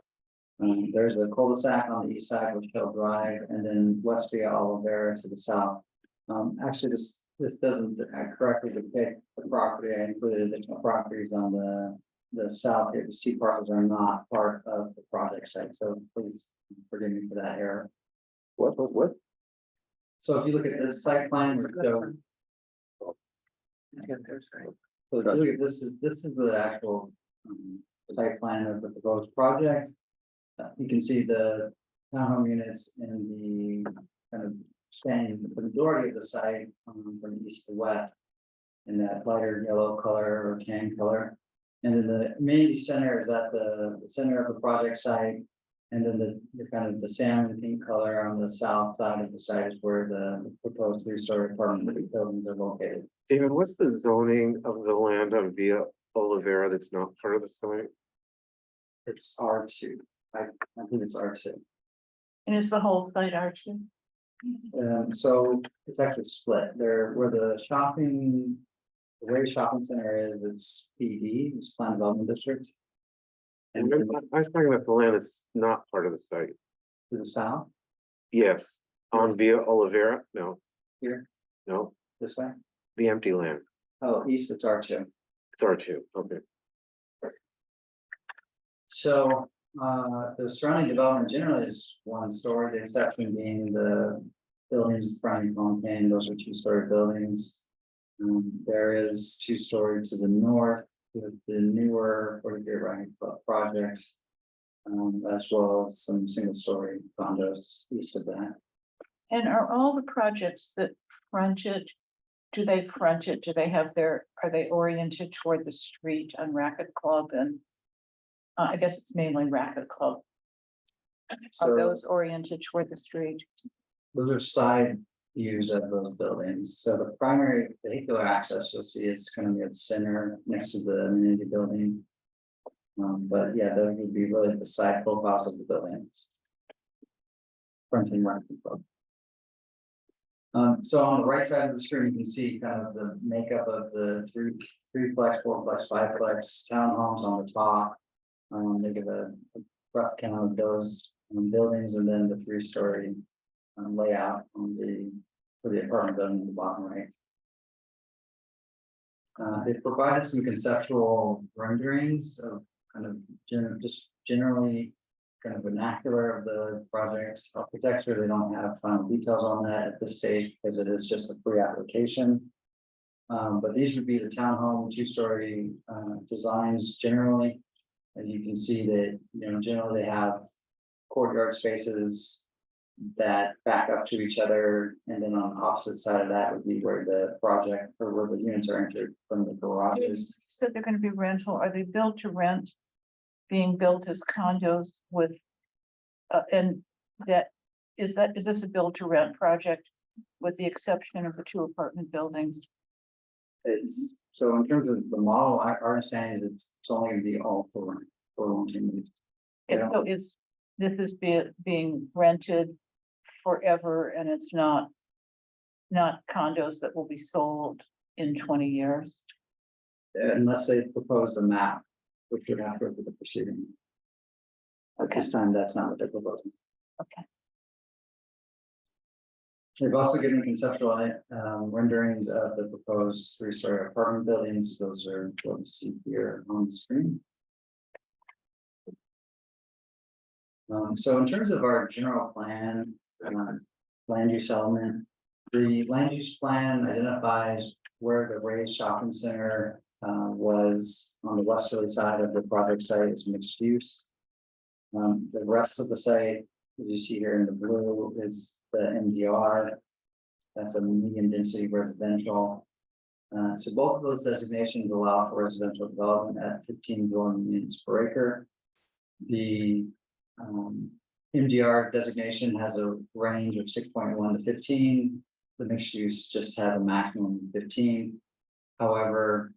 There's a cul-de-sac on the east side, which Hill Drive, and then West via Olivera to the south. Actually, this doesn't correctly depict the property. I included additional properties on the south here. These 2 parcels are not part of the project site, so please forgive me for that error. What? So if you look at the site plan, so if you look at this is the actual site plan of the proposed project. You can see the townhome units in the kind of spanning the majority of the site from east to west in that lighter yellow color or tan color. And then the amenity center is at the center of the project site. And then the kind of the salmon pink color on the south side of the site is where the proposed three-story apartment buildings are located. David, what's the zoning of the land on Via Olivera that's not part of the site? It's R2. I think it's R2. And is the whole site R2? So it's actually split there where the Ray Shopping Center is, it's PD, it's Planned Development District. And And to I was talking about the land that's not part of the site. the south, Yes, on Via Olivera, no, here, no, this way. the empty land. Oh, east, it's R2. It's R2, okay. So, the surrounding development generally is one story, the exception being the buildings in front of Fontaine, those are two-story buildings. There is two-story to the north with the newer 40-year Running Club project. As well as some single-story condos east of that. And are all the projects that fronted, do they front it, do they have are they oriented toward the street on Racket Club and? I guess it's mainly Racket Club. Are So those oriented toward the street? those are side views of those buildings. So the primary vehicular access you'll see is kind of near the center next to the amenity building. But yeah, that would be really the side profiles of the buildings. Fronting Racket Club. So on the right side of the screen, you can see kind of the makeup of the three-plex, four-plex, five-plex townhomes on the top. They give a rough count of those buildings and then the three-story layout on for the apartment building in the bottom right. They've provided some conceptual renderings of kind of generally kind of vernacular of the project architecture. They don't have final details on that at this stage because it is just a pre-application. But these would be the townhome two-story designs generally. And you can see that, generally they have courtyard spaces that back up to each other. And then on the opposite side of that would be where the project or where the units are entered from the garages. So they're gonna be rental, are they built to rent? Being built as condos with, and is this a build to rent project? With the exception of the two apartment buildings? It's, so in terms of the model, our understanding is it's only gonna be all for long-term use. And so this is being rented forever and it's not condos that will be sold in 20 years. Unless they propose a map, which would have to go through the proceeding. At this time, that's not what they're proposing. Okay. They've also given conceptual renderings of the proposed three-story apartment buildings. Those are what you see here on the screen. So in terms of our general plan, land use element, the land use plan identifies where the Ray Shopping Center was on the westerly side of the project site is mixed use. The rest of the site, as you see here in the blue, is the MDR. That's a medium density residential. So both of those designations allow for residential development at 15 dwelling units per acre. The MDR designation has a range of 6.1 to 15. The mixed use just has a maximum of 15. However,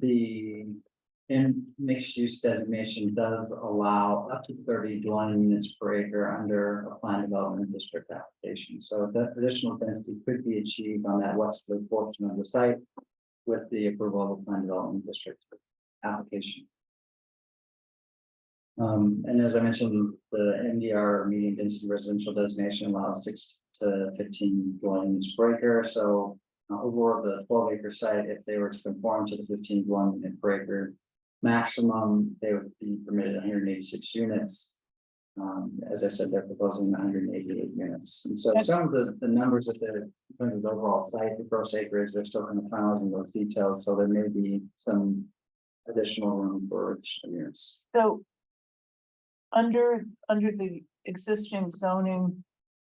the mixed use designation does allow up to 30 dwelling units per acre under a planned development district application. So that additional density could be achieved on that westerly portion of the site with the approval of the planned development district application. And as I mentioned, the MDR medium density residential designation allows 6 to 15 dwelling units per acre. So over the 12-acre site, if they were to conform to the 15 dwelling unit per acre maximum, they would be permitted 186 units. As I said, they're proposing 188 units. And so some of the numbers that they're in terms of the overall site, the gross acreage, they're still kind of finalizing those details. So there may be some additional room for additional units. So under the existing zoning,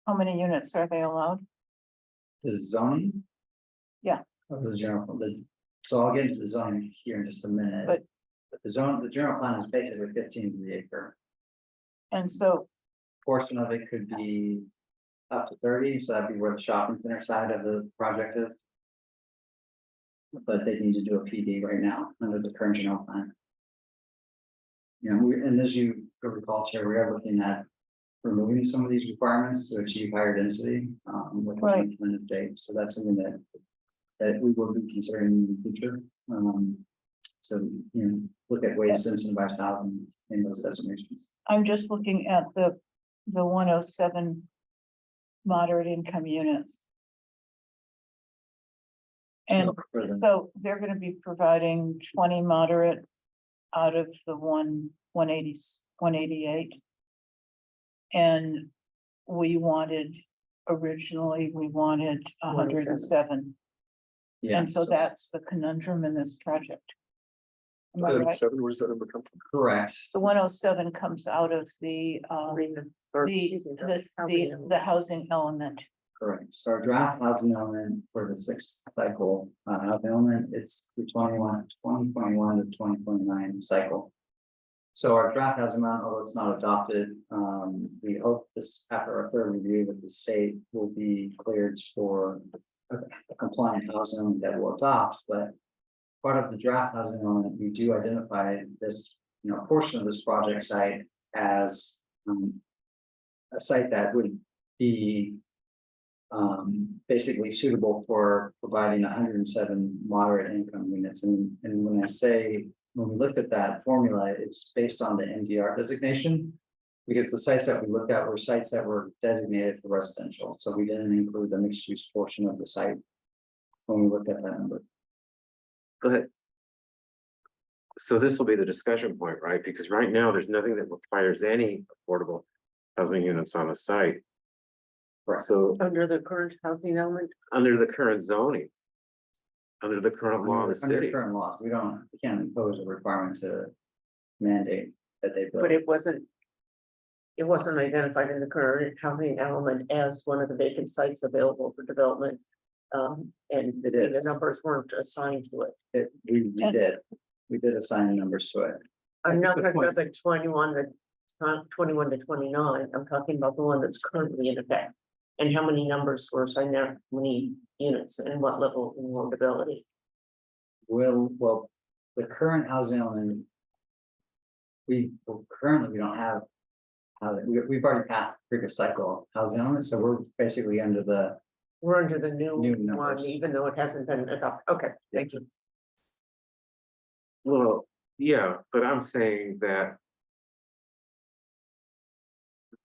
how many units are they allowed? The zoning? Yeah. Of the general, so I'll get into the zoning here in just a minute. But But the general plan is basically 15 to the acre. And so, Portion of it could be up to 30, so that'd be where the shopping center side of the project is. But they need to do a PD right now under the current general plan. You know, and as you recall, Chair, we are looking at removing some of these requirements to achieve higher density, with the Right. implemented date, so that's something that we will be considering in the future. So, you know, look at ways to incentivize housing in those designations. I'm just looking at the 107 moderate income units. And For the- so they're gonna be providing 20 moderate out of the 188. And originally, we wanted 107. Yeah, And so that's the conundrum in this project. Am I right? 7, where does that number come from? correct. The 107 comes out of the housing element. Correct. So our draft housing element for the sixth cycle, housing element, it's the 2021 to 2029 cycle. So our draft housing element, although it's not adopted, we hope this, after our third review with the state, will be cleared for a compliant housing element that will adopt, but part of the draft housing element, we do identify this, you know, portion of this project site as a site that would be basically suitable for providing 107 moderate income units. And when I say, when we looked at that formula, it's based on the MDR designation. Because the sites that we looked at were sites that were designated for residential, so we didn't include the mixed use portion of the site when we looked at that number. Go ahead. So this will be the discussion point, right? Because right now, there's nothing that requires any affordable housing units on a site. Correct. So Under the current housing element, under the current zoning. Under the current law of the Under city. current laws, we can't impose a requirement to mandate that they build. but it wasn't identified in the current housing element as one of the vacant sites available for development. And It is. the numbers weren't assigned to it. We did assign numbers to it. I'm not the talking about point- the 21 to 29, I'm talking about the one that's currently in effect. And how many numbers were assigned there, how many units and what level of affordability. Well, the current housing element. Currently, we don't have. We've already passed the previous cycle housing element, so we're basically under the, We're under the new New one, numbers. even though it hasn't been adopted. Okay, thank you. Well, yeah, but I'm saying that.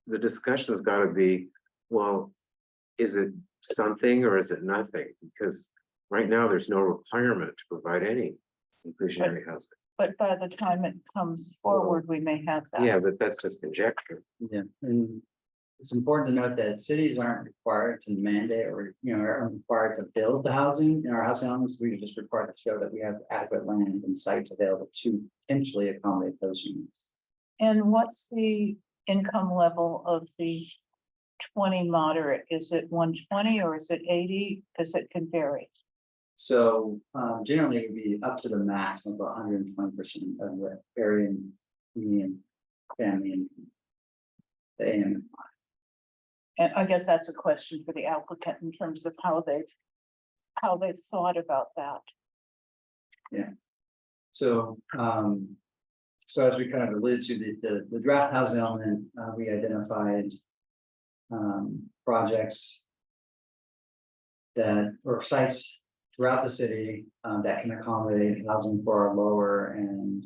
The discussion's gotta be, well, is it something or is it nothing? Because right now, there's no requirement to provide any inclusionary housing. But by the time it comes forward, we may have that. Yeah, but that's just conjecture. yeah, and. It's important to note that cities aren't required to mandate or, you know, are required to build the housing in our housing elements. We are just required to show that we have adequate land and sites available to potentially accommodate those units. And what's the income level of the 20 moderate? Is it 120 or is it 80? Because it can vary. So generally it'd be up to the max of 120% of the area median family and the AM. And I guess that's a question for the applicant in terms of how they've thought about that. So so as we kind of alluded to, the draft housing element, we identified projects that or sites throughout the city that can accommodate housing for our lower and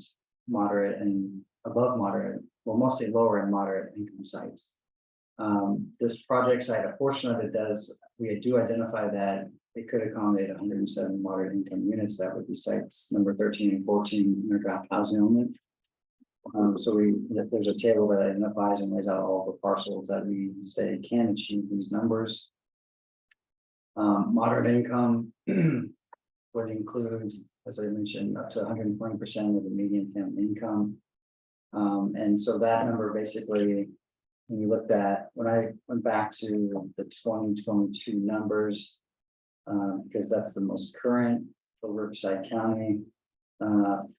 moderate and above moderate, well, mostly lower and moderate income sites. This project site, a portion of it we do identify that it could accommodate 107 moderate income units. That would be sites number 13 and 14 in our draft housing element. So there's a table that identifies and lays out all the parcels that we say can achieve these numbers. Moderate income would include, as I mentioned, up to 120% of the median family income. And so that number basically, when you looked at, when I went back to the 2022 numbers, because that's the most current for Riverside County,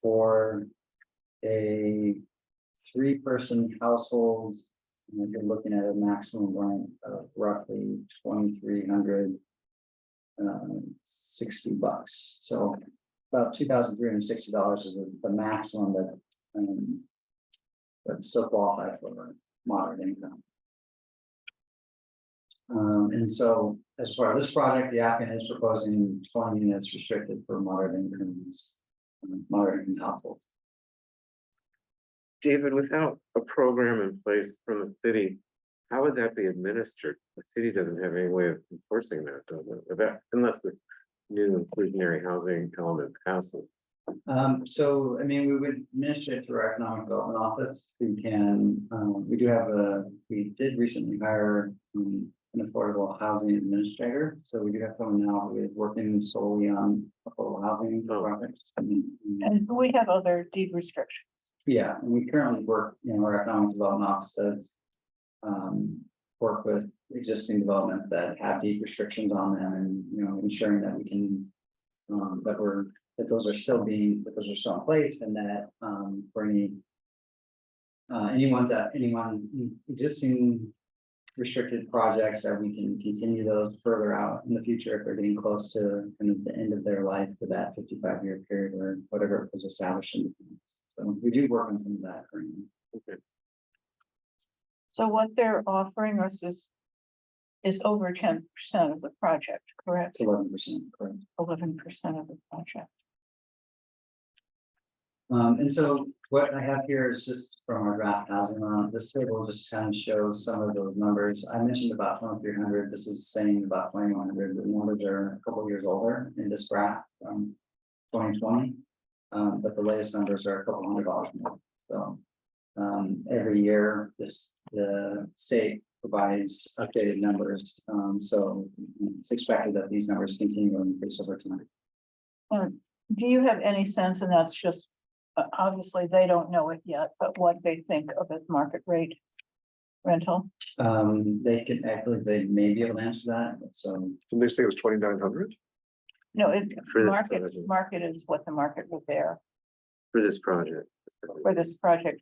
for a three-person household, and you're looking at a maximum rent of roughly $2,360. So about $2,360 is the maximum that still qualify for moderate income. And so as part of this project, the applicant is proposing 20 units restricted for moderate incomes, moderate income households. David, without a program in place from the city, how would that be administered? The city doesn't have any way of enforcing that, does it? Unless this new inclusionary housing element passes. So, I mean, we would administer it through our economic development office, who can, we did recently hire an affordable housing administrator. So we do have someone now who is working solely on affordable housing projects. And we have other deed restrictions. Yeah, and we currently work, our economic development office does work with existing developments that have deep restrictions on them, and, ensuring that we can, that those are still in place, and that, for anyone existing restricted projects, that we can continue those further out in the future if they're getting close to kind of the end of their life for that 55-year period or whatever was established in. So we do work on some of that currently. Okay. So what they're offering us is over 10% of the project, correct? 11%, correct. 11% of the project. And so what I have here is just from our draft housing on this table, just kind of shows some of those numbers. I mentioned about 2,300. This is saying about 2,100. The numbers are a couple years older in this graph from 2020. But the latest numbers are a couple $100 more. So every year the state provides updated numbers. So it's expected that these numbers continue to increase over time. Do you have any sense, and that's just, obviously they don't know it yet, but what they think of as market rate rental? They may be able to answer that, so. Didn't they say it was 2,900? No, For this market is what the market was there For this project. for this project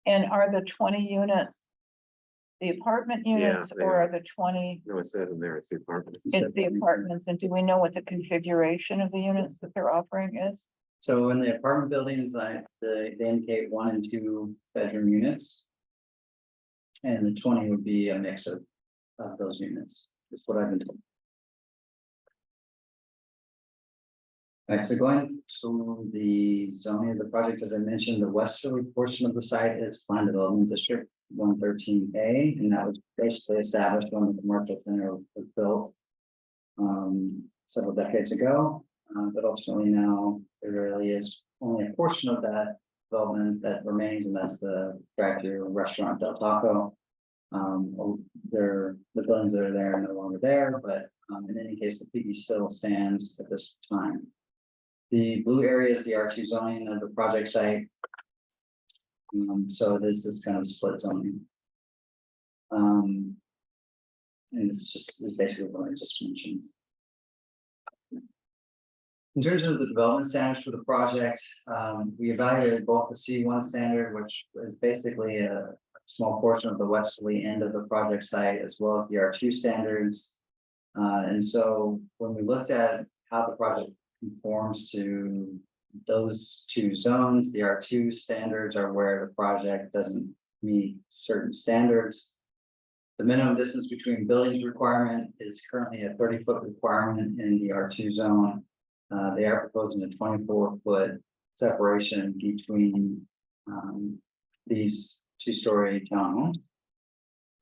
and are the 20 units the apartment units, they or are. are the 20? No, it says in there, it's the apartment. It's the apartments, and do we know what the configuration of the units that they're offering is? So in the apartment buildings, they indicate 1 and 2 bedroom units. And the 20 would be a mix of those units, is what I've been told. Alright, so going to the zoning of the project, as I mentioned, the westerly portion of the site is Planned Development District 113A, and that was basically established when the commercial center was built several decades ago. But ultimately now there really is only a portion of that development that remains, and that's the drive-through restaurant Del Taco. The buildings that are there are no longer there, but in any case, the PE still stands at this time. The blue area is the R2 zoning of the project site. So it is this kind of split zoning. And it's basically what I just mentioned. In terms of the development standards for the project, we evaluated both the C1 standard, which is basically a small portion of the westerly end of the project site, as well as the R2 standards. And so when we looked at how the project conforms to those 2 zones, the R2 standards are where the project doesn't meet certain standards. The minimum distance between buildings requirement is currently a 30-foot requirement in the R2 zone. They are proposing a 24-foot separation between these 2-story townhomes.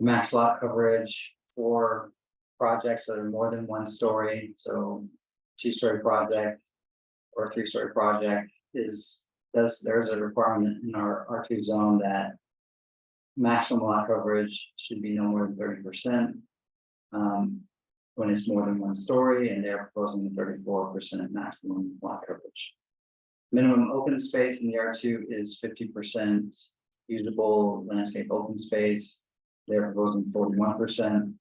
Max lot coverage for projects that are more than 1 story, so 2-story project or 3-story project there's a requirement in our R2 zone that maximum lot coverage should be no more than 30%. When it's more than 1 story, and they're proposing a 34% maximum lot coverage. Minimum open space in the R2 is 50% usable landscape open space. They're proposing 41%.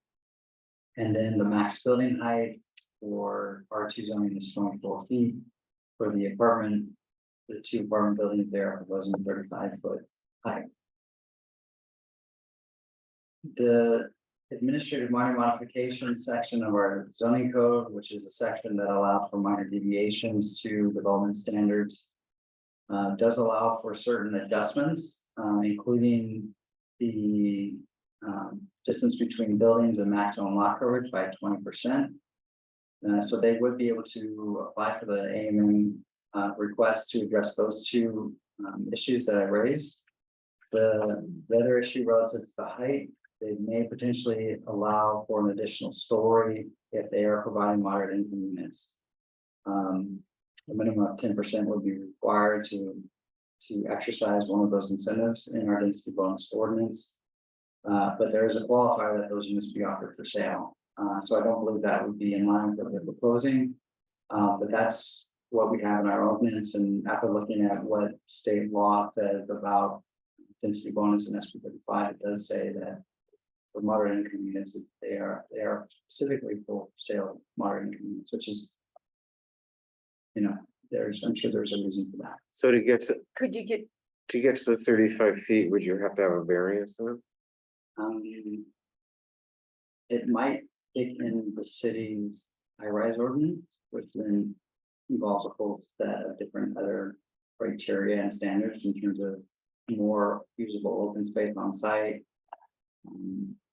And then the max building height for R2 zoning is 24 feet. For the apartment the two apartment buildings there are proposing 35-foot height. The administrative minor modification section of our zoning code, which is a section that allows for minor deviations to development standards. Does allow for certain adjustments, including the distance between buildings and maximum lot coverage by 20%. So they would be able to apply for the AMM request to address those two issues that I raised. The other issue relative to the height, they may potentially allow for an additional story if they are providing moderate income units. A minimum of 10% would be required to exercise one of those incentives in our density bonus ordinance. But there is a qualifier that those units be offered for sale. So I don't believe that would be in line with what they're proposing. But that's what we have in our ordinance, and after looking at what state law says about density bonus and SB 35, it does say that for moderate income units, they are specifically for sale moderate income units, which is, you know, I'm sure there's a reason for that. So to get Could you get, to the 35 feet, would you have to have a variance then? It might kick in the city's high-rise ordinance, which then involves a whole set of different other criteria and standards in terms of more usable open space on site.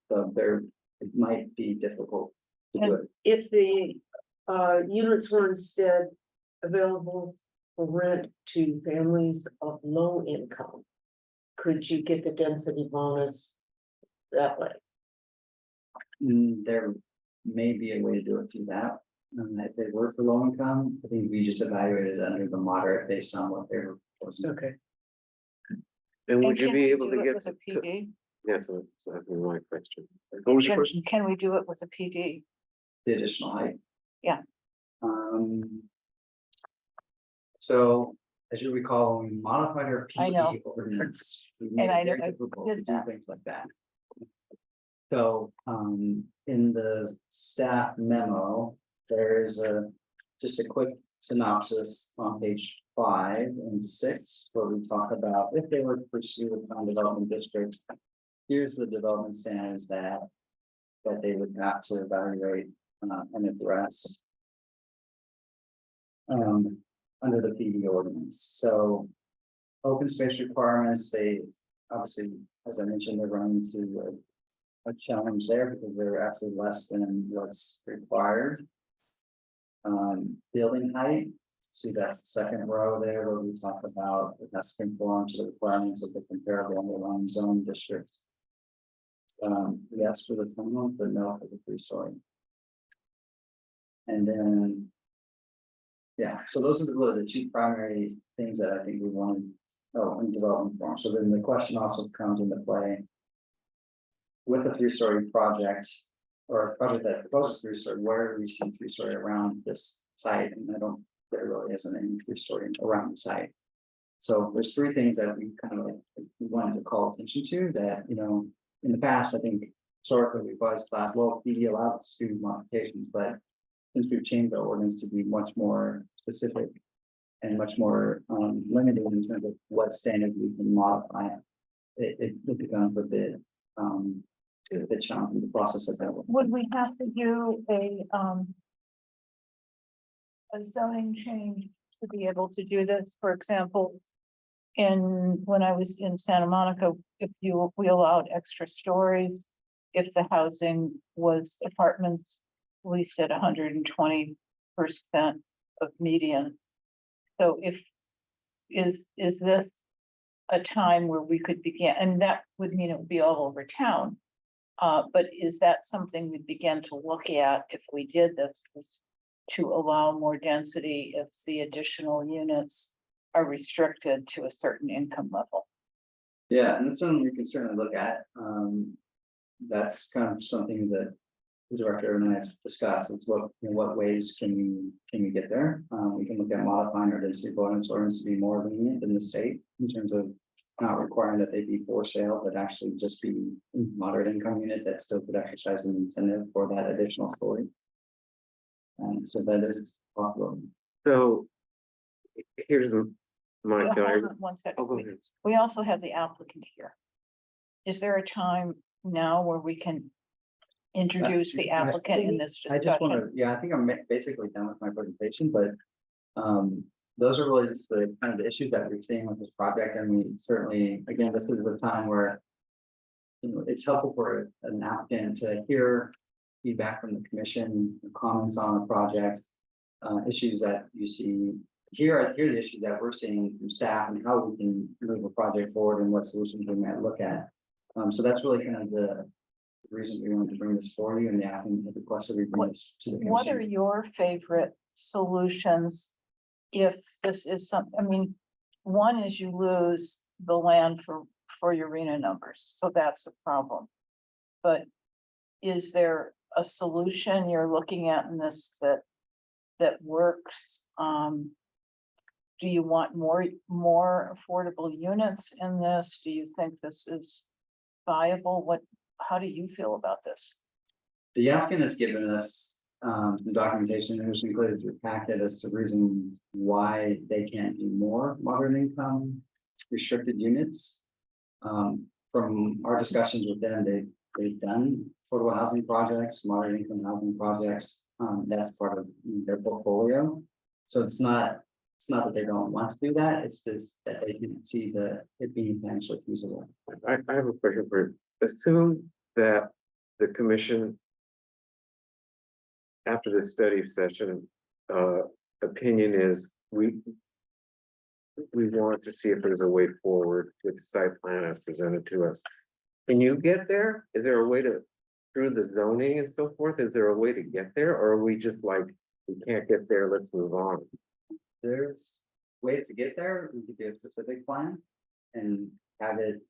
So it might be difficult to do it. if the units were instead available for rent to families of low income, could you get the density bonus that way? There may be a way to do it through that. If they were for low income, I think we just evaluated it under the moderate based on what they're proposing. Okay. And would you can be we able do to it get? with a PD? Yes, so that'd be my question. What was your question? Can we do it with a PD? The additional height. Yeah. So as you recall, when we modified our I know. PD ordinance, we And made I it know very I difficult to did do that. things like that. So, in the staff memo, there is just a quick synopsis on page 5 and 6, where we talk about if they were to pursue a town development district, here's the development standards that they would have to evaluate and address under the PD ordinance. So open space requirements, they obviously, as I mentioned, they're running into a challenge there because they're actually less than what's required. Building height, see that's the second row there where we talk about it has to conform to the requirements of the comparable underlying zone districts. Yes for the 21, but no for the 3-story. And then, yeah, so those are really the two primary things that I think we wanted. Oh, in development form. So then the question also comes into play. With a 3-story project or a project that proposes 3-story, where do we see 3-story around this site? And there really isn't any 3-story around the site. So there's 3 things that we kind of we wanted to call attention to that, you know, in the past, I think historically we've always thought, well, PD allows us to do modifications, but since we've changed our ordinance to be much more specific and much more limited in terms of what standard we can modify, it becomes a bit challenging the process of that. Would we have to do a zoning change to be able to do this? For example, when I was in Santa Monica, we allowed extra stories if the housing was apartments leased at 120% of median. So is this a time where we could begin, and that would mean it would be all over town. But is that something we'd begin to look at if we did this, to allow more density if the additional units are restricted to a certain income level? Yeah, and that's something we can certainly look at. That's kind of something that the director and I have discussed. It's what ways can we get there? We can look at modifying our density bonus ordinance to be more lenient than the state in terms of not requiring that they be for sale, but actually just be moderate income unit that still could exercise an incentive for that additional story. And so that is possible. So here's Mike, can I? Hold on one second. Oh, go ahead. We also have the applicant here. Is there a time now where we can introduce the applicant in this I just want discussion? to, yeah, I think I'm basically done with my presentation, but those are really just the kind of the issues that we're seeing with this project, and we certainly, again, this is the time where it's helpful for an applicant to hear feedback from the commission, comments on the project, issues that you see. Hear the issues that we're seeing from staff and how we can move the project forward and what solutions we might look at. So that's really kind of the reason we wanted to bring this for you, and the applicant requested we bring this to the commission. What are your favorite solutions? If this is I mean, one is you lose the land for your arena numbers, so that's a problem. But is there a solution you're looking at in this that works? Do you want more affordable units in this? Do you think this is viable? How do you feel about this? The applicant has given us some documentation that was included through packet as to reasons why they can't do more moderate income restricted units. From our discussions with them, they've done affordable housing projects, moderate income housing projects. That's part of their portfolio. So it's not that they don't want to do that, it's just that they didn't see it being financially feasible. I have a question for you. Assume that the commission, after this study session, opinion is we want to see if there's a way forward with the site plan as presented to us. Can you get there? Is there a way to, through the zoning and so forth, is there a way to get there? Or are we just like, we can't get there, let's move on? There's ways to get there. We could do a specific plan and have it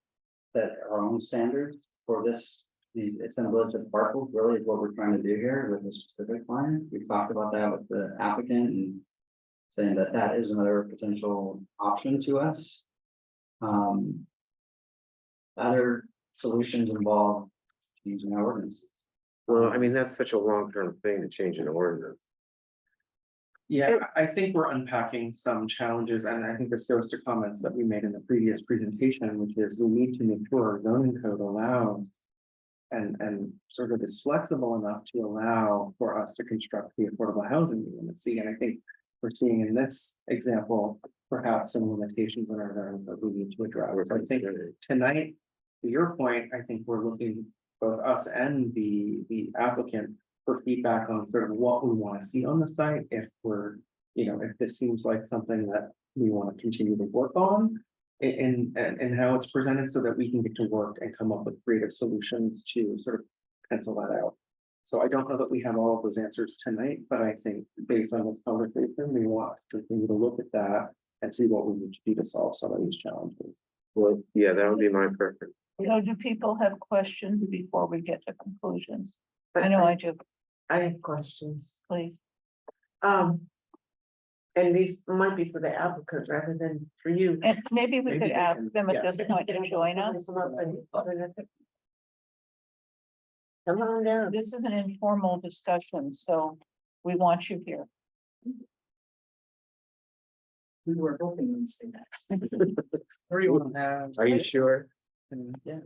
set our own standards for this. These assemblage of parcels really is what we're trying to do here with a specific plan. We've talked about that with the applicant and saying that that is another potential option to us. Other solutions involve changing our ordinance. Well, I mean, that's such a long-term thing to change an ordinance. Yeah, I think we're unpacking some challenges, and I think this goes to comments that we made in the previous presentation, which is we need to make sure our zoning code allows and sort of is flexible enough to allow for us to construct the affordable housing we want to see. And I think we're seeing in this example, perhaps some limitations on our zoning that we need to address. So I think tonight, to your point, I think we're looking, both us and the applicant, for feedback on sort of what we want to see on the site, if we're, if this seems like something that we want to continue to work on and how it's presented, so that we can get to work and come up with creative solutions to sort of pencil that out. So I don't know that we have all of those answers tonight, but I think based on this conversation, we want to continue to look at that and see what we need to do to solve some of these challenges. Well, yeah, that would be my preference. Do people have questions before we get to conclusions? I know I do, I have questions. please. And these might be for the applicant rather than for you. And maybe we Maybe could they ask can- them at yeah. this point to join us. Come on down. This is an informal discussion, so we want you here. We were hoping to say that. Are you sure? Yeah.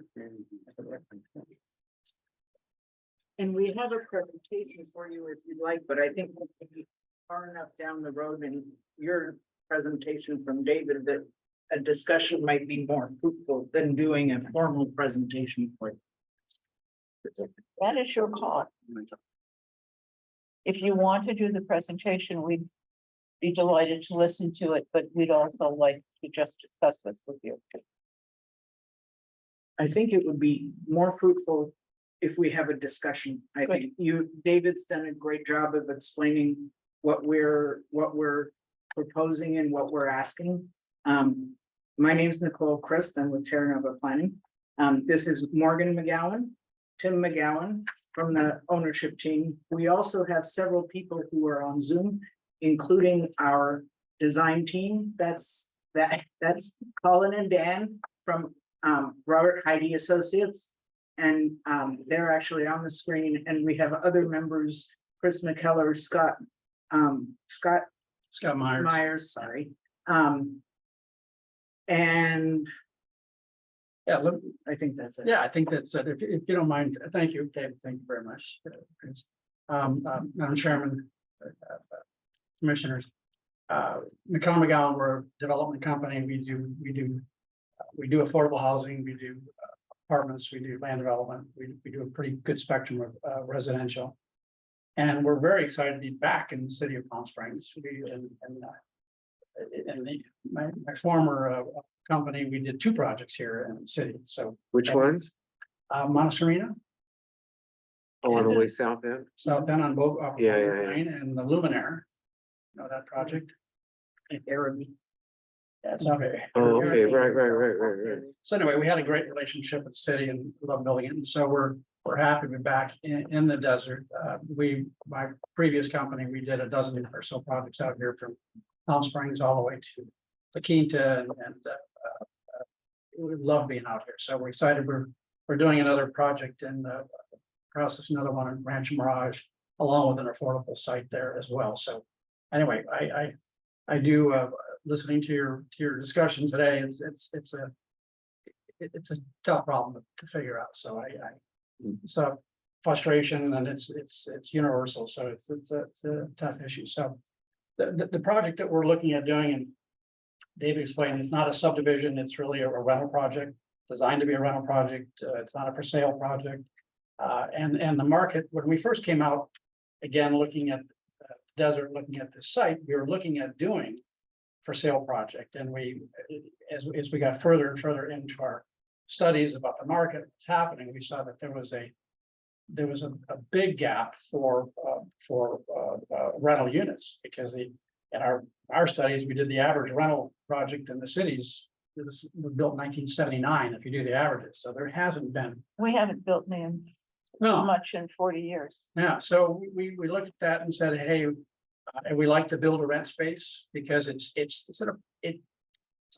And we have a presentation for you if you'd like, but I think we'll be far enough down the road in your presentation from David that a discussion might be more fruitful than doing a formal presentation for you. That is your call. If you want to do the presentation, we'd be delighted to listen to it, but we'd also like to just discuss this with you. I think it would be more fruitful if we have a discussion. I think David's done a great job of explaining what we're proposing and what we're asking. My name's Nicole Christ. I'm with Terra Nova Planning. This is Morgan McGowan, Tim McGowan from the ownership team. We also have several people who are on Zoom, including our design team. That's Colin and Dan from Robert Heidi Associates. And they're actually on the screen, and we have other members, Chris McKellar, Scott Myers, sorry. And. Yeah, look, I think that's it. Yeah, I think that's it. If you don't mind, thank you, David. Thank you very much. Chris. Madam Chairman, Commissioners. McCollum McGowan, we're a development company. We do affordable housing, we do apartments, we do land development, we do a pretty good spectrum of residential. And we're very excited to be back in the city of Palm Springs. My former company, we did 2 projects here in the city, so. Which ones? Montserrat, Oh, on Is the it- way south end? South End on both. Yeah. And the Luminaire. You know that project? Arab. That's okay. Oh, okay, right. So anyway, we had a great relationship with the city and love building it, and so we're happy to be back in the desert. My previous company, we did a dozen or so projects out here from Palm Springs all the way to La Quinta, and we love being out here. So we're excited. We're doing another project in process, another one in Rancho Mirage, along with an affordable site there as well. So anyway, I do listening to your discussion today. It's a tough problem to figure out. So it's a frustration, and it's universal. So it's a tough issue. So the project that we're looking at doing, and David explained, it's not a subdivision. It's really a rental project designed to be a rental project. It's not a for sale project. And the market, when we first came out, again, looking at the desert, looking at this site, we were looking at doing for sale project. And as we got further and further into our studies about the market, what's happening, we saw that there was a big gap for rental units, because in our studies, we did the average rental project in the cities. It was built in 1979, if you do the averages. So there hasn't been. We haven't built much in 40 years. Yeah, so we looked at that and said, hey, and we like to build a rent space because it's not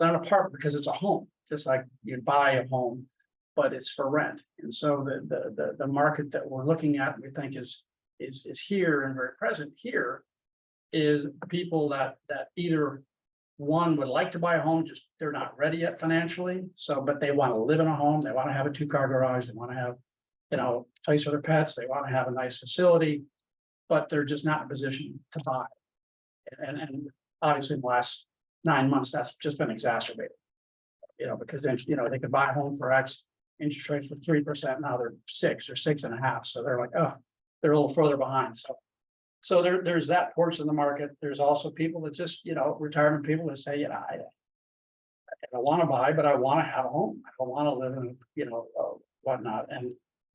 an apartment, because it's a home, just like you buy a home, but it's for rent. And so the market that we're looking at, we think is here and very present here, is people that either one would like to buy a home, just they're not ready yet financially. So, but they want to live in a home, they want to have a 2-car garage, they want to have, a place for their pets, they want to have a nice facility, but they're just not in a position to buy. And obviously in the last 9 months, that's just been exacerbated. Because then, they could buy a home for X, interest rates for 3%, now they're 6 or 6.5. So they're like, oh, they're a little further behind. So there's that portion of the market. There's also people that just, retirement people that say, I want to buy, but I want to have a home. I don't want to live in, whatnot.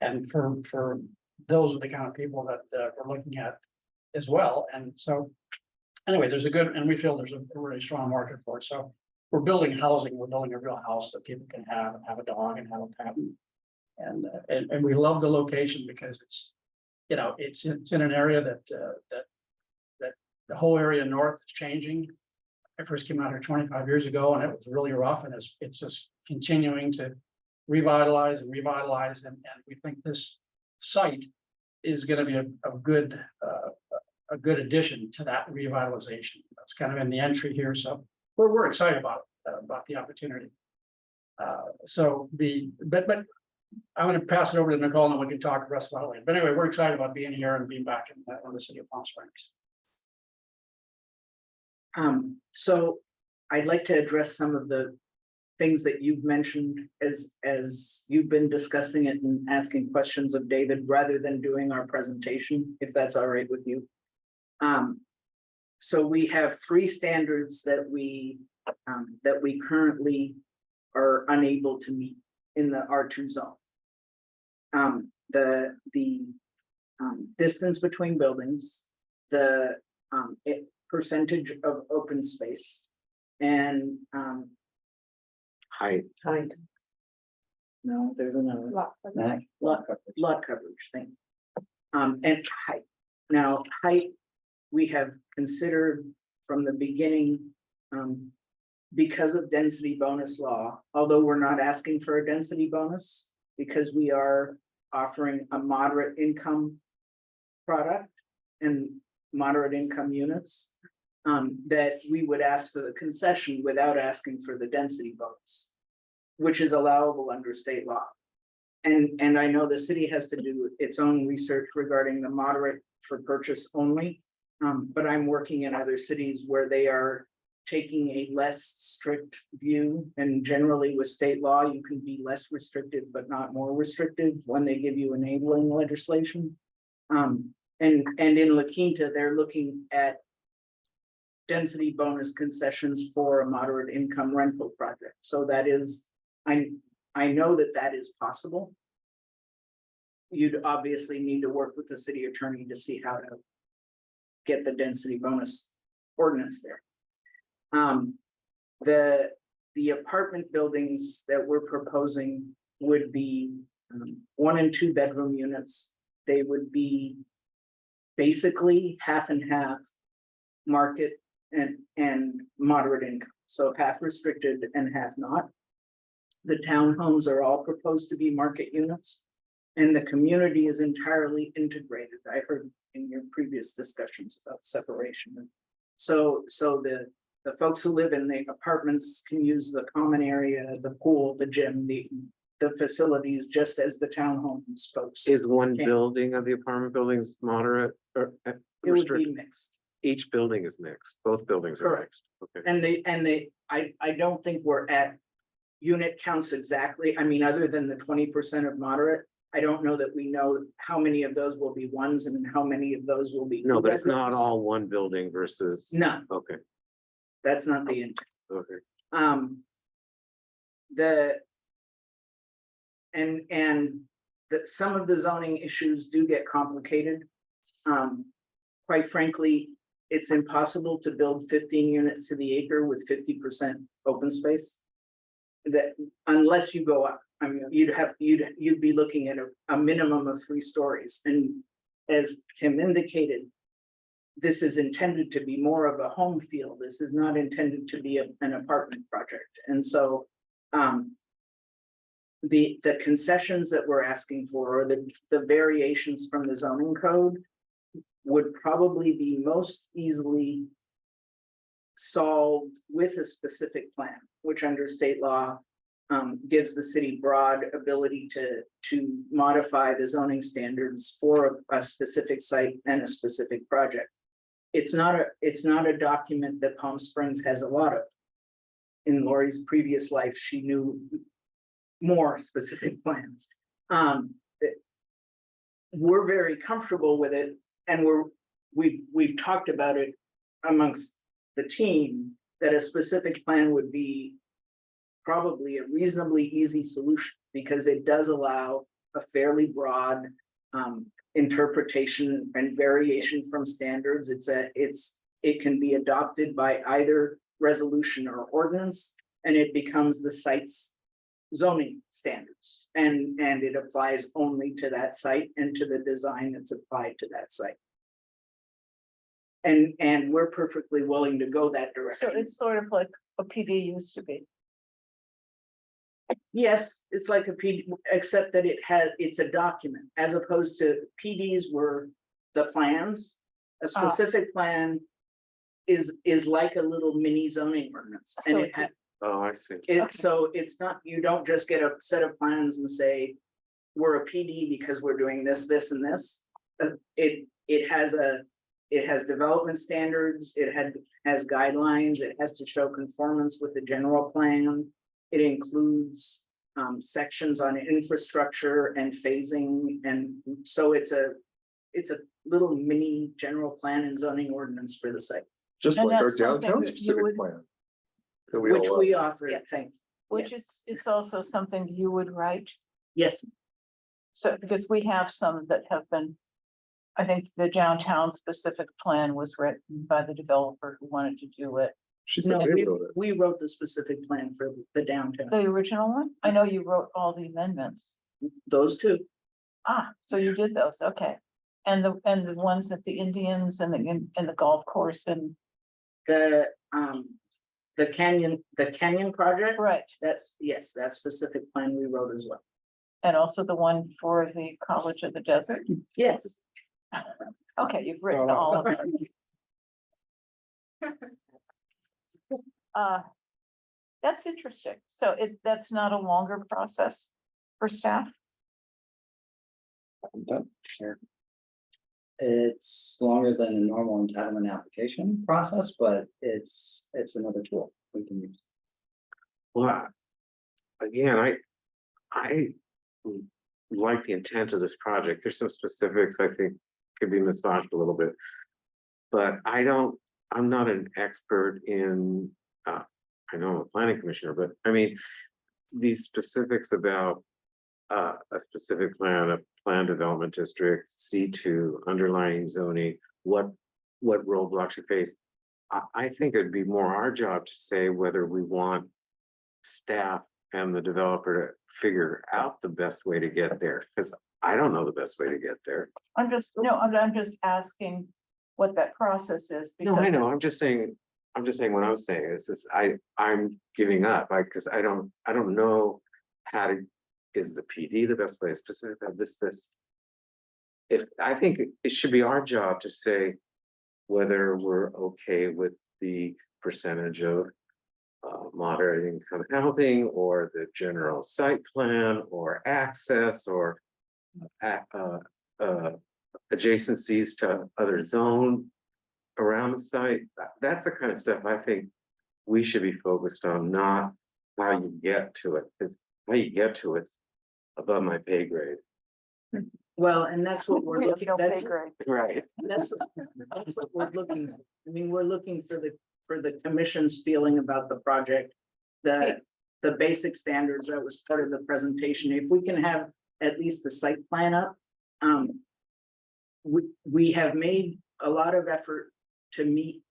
And for those are the kind of people that we're looking at as well. And so anyway, and we feel there's a really strong market for it. So we're building housing, we're building a real house that people can have, and have a dog and have a pet. And we love the location because it's in an area that the whole area north is changing. I first came out here 25 years ago, and it was really rough, and it's just continuing to revitalize, and we think this site is going to be a good addition to that revitalization. That's kind of in the entry here, so we're excited about the opportunity. But I'm going to pass it over to Nicole, and then we can talk the rest about it later. But anyway, we're excited about being here and being back in the city of Palm Springs. So I'd like to address some of the things that you've mentioned as you've been discussing it and asking questions of David, rather than doing our presentation, if that's all right with you. So we have 3 standards that we currently are unable to meet in the R2 zone. The distance between buildings, the percentage of open space, and Height. no, there's another lot coverage thing. And height. Now, height, we have considered from the beginning, because of density bonus law, although we're not asking for a density bonus, because we are offering a moderate income product and moderate income units. that we would ask for the concession without asking for the density bonus, which is allowable under state law. And I know the city has to do its own research regarding the moderate for purchase only. But I'm working in other cities where they are taking a less strict view, and generally with state law, you can be less restrictive, but not more restrictive when they give you enabling legislation. And in La Quinta, they're looking at density bonus concessions for a moderate income rental project. So that is, I know that that is possible. You'd obviously need to work with the city attorney to see how to get the density bonus ordinance there. The apartment buildings that we're proposing would be 1 and 2 bedroom units. They would be basically half and half market and moderate income, so half restricted and half not. The townhomes are all proposed to be market units, and the community is entirely integrated. I heard in your previous discussions about separation. So the folks who live in the apartments can use the common area, the pool, the gym, the facilities, just as the townhomes folks. Is one can. building of the apartment buildings moderate or It would be restricted? mixed. Each building is mixed, both buildings are Correct. mixed, okay. I don't think we're at unit counts exactly. I mean, other than the 20% of moderate, I don't know that we know how many of those will be ones and how many of those will be. No, but it's not bedrooms. all one building versus. No, Okay, that's not the intent. okay. Some of the zoning issues do get complicated. Quite frankly, it's impossible to build 15 units to the acre with 50% open space. That unless you go up, I mean, you'd be looking at a minimum of 3 stories. And as Tim indicated, this is intended to be more of a home field. This is not intended to be an apartment project. And so the concessions that we're asking for, or the variations from the zoning code, would probably be most easily solved with a specific plan, which under state law gives the city broad ability to modify the zoning standards for a specific site and a specific project. It's not a document that Palm Springs has a lot of. In Lori's previous life, she knew more specific plans. We're very comfortable with it, and we've talked about it amongst the team that a specific plan would be probably a reasonably easy solution, because it does allow a fairly broad interpretation and variation from standards. It can be adopted by either resolution or ordinance, and it becomes the site's zoning standards, and it applies only to that site and to the design that's applied to that site. And we're perfectly willing to go that So direction. it's sort of like a PD used to be. Yes, it's like a PD, except that it's a document, as opposed to PDs were the plans. A specific plan is like a little mini zoning ordinance, and So it had. Oh, I see. So it's not, you don't just get a set of plans and say, we're a PD because we're doing this, this, and this. It has development standards, has guidelines, it has to show conformance with the general plan. It includes sections on infrastructure and phasing, and so it's a little mini general plan and zoning ordinance for the site, Just And like our that's something downtown that you specific would- plan. That we all which love. we offer, Yeah. thank you. Which Yes. it's also something you would write. Yes, So, because we have some that have been, I think the downtown specific plan was written by the developer who wanted to do it. She said no, they wrote it. we wrote the specific plan for the downtown, The original one? I know you wrote all the amendments. those two. So you did those, okay. And the ones at the Indians and the golf course and, The canyon project, right, yes, that specific plan we wrote as well. and also the one for the College of the Desert. Yes. Okay, you've written all of them. That's interesting. So that's not a longer process for staff? Sure. It's longer than a normal entitlement application process, but it's another tool we can use. Well, again, I like the intent of this project. There's some specifics I think could be massaged a little bit. But I'm not an expert in, I know I'm a planning commissioner, but I mean, these specifics about a specific plan, a plan development district, C2, underlying zoning, what roadblocks you face. I think it'd be more our job to say whether we want staff and the developer to figure out the best way to get there, because I don't know the best way to get there. I'm just asking what that process is. No, I because- know, I'm just saying what I'm saying is this, I'm giving up, because I don't know how to, is the PD the best way, specific, this. If, I think it should be our job to say whether we're okay with the percentage of moderate income housing, or the general site plan, or access, or adjacencies to other zone around the site. That's the kind of stuff I think we should be focused on, not how you get to it, because how you get to it's above my pay grade. Well, and that's what we're You looking, don't pay that's, grade. Right. that's what we're looking, I mean, we're looking for the commission's feeling about the project. The basic standards that was part of the presentation, if we can have at least the site plan up. We have made a lot of effort to meet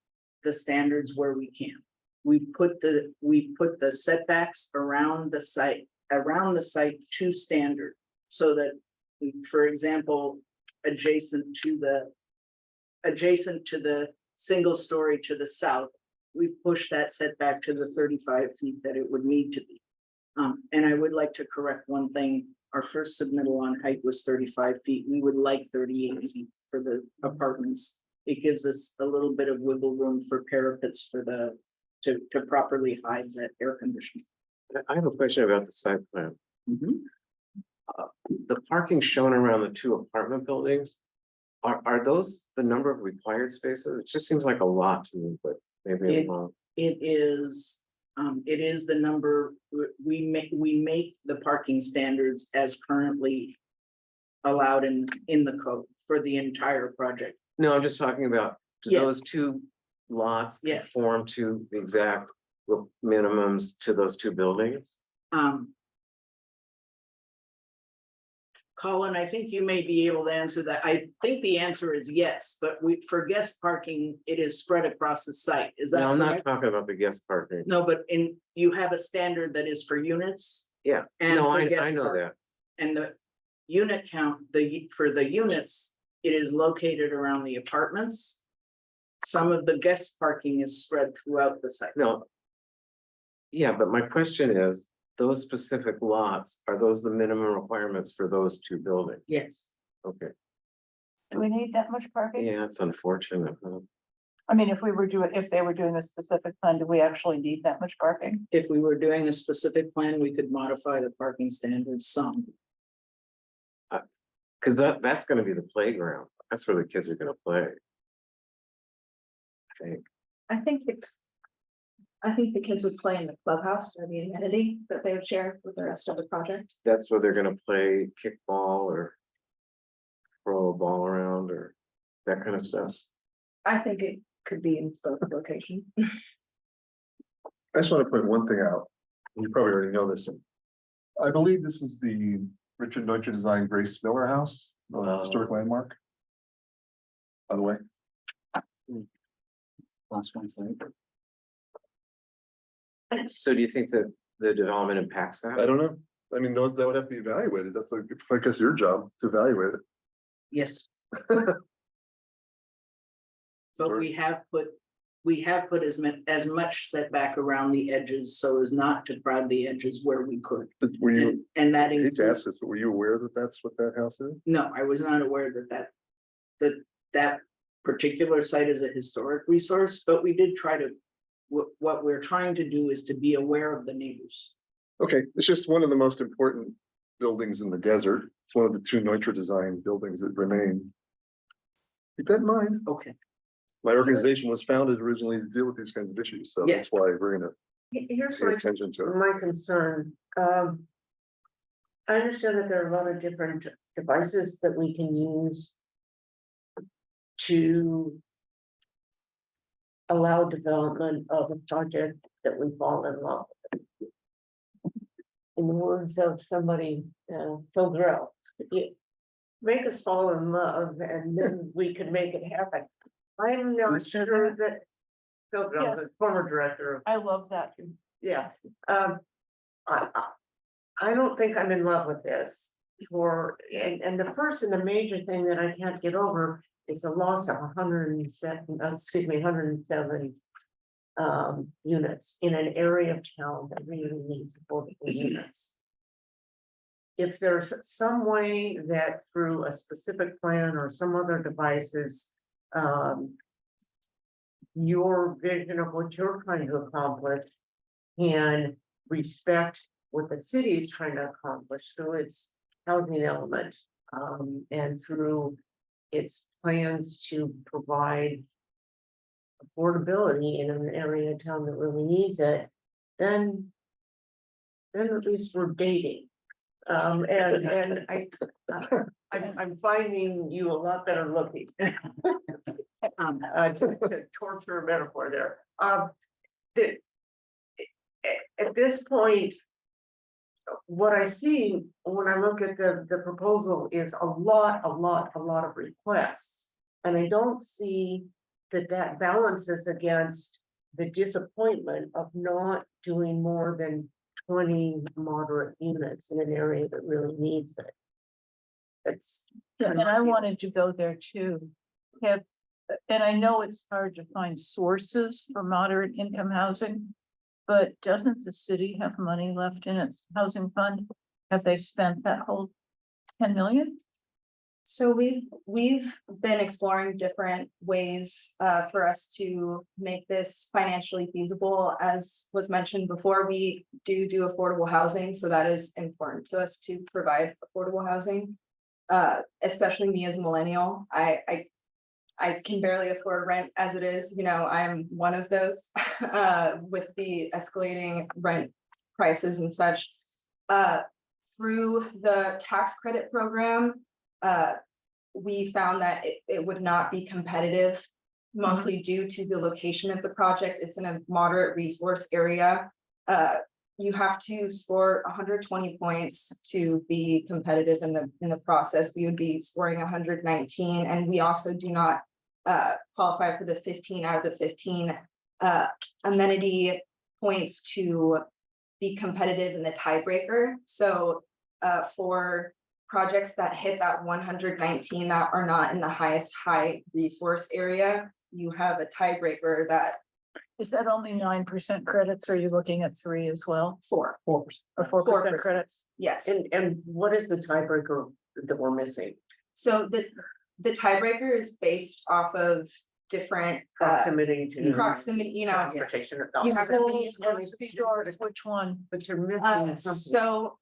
the standards where we can. We put the setbacks around the site to standard. So that, for example, adjacent to the single story to the south, we've pushed that setback to the 35 feet that it would need to be. And I would like to correct one thing. Our first submittal on height was 35 feet. We would like 38 feet for the apartments. It gives us a little bit of wiggle room for parapets to properly hide that air conditioning. I have a question about the site plan. The parking shown around the two apartment buildings, are those the number of required spaces? It just seems like a lot to me, but maybe I'm wrong. It is the number, we make the parking standards as currently allowed in the code for the entire project. No, I'm just talking about, do Yeah. those two lots Yes. conform to the exact minimums to those two buildings? Colin, I think you may be able to answer that. I think the answer is yes, but for guest parking, it is spread across the site. Is that No, I'm not correct? talking about the guest parking. No, but you have a standard that is for units Yeah, and no, for I guest know park. that. And the unit count, for the units, it is located around the apartments. Some of the guest parking is spread throughout the site. No. Yeah, but my question is, those specific lots, are those the minimum requirements for those two buildings? Yes. Okay, Do we need that much parking? yeah, it's unfortunate. Huh? I mean, if they were doing a specific plan, do we actually need that much parking? If we were doing a specific plan, we could modify the parking standards some. Cause that's gonna be the playground. That's where the kids are gonna play. I think. I think the kids would play in the clubhouse or the amenity that they would share with the rest of the project. That's where they're gonna play kickball or throw a ball around or that kind of stuff. I think it could be in both locations. I just want to point one thing out. You probably already know this. I believe this is the Richard Deutscher designed Grace Miller House, the historic landmark. By the way, Last one, sorry. So do you think that the development impacts that? I don't know. I mean, those that would have to be evaluated. That's like, I guess your job to evaluate it. Yes. But we have put as much setback around the edges so as not to crowd the edges where we could. Were you, And that I hate to includes, ask this, but were you aware that that's what that house is? no, I was not aware that particular site as a historic resource, but we did try to. What we're trying to do is to be aware of the neighbors. Okay, it's just one of the most important buildings in the desert. It's one of the two Neutra design buildings that remain. Keep that in mind. Okay. My organization was founded originally to deal with these kinds of issues, so Yeah. that's why we're gonna Here's pay attention to it. my concern. I understand that there are a lot of different devices that we can use to allow development of a project that we fall in love with. In the words of somebody, Phil Grow, make us fall in love and then we can make it happen. I'm not sure that Phil Grow, the Yes. former director of I love that. yeah, I don't think I'm in love with this and the first and the major thing that I can't get over is the loss of 107 units in an area of town that really needs affordable units. If there's some way that through a specific plan or some other devices, your vision of what you're trying to accomplish can respect what the city is trying to accomplish through its housing element, and through its plans to provide affordability in an area of town that really needs it, then at least we're dating. And I'm finding you a lot better looking. To torture a metaphor there. At this point, what I see when I look at the proposal is a lot of requests. And I don't see that balances against the disappointment of not doing more than 20 moderate units in an area that really needs it. It's. Yeah, and I wanted to go there too. And I know it's hard to find sources for moderate income housing. But doesn't the city have money left in its housing fund? Have they spent that whole 10 million? So we've been exploring different ways for us to make this financially feasible. As was mentioned before, we do affordable housing, so that is important to us to provide affordable housing. Especially me as a millennial, I can barely afford rent as it is, I'm one of those with the escalating rent prices and such. Through the tax credit program, we found that it would not be competitive, mostly due to the location of the project. It's in a moderate resource area. You have to score 120 points to be competitive in the process. We would be scoring 119, and we also do not qualify for the 15 out of the 15 amenity points to be competitive in the tiebreaker. So for projects that hit that 119 that are not in the highest high resource area, you have a tiebreaker that. Is that only 9% credits? Or are you looking at 3 as well? 4%. Or 4% credits? Yes. And what is the tiebreaker that we're missing? So the tiebreaker is based off of different Proximity to. proximity, Transportation. you have to be- Which one? But you're missing something. so.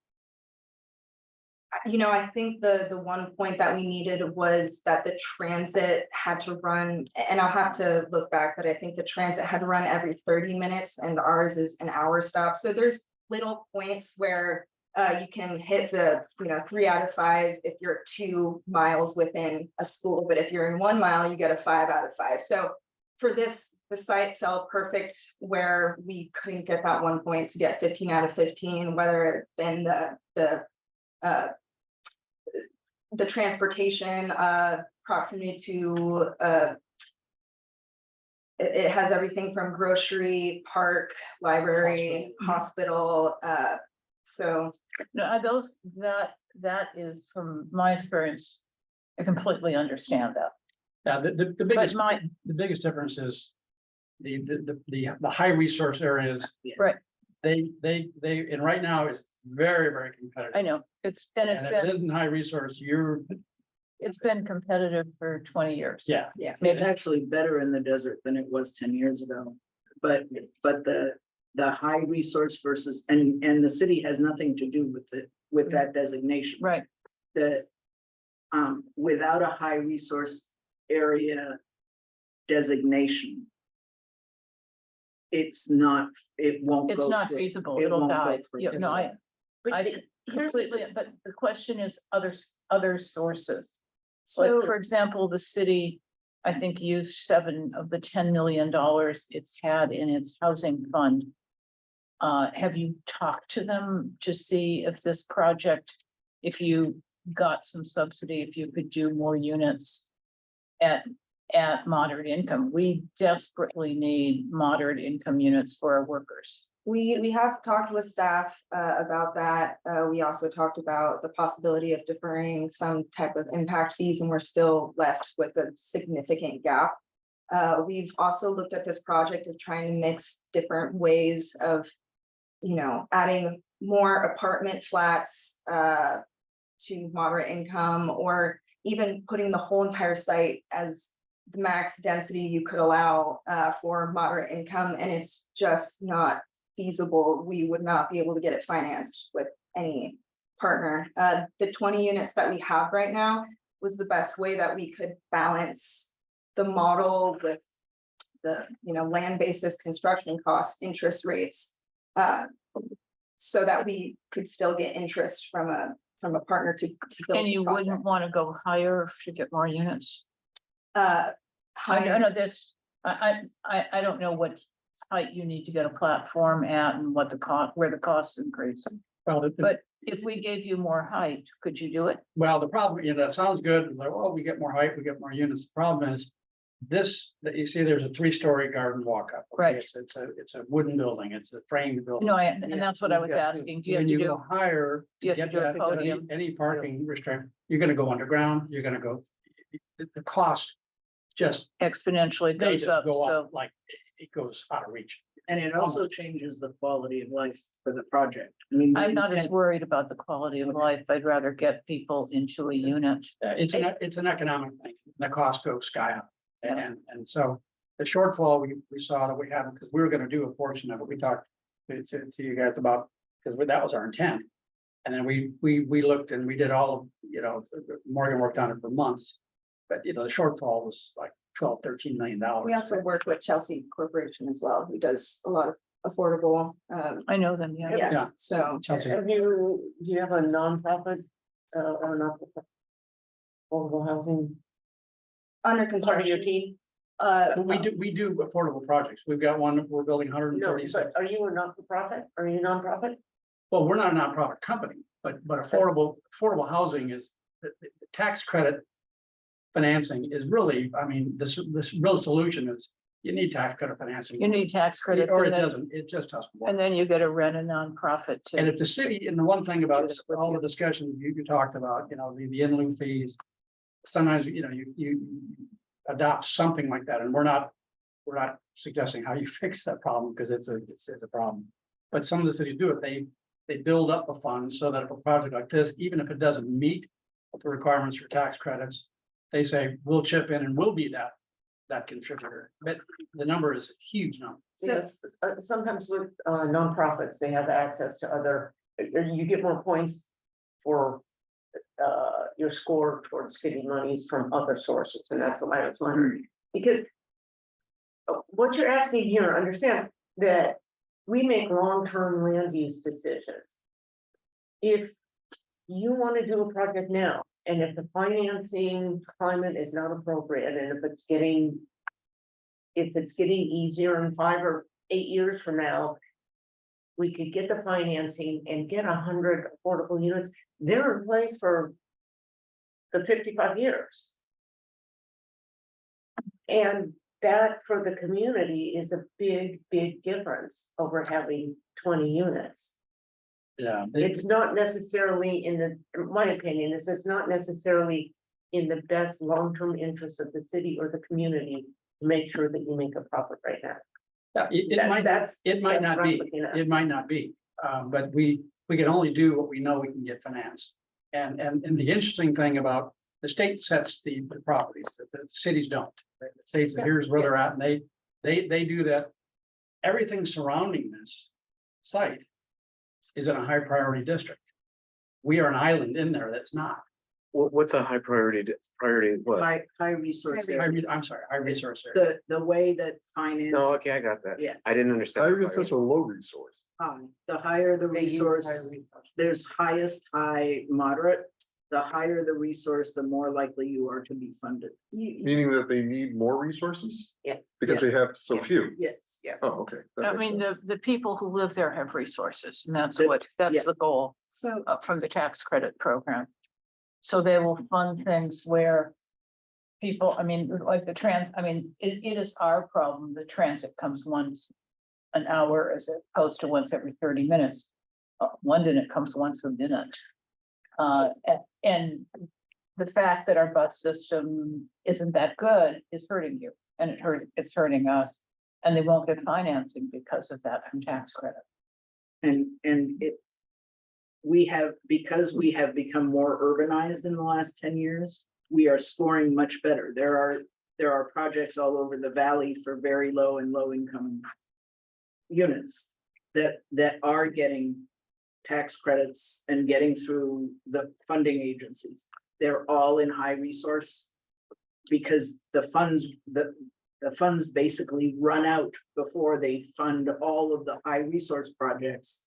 I think the one point that we needed was that the transit had to run, and I'll have to look back, but I think the transit had to run every 30 minutes and ours is an hour stop. So there's little points where you can hit the 3 out of 5 if you're 2 miles within a school, but if you're in 1 mile, you get a 5 out of 5. So for this, the site fell perfect where we couldn't get that 1 point to get 15 out of 15, whether it been the transportation, proximity to it has everything from grocery, park, library, hospital. So No, that is from my experience. I completely understand that. Yeah, the But the biggest difference is the high resource areas. right, And right now is very, very competitive. I know, it's And if it been, isn't high resource, It's been competitive for 20 years. Yeah. Yeah. It's actually better in the desert than it was 10 years ago. But the high resource versus, and the city has nothing to do with it, with that designation. Right. The, without a high resource area designation, it won't go. It's not through. feasible. It It'll won't go die. through. Yeah, no, I But here's the, completely, but the question is other sources. So. Like, for example, the city, I think, used $7 of the $10 million it's had in its housing fund. Have you talked to them to see if this project, if you got some subsidy, if you could do more units at moderate income? We desperately need moderate income units for our workers. We have talked with staff about that. We also talked about the possibility of deferring some type of impact fees, and we're still left with a significant gap. We've also looked at this project of trying to mix different ways of, adding more apartment flats to moderate income, or even putting the whole entire site as the max density you could allow for moderate income, and it's just not feasible. We would not be able to get it financed with any partner. The 20 units that we have right now was the best way that we could balance the model with the, land basis, construction costs, interest rates, so that we could still get interest from a partner to build. And you the wouldn't project. want to go higher to get more units? I Higher, know this, I don't know what height you need to get a platform at and what the cost, where the costs increase. Well, But if we gave you more height, could you do it? well, the problem, that sounds good. It's like, oh, we get more height, we get more units. The problem is this, that you see, there's a 3-story garden walk-up. okay? Right. It's a wooden building. It's a framed building. No, and that's what I was You've got to- asking. Do you have When to you do, go higher, do you to have to get do a that, to podium? any parking restrict, you're gonna go underground, you're gonna go, the cost just, exponentially they goes just up, go so. up, like, it goes out of reach. And it also changes the quality of life for the project. I mean. the I'm not as intent- worried about the quality of life. I'd rather get people into a unit. It's an economic thing. The cost goes sky up. And so the shortfall we saw that we have, because we were gonna do a portion of it, we talked to you guys about, because that was our intent. And then we looked and we did all of, Morgan worked on it for months. But, the shortfall was like $12-13 million. we also worked with Chelsea Corporation as well, who does a lot of affordable, I know them, yeah. yes, so. Chelsea. do you have a nonprofit, or not? Affordable housing, Under part of your construction, team? We do affordable projects. We've got one, we're building No, 136. but are you a not-for-profit? Are you a nonprofit? Well, we're not a nonprofit company, but affordable housing is, the tax credit financing is really, I mean, this real solution is you need tax credit financing. You need tax credits Or it and then, doesn't, it just doesn't work. and then you get to rent a nonprofit And too. if the city, and the one thing about Do that with all you. the discussions you talked about, the in lieu fees. Sometimes, you adopt something like that, and we're not suggesting how you fix that problem, because it's a problem. But some of the cities do it, they build up the funds so that if a project like this, even if it doesn't meet the requirements for tax credits, they say, we'll chip in and we'll be that contributor, but the number is a huge number. Yes, sometimes with nonprofits, they have access to other, you get more points for your score towards getting monies from other sources, and that's what I was wondering. Because what you're asking here, understand that we make long-term land use decisions. If you want to do a project now, and if the financing climate is not appropriate, and if it's getting easier in 5 or 8 years from now, we could get the financing and get 100 affordable units. They're in place for the 55 years. And that for the community is a big, big difference over having 20 units. Yeah. It's not necessarily in my opinion, it's not necessarily in the best long-term interest of the city or the community to make sure that you make a profit right now. Yeah, it might That's not what I'm be, looking at. it might not be, but we can only do what we know we can get financed. And the interesting thing about the state sets the properties, the cities don't. The state says, here's where they're at, and they do that. Everything surrounding this site is in a high priority district. We are an island in there that's not. What's a high priority, what? High resource. I'm sorry, high resource area. The way that finance. No, okay, I got that. Yeah. I didn't understand. I the guess that's a low resource. The higher the They use high resource, resource. there's highest, high, moderate. The higher the resource, the more likely you are to be funded. Meaning that they need more resources Yes. because they have so few. Yes. Yeah. Oh, okay. that I makes mean, sense. the people who live there have resources, and that's The- that's yeah. the goal So from the tax credit program. So they will fund things where people, I mean, like it is our problem, the transit comes once an hour as opposed to once every 30 minutes. London, it comes once a minute. And the fact that our bus system isn't that good is hurting you, and it's hurting us. And they won't get financing because of that from tax credit. And because we have become more urbanized in the last 10 years, we are scoring much better. There are projects all over the valley for very low and low income units that are getting tax credits and getting through the funding agencies. They're all in high resource because the funds basically run out before they fund all of the high resource projects,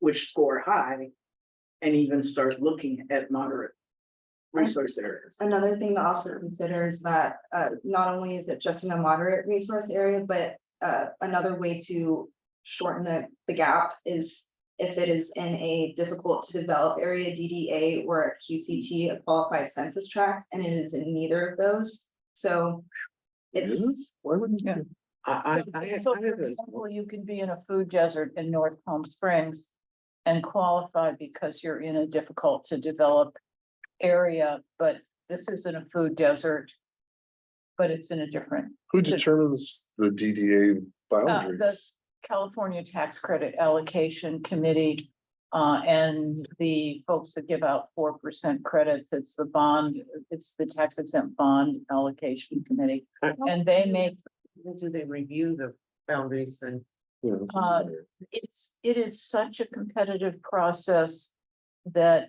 which score high, and even start looking at moderate resource areas. another thing to also consider is that not only is it just in a moderate resource area, but another way to shorten the gap is if it is in a difficult to develop area, DDA, or a QCT, a qualified census tract, and it is in neither of those. So it's, Yes? Why wouldn't Yeah. you? So for example, you can be in a food desert in North Palm Springs and qualify because you're in a difficult to develop area, but this isn't a food desert. But it's in a different, Who determines the DDA boundaries? California Tax Credit Allocation Committee. And the folks that give out 4% credits, it's the tax exempt bond allocation committee. And they make, Do they review the boundaries and? Yeah, that's what I'm wondering. it is such a competitive process that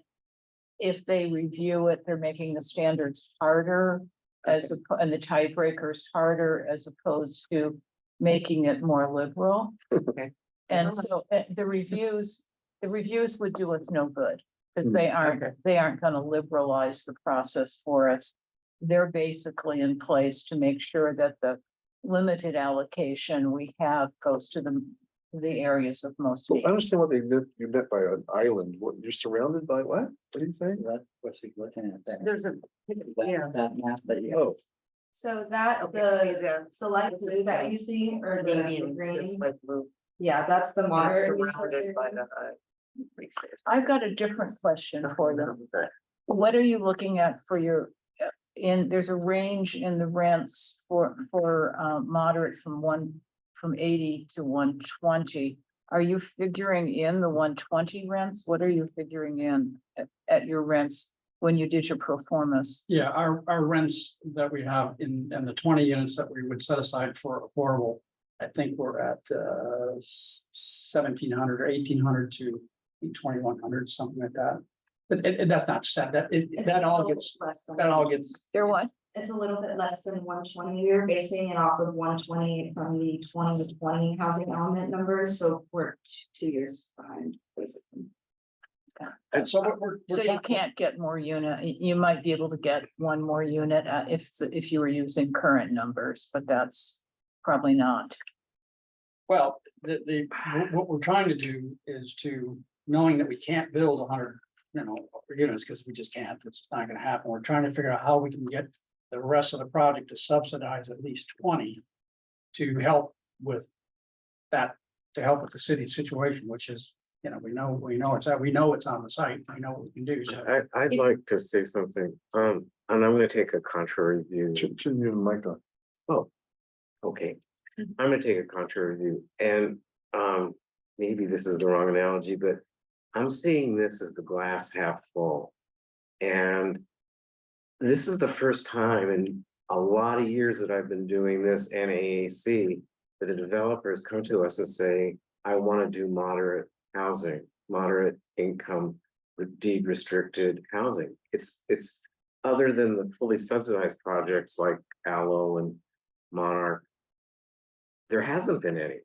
if they review it, they're making the standards harder and the tiebreakers harder as opposed to making it more liberal. Okay. And so the reviews would do us no good because Hmm, they aren't gonna liberalize the process for us. They're basically in place to make sure that the limited allocation we have goes to the areas of most So need. I understand what you meant by an island. What, you're surrounded by what? What are you saying? That's what she's looking at there. There's a, yeah. That map that you. Oh, so that Okay, see the that? select This is blue that you nice. see, or the Navy and green, this light blue. yeah, that's the Not moderate resource surrounded by area. the, resource. I've got a different question for them. What are you looking at for your, there's a range in the rents for moderate from 80 to 120. Are you figuring in the 120 rents? What are you figuring in at your rents when you did your pro formas? Yeah, our rents that we have in the 20 units that we would set aside for affordable, I think we're at 1,700 or 1,800 to 2,100, something like that. But that's not set, It's that a all little gets, less than that all 120. gets, There what? It's a little bit less than 120. We were basing it off of 120 from the 2020 housing element numbers, so we're 2 years behind, basically. and so we're So you talking- can't get more unit, you might be able to get one more unit if you were using current numbers, but that's probably not. Well, what we're trying to do is knowing that we can't build 100, units, because we just can't, it's not gonna happen. We're trying to figure out how we can get the rest of the project to subsidize at least 20 to help with that, to help with the city's situation, which is, we know it's on the site, we know what we can do, so. I'd like to say something, and I'm gonna take a contrary view. Turn your mic on. Okay, I'm gonna take a contrary view, and maybe this is the wrong analogy, but I'm seeing this as the glass half full. And this is the first time in a lot of years that I've been doing this and AAC, that a developer has come to us and say, I want to do moderate housing, moderate income, with deed restricted housing. It's other than the fully subsidized projects like Aloe and Monarch. There hasn't been any.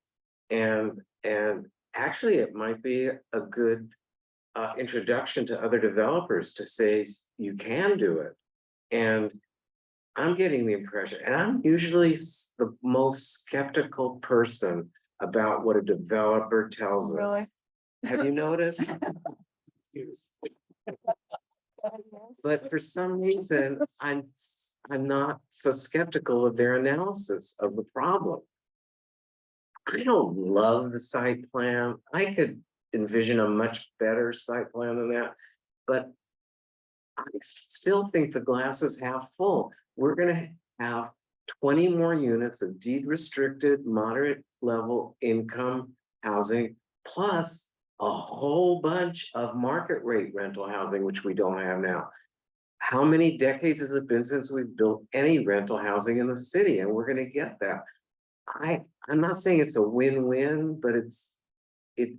And actually, it might be a good introduction to other developers to say you can do it. And I'm getting the impression, and I'm usually the most skeptical person about what a developer tells us. Really? Have you noticed? But for some reason, I'm not so skeptical of their analysis of the problem. I don't love the site plan. I could envision a much better site plan than that, but I still think the glass is half full. We're gonna have 20 more units of deed restricted, moderate level income housing, plus a whole bunch of market rate rental housing, which we don't have now. How many decades has it been since we've built any rental housing in the city? And we're gonna get that. I'm not saying it's a win-win, but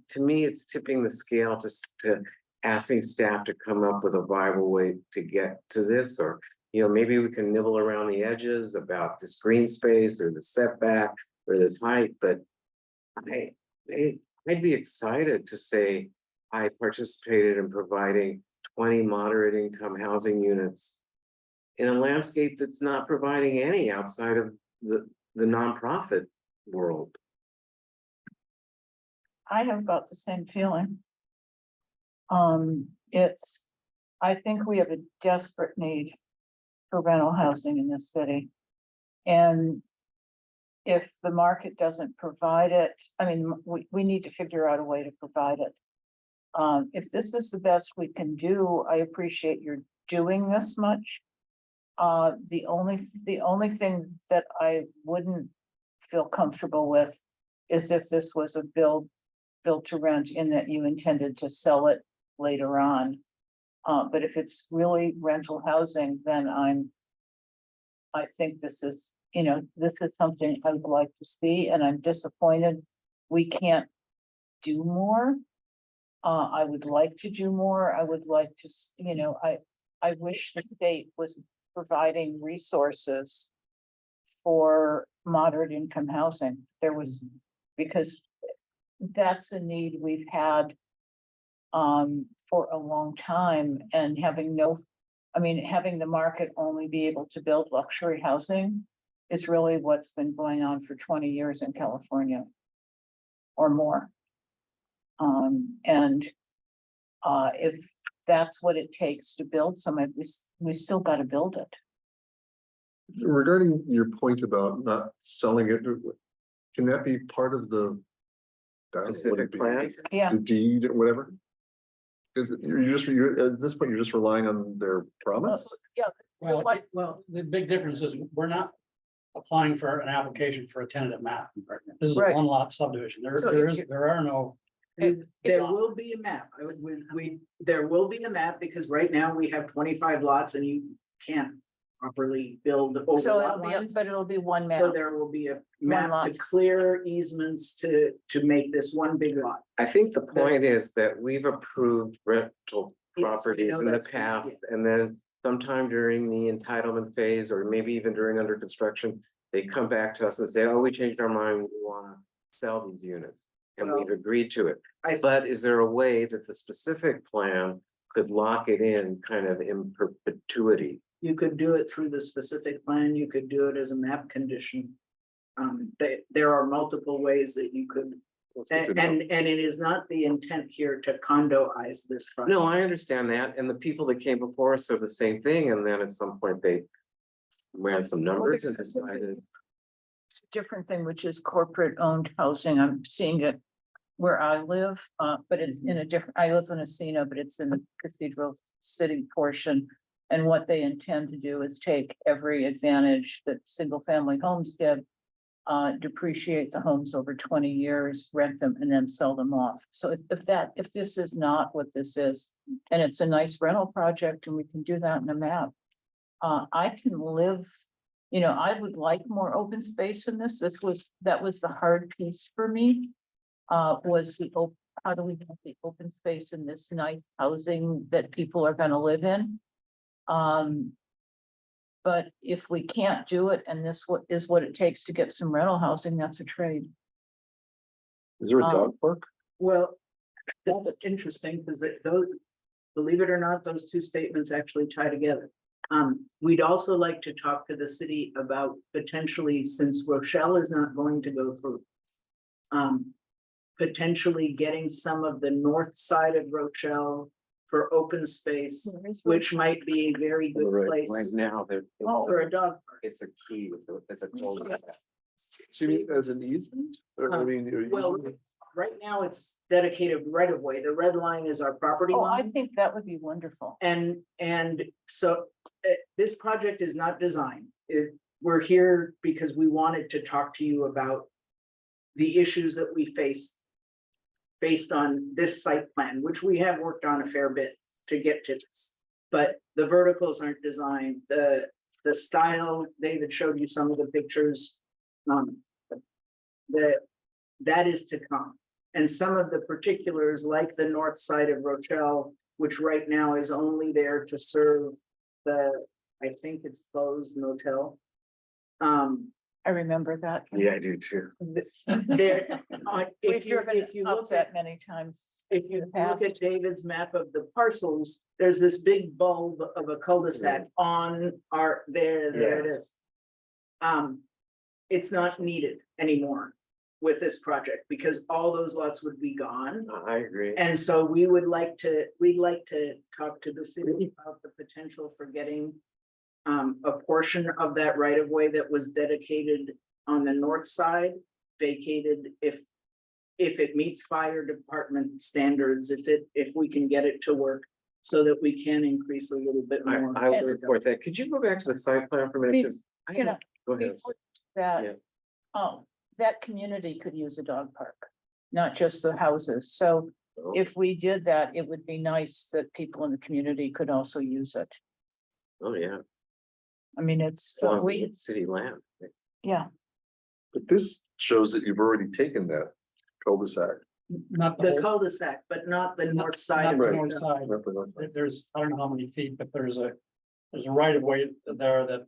to me, it's tipping the scale to asking staff to come up with a viable way to get to this, or, you know, maybe we can nibble around the edges about this green space or the setback or this height, but I'd be excited to say I participated in providing 20 moderate income housing units in a landscape that's not providing any outside of the nonprofit world. I have about the same feeling. I think we have a desperate need for rental housing in this city. And if the market doesn't provide it, I mean, we need to figure out a way to provide it. If this is the best we can do, I appreciate your doing this much. The only thing that I wouldn't feel comfortable with is if this was a build to rent, in that you intended to sell it later on. But if it's really rental housing, then I think this is, you know, this is something I would like to see, and I'm disappointed we can't do more. I would like to do more. I would like to, you know, I wish the state was providing resources for moderate income housing. Because that's a need we've had for a long time, and having the market only be able to build luxury housing is really what's been going on for 20 years in California or more. If that's what it takes to build some, we still got to build it. Regarding your point about not selling it, can that be part of the Specific plan? Yeah, the deed or whatever? Is it, you're at this point, you're just relying on their promise? yeah. Well, the big difference is we're not applying for an application for a tentative map. This is a Right. one lot subdivision. So There are no. There will be a map. There will be a map, because right now we have 25 lots and you can't properly build over So lot lines. but it'll be one So map. there will be a map to lot. clear easements to make this one big lot. I think the point is that we've approved rental Yes, we properties know in the that's- past, yeah. and then sometime during the entitlement phase, or maybe even during under construction, they come back to us and say, oh, we changed our mind, we want to sell these units, and Well, we've agreed to it. I- But is there a way that the specific plan could lock it in kind of in perpetuity? You could do it through the specific plan. You could do it as a map condition. There are multiple ways that you could, That's good to know. and it is not the intent here to condoize this project. No, I understand that, and the people that came before us said the same thing, and then at some point they ran some numbers and decided. It's a different thing, which is corporate owned housing. I'm seeing it where I live, but it's in a different, I live in Encino, but it's in the Cathedral City portion. And what they intend to do is take every advantage that single family homes give, depreciate the homes over 20 years, rent them, and then sell them off. So if this is not what this is, and it's a nice rental project, and we can do that in a map, I can live, you know, I would like more open space in this. That was the hard piece for me. Was how do we get the open space in this nice housing that people are gonna live in? But if we can't do it, and this is what it takes to get some rental housing, that's a trade. Is there a Um, dog park? Well, that's interesting because those, believe it or not, those two statements actually tie together. We'd also like to talk to the city about potentially, since Rochelle is not going to go through. Potentially getting some of the north side of Rochelle for open space, which might be a very good Right place now, they're. for a dog park. It's a key, it's a cul So you mean as an easement? Or I mean, are you- Well, right now it's dedicated right of way. The red line is our property Oh, I line. think that would be wonderful. And so this project is not designed. We're here because we wanted to talk to you about the issues that we face based on this site plan, which we have worked on a fair bit to get to this. But the verticals aren't designed, the style, David showed you some of the pictures. That is to come. And some of the particulars, like the north side of Rochelle, which right now is only there to serve I think it's closed motel. I remember that. Yeah, I do too. There, We've if you driven up look that at, many times. if you look past. at David's map of the parcels, there's this big bulb of a cul-de-sac on there it is. It's not needed anymore with this project because all those lots would be gone. I agree. And so we'd like to talk to the city about the potential for getting a portion of that right of way that was dedicated on the north side vacated if it meets fire department standards, if we can get it to work so that we can increase a little bit more. I will report that. Could you go back to the site plan for a minute? 'Cause I You know, don't- Go ahead. Before Yeah. That, that community could use a dog park, not just the houses. So Oh, if we did that, it would be nice that people in the community could also use it. Oh, yeah. I mean, it's, As long as we, it's city land. yeah, But this shows that you've already taken that cul-de-sac. Not The the whole, cul-de-sac, but not the north not side. of the Right. north it. side. Not the north side. There's, I don't know how many feet, but there's a right of way there that,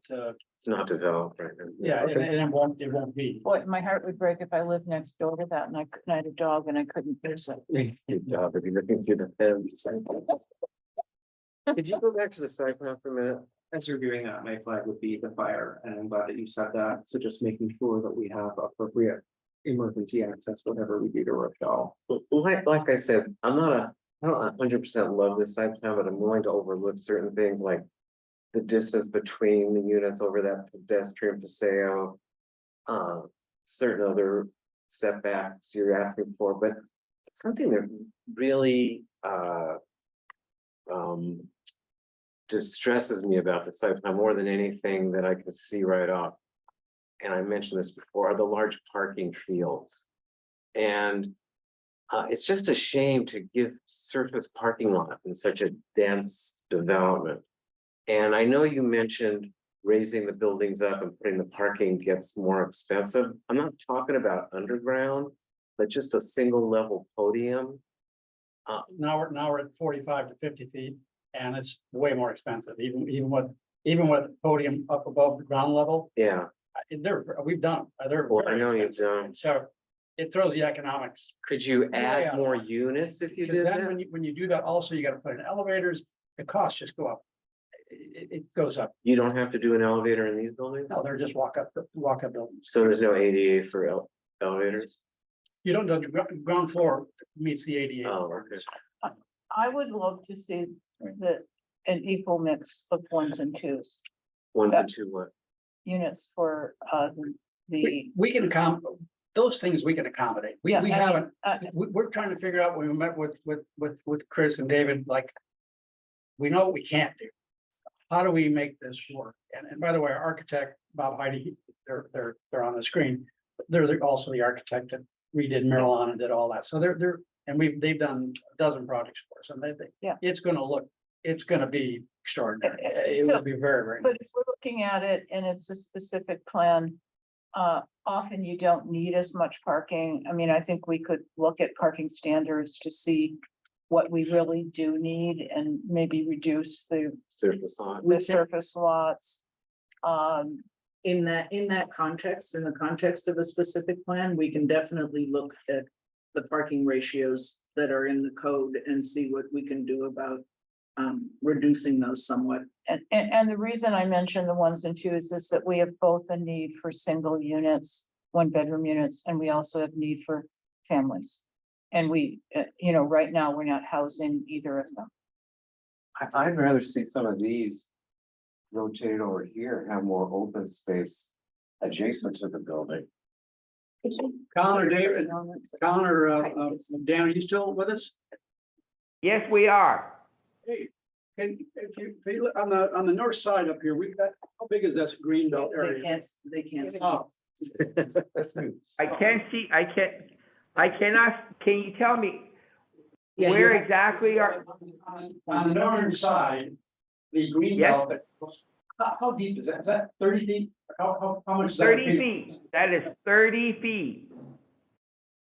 It's not developed right now. yeah, and it won't be. boy, my heart would break if I lived next door to that and I had a dog and I couldn't use it. Good job, if you're looking through the fence. Could you go back to the site plan for a minute? As you're doing that, my flag would be the fire, and I'm glad that you said that, so just making sure that we have appropriate emergency access whenever we do to Rochelle. Like I said, I don't 100% love this site plan, but I'm willing to overlook certain things like the distance between the units over that pedestrian paseo. Certain other setbacks you're asking for, but something that really distresses me about the site plan more than anything that I can see right off. And I mentioned this before, are the large parking fields. And it's just a shame to give surface parking lot in such a dense development. And I know you mentioned raising the buildings up and putting the parking gets more expensive. I'm not talking about underground, but just a single level podium. Now we're at 45 to 50 feet and it's way more expensive, even with podium up above the ground level. Yeah, We've done, they're. well, I very know you've expensive. done. So it throws the economics. Could you add Yeah. more units if you Because did then that? when you do that, also you gotta put in elevators, the costs just go up. It goes up. You don't have to do an elevator in these buildings? No, they're just walk up buildings. So there's no ADA for elevators? You don't, the ground floor meets the ADA. Oh, okay. I would love to see an equal mix of ones and twos, Ones and two what? units for, We can those things we can accommodate. We Yeah, I mean, haven't, uh, we're trying to figure out when we met with Chris and David, like. We know what we can't do. How do we make this work? And by the way, our architect, Bob Heidi, they're on the screen. They're also the architect that redid Maryland and did all that. So they've done a dozen projects for us and Yeah. it's gonna be extraordinary. It So- would be very, very. But if we're looking at it and it's a specific plan, often you don't need as much parking. I mean, I think we could look at parking standards to see what we really do need and maybe reduce Surface lot. the surface lots. In that context, in the context of a specific plan, we can definitely look at the parking ratios that are in the code and see what we can do about reducing those somewhat. And the reason I mentioned the 1s and 2s is that we have both a need for single units, 1-bedroom units, and we also have need for families. And we, right now, we're not housing either of them. I'd rather see some of these rotate over here, and have more open space adjacent to the building. Connor, David, Connor, Dan, are you still with us? Yes, we are. Hey, if you look on the north side up here, we've got, how big is this green belt area? They can't. Oh, I can't see, I cannot, can you tell me Yeah, where you have- exactly are, on the northern side, the green Yes. belt, that goes- how deep is that? Is that 30 feet? How much? is that 30 big? feet, that is 30 feet.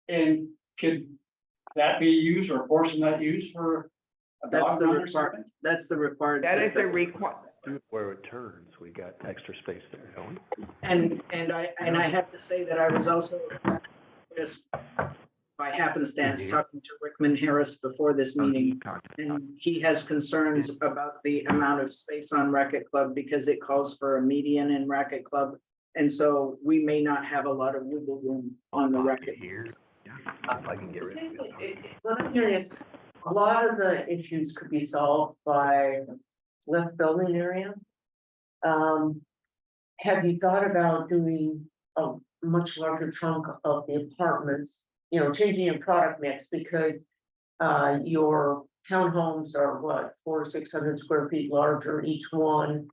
And could that be used or a portion that used for a That's dog the run or requirement. something? That's the required. That is a setback. where it turns, we got extra space there, don't we? And I have to say that I was also just by happenstance talking to Rickman Harris before this meeting. And he has concerns about the amount of space on Racket Club because it calls for a median in Racket Club. And so we may not have a lot of wiggle room on the Racket. Here, if I can get rid of it. What I'm curious, a lot of the issues could be solved by less building area. Have you thought about doing a much larger chunk of the apartments, changing your product mix because your townhomes are what, 400 or 600 square feet larger each one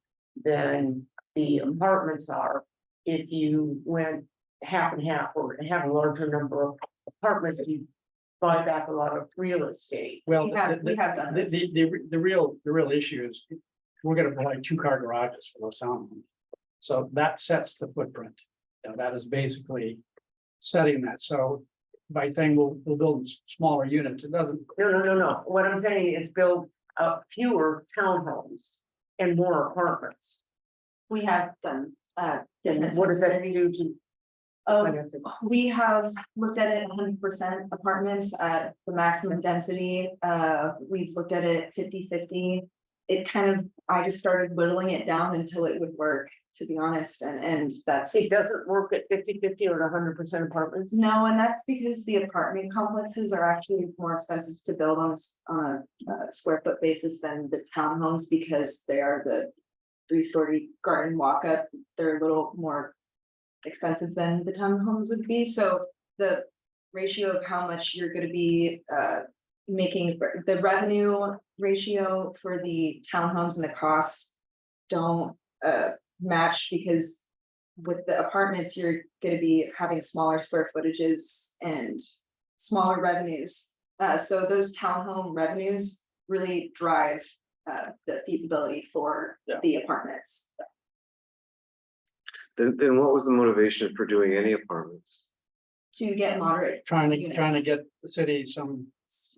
than the apartments are. If you went half and half or have a larger number of apartments, you buy back a lot of real estate. Well, We have done this. the real issue is we're gonna provide 2-car garages for those townhomes. So that sets the footprint. That is basically setting that. So by saying we'll build smaller units, it doesn't. No. What I'm saying is build fewer townhomes and more apartments. We have done, different. What does that sensitivities. do to? Oh, we have looked at it 100% apartments at the maximum density. We've looked at it 50-50. It I just started whittling it down until it would work, to be honest, and that's. It doesn't work at 50-50 or 100% apartments? No, and that's because the apartment complexes are actually more expensive to build on a square foot basis than the townhomes because they are the 3-story garden walk-up. They're a little more expensive than the townhomes would be, so the ratio of how much you're gonna be making, the revenue ratio for the townhomes and the costs don't match because with the apartments, you're gonna be having smaller square footages and smaller revenues. So those townhome revenues really drive the feasibility for the apartments. Then what was the motivation for doing any apartments? To get moderate. Trying to units. get the city some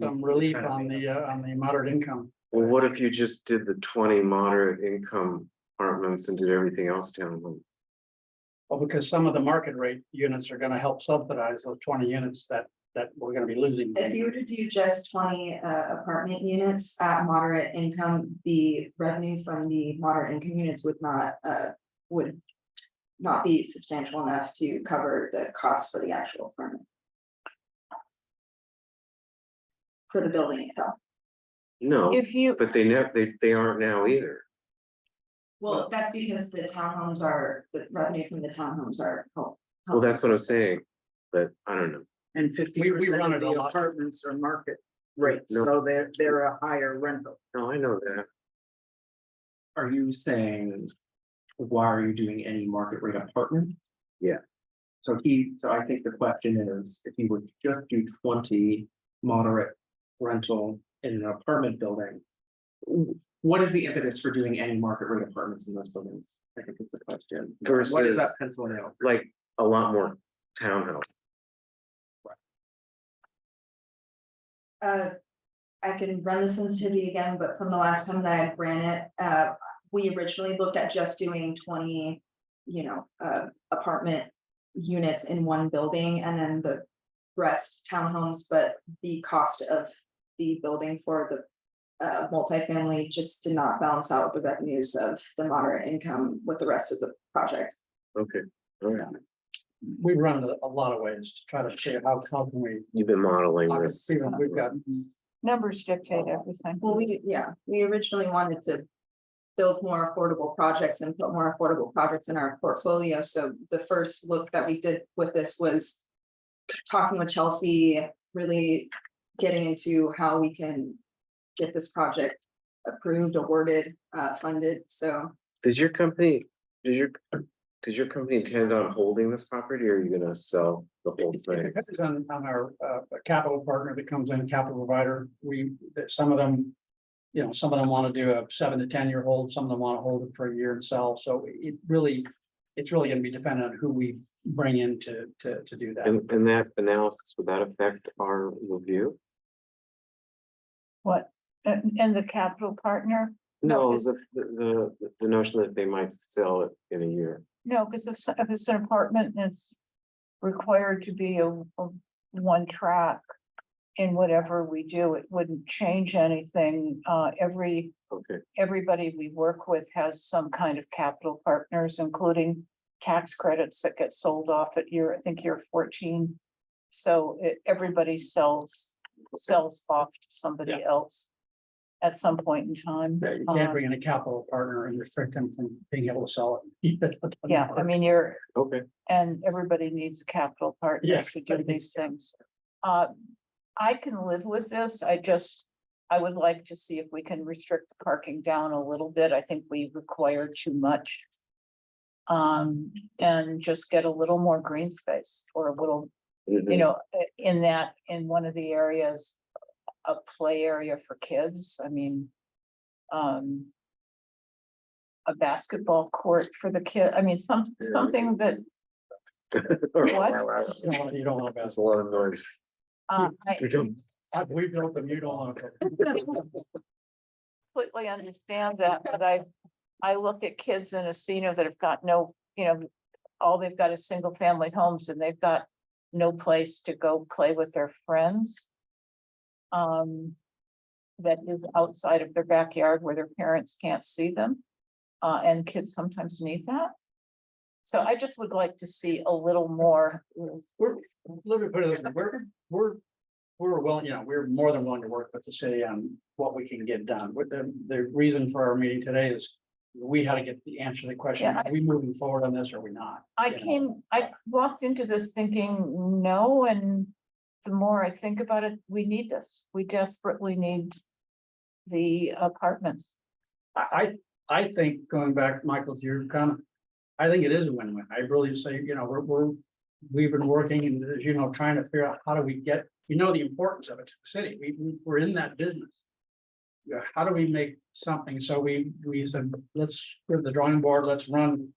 relief on the moderate income. Well, what if you just did the 20 moderate income apartments and did everything else townhome? Well, because some of the market rate units are gonna help subsidize those 20 units that we're gonna be losing. If you were to do just 20 apartment units at moderate income, the revenue from the moderate income units would not be substantial enough to cover the cost for the actual apartment. For the building itself. No, If you, but they aren't now either. Well, that's because the revenue from the townhomes are. Well, that's what I'm saying, but I don't know. And 50% run of it a the lot. apartments are market rates, No. so they're a higher rental. No, I know that. Are you saying, why are you doing any market rate apartment? Yeah. So I think the question is, if you would just do 20 moderate rental in an apartment building, what is the impetus for doing any market rate apartments in those buildings? I think is the question. What Versus- is that penciling out? Like a lot more townhouse. I can run the sensitivity again, but from the last time that I ran it, we originally looked at just doing 20, apartment units in one building and then the rest townhomes, but the cost of the building for the multifamily just did not balance out the revenues of the moderate income with the rest of the project. Okay, all right. We run a lot of ways to try to see how can we. You've been modeling this. Obviously, we've got. Numbers dictate everything. Well, we originally wanted to build more affordable projects and put more affordable projects in our portfolio. So the first look that we did with this was talking with Chelsea, really getting into how we can get this project approved, awarded, funded. So Does your company intend on holding this property or are you gonna sell the whole It thing? depends on our capital partner that comes in, capital provider. Some of them, some of them want to do a 7 to 10 year hold, some of them want to hold it for a year and sell. So it's really gonna be dependent on who we bring in to do that. And that analysis, would that affect our review? What, and the capital partner? No, because- the notion that they might sell it in a year. No, because if it's an apartment and it's required to be a one track in whatever we do, it wouldn't change anything. Okay, Everybody we work with has some kind of capital partners, including tax credits that get sold off at year 14. So everybody sells off to somebody else at some point in time. Yeah, you can't bring in a capital partner and restrict them from being able to sell it. Yeah, I mean, okay. and everybody needs a capital partner Yeah. to do these things. I can live with this. I would like to see if we can restrict the parking down a little bit. I think we require too much. And just get a little more green space or a little, Mhm. in one of the areas, a play area for kids. I mean, a basketball court for the kid. I mean, something that, what? You don't want to. That's a lot of noise. We built them, you don't want to. completely understand that, but I look at kids in Encino that have got no, all they've got is single family homes and they've got no place to go play with their friends. That is outside of their backyard where their parents can't see them. And kids sometimes need that. So I just would like to see a little more. Let me put it this way, we're willing, we're more than willing to work with the city on what we can get done. With the reason for our meeting today is we had to get the answer to the question, Yeah, are we moving forward on this or are we not? I walked into this thinking, no, and the more I think about it, we need this. We desperately need the apartments. I think going back, Michael, to your comment, I think it is a win-win. I really say, we've been working and, as you know, trying to figure out how do we get, the importance of it to the city. We're in that business. Yeah, how do we make something? So we said, let's go to the drawing board, let's run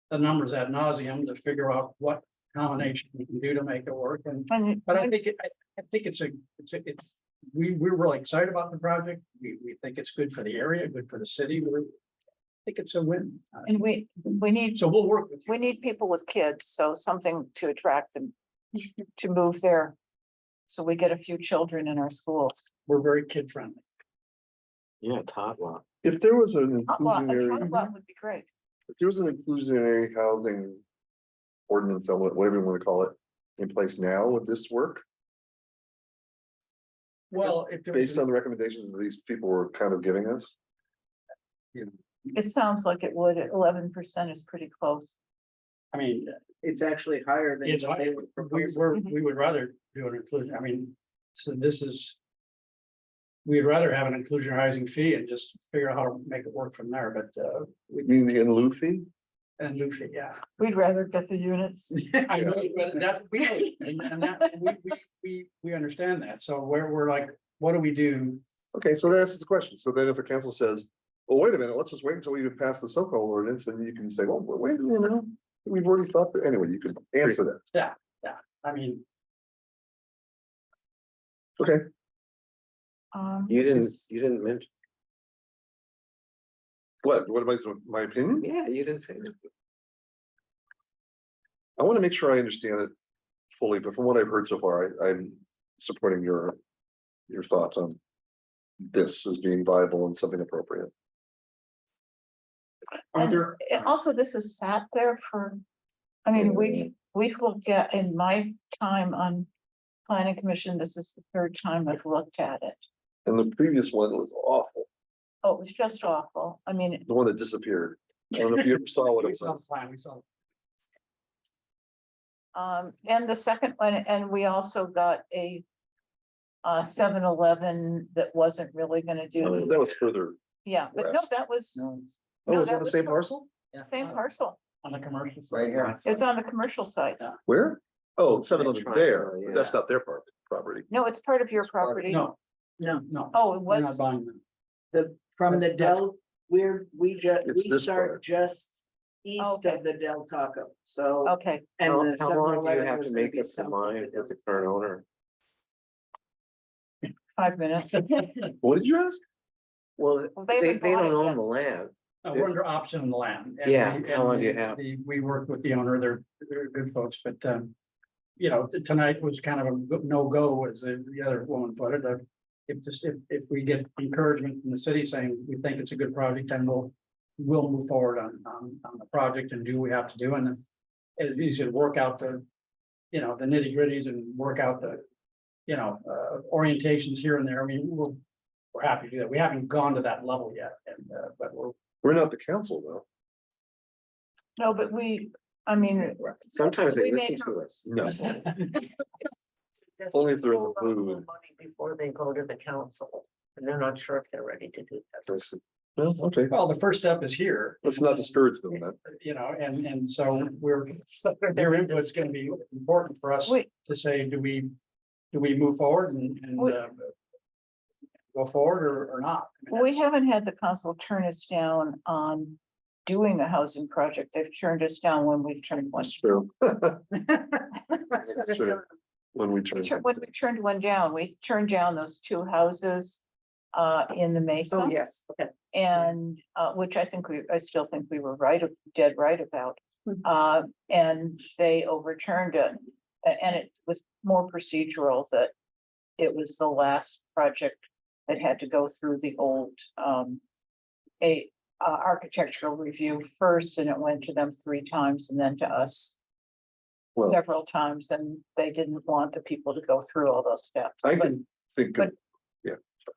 the numbers ad nauseum to figure out what combination we can do to make it work. But I think we're really excited about the project. We think it's good for the area, good for the city. I think it's a win. And we need, So we'll work with you. we need people with kids, so something to attract them to move there. So we get a few children in our schools. We're very kid friendly. Yeah, Todd lot. If there was an A inclusionary, lot would be great. if there was an inclusionary housing ordinance, whatever you want to call it, in place now, would this work? Well, if there was, Based on the recommendations that these people were kind of giving us? It sounds like it would. 11% is pretty close. I mean, It's actually higher than. it's, what they would propose. we would rather do an inclusion, so this is. We'd rather have an inclusionizing fee and just figure out how to make it work from there, but, You mean the in lieu fee? and Lucy, yeah. We'd rather get the units. I know, but that's, and that, we understand that, so we're like, what do we do? Okay, so that answers the question. So then if the council says, well, wait a minute, let's just wait until we pass the so-called ordinance and you can say, well, wait, you know, we've already thought that, anyway, you can answer that. I mean, Okay, You didn't mention, what am I, my opinion? yeah, you didn't say that. I want to make sure I understand it fully, but from what I've heard so far, I'm supporting your thoughts on this as being viable and something appropriate. Are And there, also, this has sat there for, I mean, we've looked at, in my time on planning commission, this is the third time I've looked at it. And the previous one was awful, Oh, it was just awful. I mean, the one that disappeared. I don't know if you ever saw what we it saw the was. plan, we saw. and the second one, and we also got a 7-Eleven that wasn't really gonna do, That was further, yeah, but no, west. that was oh, No, was that that the was same for- parcel? same parcel. On the commercial. Right here. It's on the commercial side. Where? Oh, 7-Eleven Triangle, there, but that's yeah. not their property. No, it's part of your property. No, No, no. Oh, it We're not was, buying them. from the That's- Del, we It's this start part. just east Okay. of the Del Taco, so. okay, And How the how long do you 7-Eleven have was to gonna make be up the south of mind the with the Del current owner? 5 minutes. What did you ask? Well, Well, they they haven't bought don't it own yet. the land. We're under option on the land. and Yeah, we- how long and do you we- have? We worked with the owner, they're good folks, but, you know, tonight was kind of a no-go, as the other woman put it. If we get encouragement from the city saying we think it's a good project, then we'll move forward on the project and do what we have to do, and then as you should work out the, you know, the nitty gritties and work out the, you know, orientations here and there. I mean, we're happy to do that. We haven't gone to that level yet, and, but We're not the council though. No, but I mean, Sometimes they We listen make- to us. No, Just only if they're in the hold on to the mood. money Before they go to the council, and they're not sure if they're ready to do that. I said, well, okay, well, the first step is here. let's not discourage them then. You know, and so their input's gonna be important for us Wait. to say, do we move forward and Wait. go forward or not? I mean, we that's- haven't had the council turn us down on doing a housing project. They've turned us down when we've turned one. That's true. That's true. When we turn. When we turned one down, we turned down those 2 houses in the Mesa. Oh, yes, okay. And which I still think we were dead right about. And they overturned it. And it was more procedural that it was the last project that had to go through the old architectural review first, and it went to them 3 times and then to us Well, several times, and they didn't want the people to go through all those steps. I But can think of,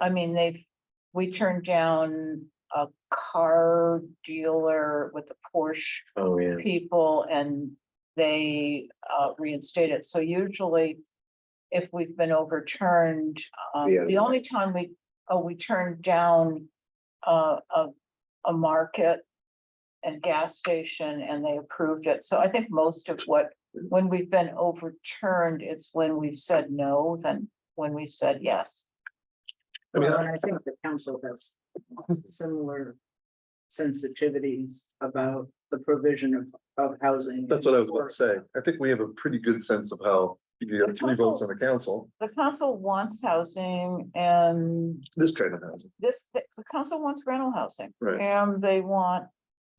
I mean, we turned down a car dealer with the Porsche Oh, yeah. people, and they reinstated. So usually if we've been overturned, Yeah. the only time we turned down a market and gas station, and they approved it. So I think most of when we've been overturned, it's when we've said no than when we've said yes. I mean, Well, and I think the council has similar sensitivities about the provision of housing. that's what I was about to say. I think we have a pretty good sense of how you get 3 votes on the council, The council wants housing, and this kind of housing. the council wants rental housing. Right. And they want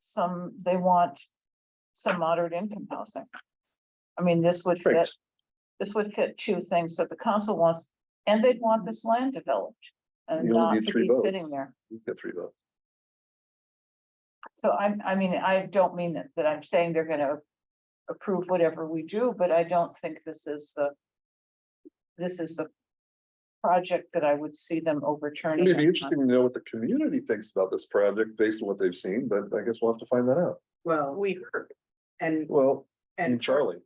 some moderate income housing. I mean, this would Right. fit 2 things that the council wants, and they'd want this land developed. And You only not need to 3 be votes. sitting there. You get 3 votes. So I mean, I don't mean that I'm saying they're gonna approve whatever we do, but I don't think this is the project that I would see them overturning. It'd be next time. interesting to know what the community thinks about this project based on what they've seen, but I guess we'll have to find that out. Well, We heard, and, Well, and and Charlie,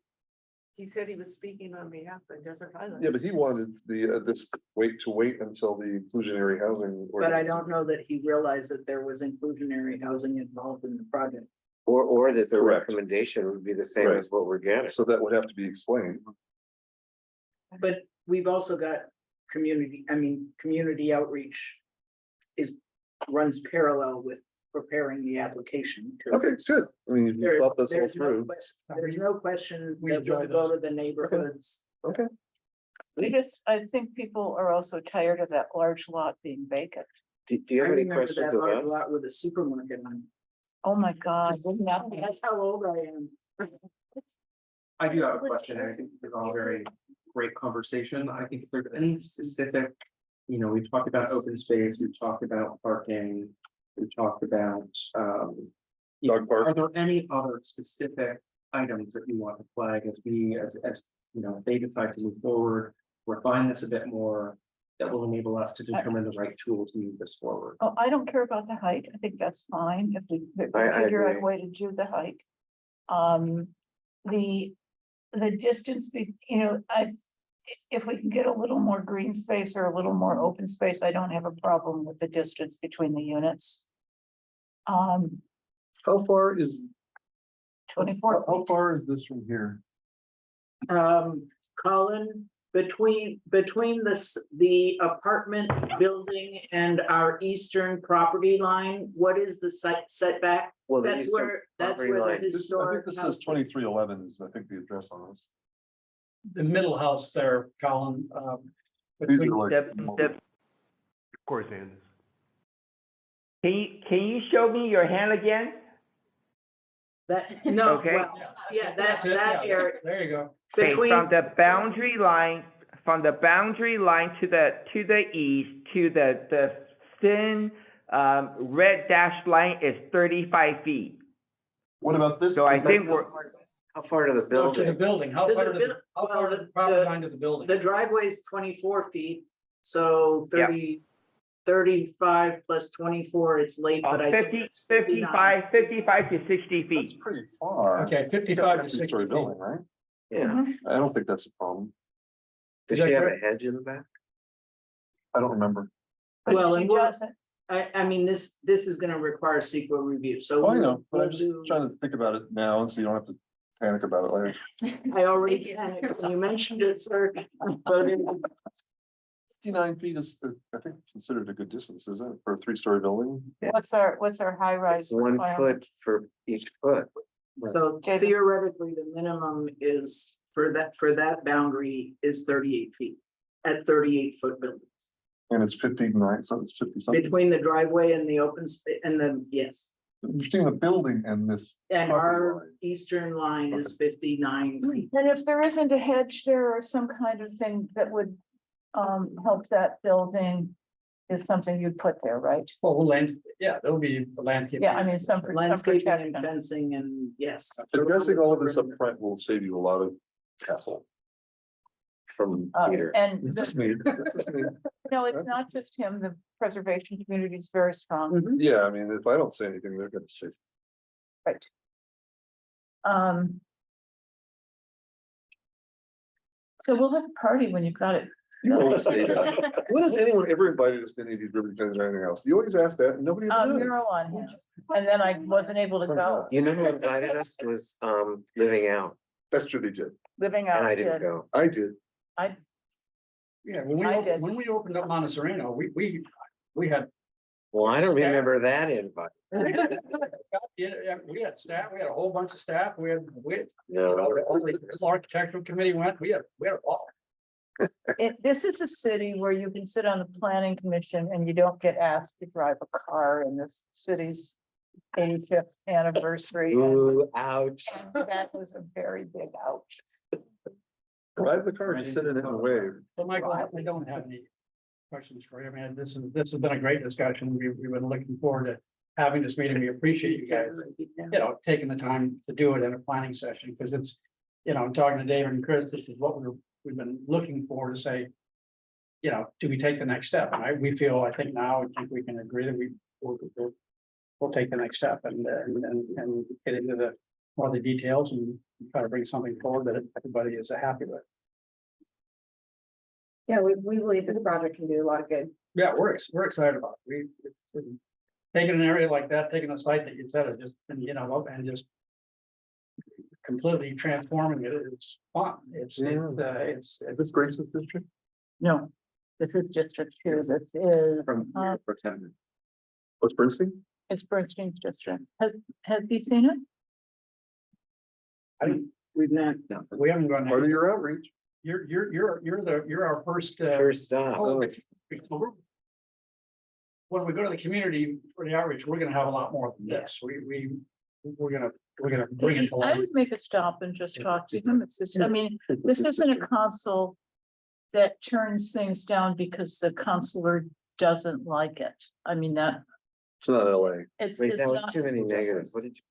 he said he was speaking on behalf of Desert Highlands. yeah, but he wanted this wait until the inclusionary housing. but I ordinance. don't know that he realized that there was inclusionary housing involved in the project. Or that the Correct. recommendation would be the same Right. as what we're getting. So that would have to be explained. But we've also got community outreach is runs parallel with preparing the application. Okay, good. I mean, you thought this all There's no through. question, there's no question, We that we'll enjoyed go to the neighborhoods. Okay. I think people are also tired of that large lot being vacant. Do you I have any remember questions that of large us? lot with a supermarket on. Oh, my God. wouldn't that be- That's how old I am. I do have a question, and I think it's all very great conversation. I think if there's any specific, we've talked about open space, we've talked about parking, we've talked about, Dog park. are there any other specific items that you want to flag as if they decide to move forward, refine this a bit more, that will enable us to determine the right tool to move this forward? Oh, I don't care about the height. I think that's fine if we I figure out a agree. way to do the height. The distance, if we can get a little more green space or a little more open space, I don't have a problem with the distance between the units. How far is, 24 how far is this from here? Colin, between the apartment building and our eastern property line, what is the setback? Well, the That's eastern where property the line- I think historic this house is 2311 is, I think, the address on this. The middle house there, Colin, These between- are like. Of course, Andy. Can you show me your hand again? That, no, Okay. well, yeah, That's it, that yeah, area, there you go. Okay, between, from the boundary line to the east, to the thin, red dashed line is 35 feet. What about this? So I think we're, How far to the No, to the building? building, how To the far to buil- the, how well, far to the property line to the building? the driveway's 24 feet, so Yeah. 35 plus 24, it's late, but I think 50, it's 59. 55 to 60 That's feet. pretty far. Okay, 55 to 60 Three-story feet. building, right? Yeah. I don't think that's a problem. Does Is that she have a correct? hedge in the back? I don't remember. But Well, she and we're- doesn't. I mean, this is gonna require CEQA review, so. Oh, I know, but I'm we'll just do- trying to think about it now, so you don't have to panic about it later. I already panicked when you mentioned it, sir. But it- 59 feet is, I think, considered a good distance, isn't it, for a three-story building? What's our high rise? It's 1 foot for each foot. So Jacob. theoretically, the minimum is for that boundary is 38 feet at 38-foot buildings. And it's 59, so it's 50 something. Between the driveway and the open space and then, yes, Between the building and this. and property our line. eastern line is 59 feet. And if there isn't a hedge there or some kind of thing that would help that building is something you'd put there, right? Well, there'll be the landscape. Yeah, I mean, some Landscaping and protection. fencing and yes. Addressing all of this up front will save you a lot of hassle. From Peter. And It's just the- me. It's just me. no, it's not just him. The preservation community is very strong. Mhm. Yeah, I mean, if I don't say anything, they're gonna say. Right. So we'll have a party when you've got it. You always say that. When has anyone ever invited us to any of these ribbon cutting or anything else? You always ask that and nobody ever You're does. on, yeah. And then I wasn't able to go. You know who invited us was Living Out, That's true, they did. Living and out. I didn't did. go. I did. Yeah, I did. when we opened up Montezerino, we had, Well, I don't remember that invite. yeah, we had staff, we had a whole bunch of staff, No. all the architectural committee went, we had a lot. This is a city where you can sit on the planning commission and you don't get asked to drive a car in this city's 85th anniversary. And Ooh, ouch. that was a very big ouch. Drive the car, just sit in it and wave. But Michael, I don't have any questions for you. I mean, this has been a great discussion. We've been looking forward to having this meeting. We appreciate you guys, taking the time to do it in a planning session, because it's, I'm talking to David and Chris, this is what we've been looking for to say, do we take the next step? And I think now, I think we can agree that we'll take the next step and get into the more of the details and try to bring something forward that everybody is happy with. Yeah, we believe this project can do a lot of good. Yeah, we're excited about it. Taking an area like that, taking a site that you said is just, up and just completely transforming it, it's fun. It's This Grace's district? No, this is District 2. This is From Uh, pretend. What's Bernstein? It's Bernstein's district. Have you seen it? We've not, we haven't gone. Part of your outreach. You're our first. First stop. Oh, when we go to the community for the outreach, we're gonna have a lot more than this. We're gonna bring it to I life. would make a stop and just talk to him. It's just, I mean, this isn't a council that turns things down because the counselor doesn't like it. I mean, that, It's not LA, it's. Wait, it's that was not- too many negatives. What did you?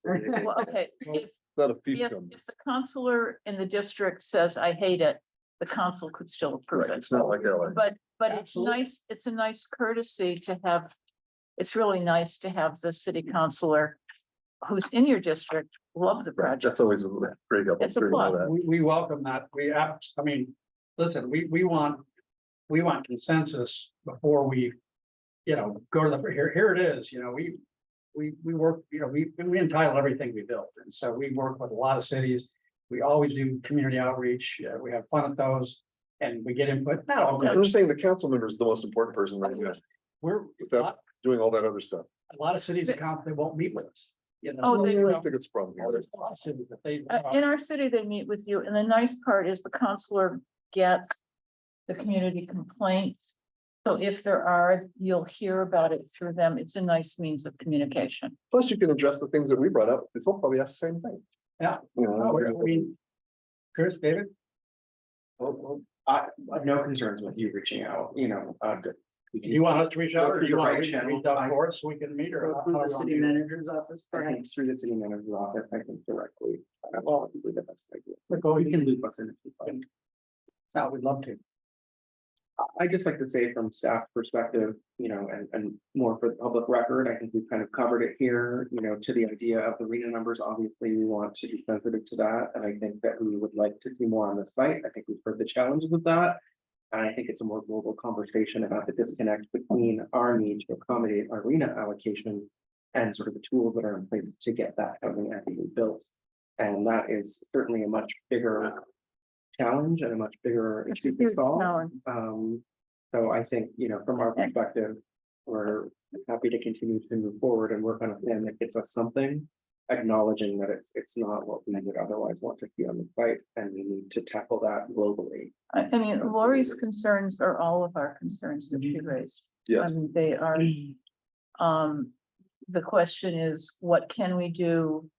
Well, okay, if, not a if, fiefdom. if the counselor in the district says, I hate it, the council could still approve Right, it. it's not like LA. But it's Absolutely. nice, it's a nice courtesy to have, it's really nice to have the city councilor who's in your district love the Right, project. that's always a great help. It's a Great to know plus. that. We welcome that. I mean, listen, we want consensus before we, go to the, here it is, we work, we entitle everything we build. And so we work with a lot of cities. We always do community outreach. We have fun at those and we get input, not all I'm good. just saying the council member is the most important person right now, We're, without doing all that other stuff. a lot of cities account, they won't meet with us. Oh, they I will. don't think it's a problem. There's a lot of cities that they. In our city, they meet with you, and the nice part is the counselor gets the community complaints. So if there are, you'll hear about it through them. It's a nice means of communication. Plus you can address the things that we brought up. They'll probably ask the same thing. Yeah. You know, I mean, Chris, David? I have no concerns with you reaching out, we can- You want us to reach out or Through you the want right to channel. reach out for us so we can meet or? how do you want to do it? manager's office, Perhaps through the city manager's office, I think directly. Well, I think we're the best idea. Look, oh, You can loop us in if you like. No, we'd love to. I just like to say from staff perspective, and more for the public record, I think we've kind of covered it here, to the idea of the arena numbers. Obviously, we want to be sensitive to that, and I think that we would like to see more on the site. I think we've heard the challenges of that. And I think it's a more global conversation about the disconnect between our need to accommodate our arena allocation and sort of the tools that are in place to get that housing actually built. And that is certainly a much bigger challenge and a much bigger It's a issue to huge solve. challenge. So I think, from our perspective, we're happy to continue to move forward and work on a plan that gets us something. Acknowledging that it's not what we would otherwise want to see on the site, and we need to tackle that globally. I mean, Lori's concerns are all of our concerns that she raised. I Yes, mean, they are. The question is, what can we do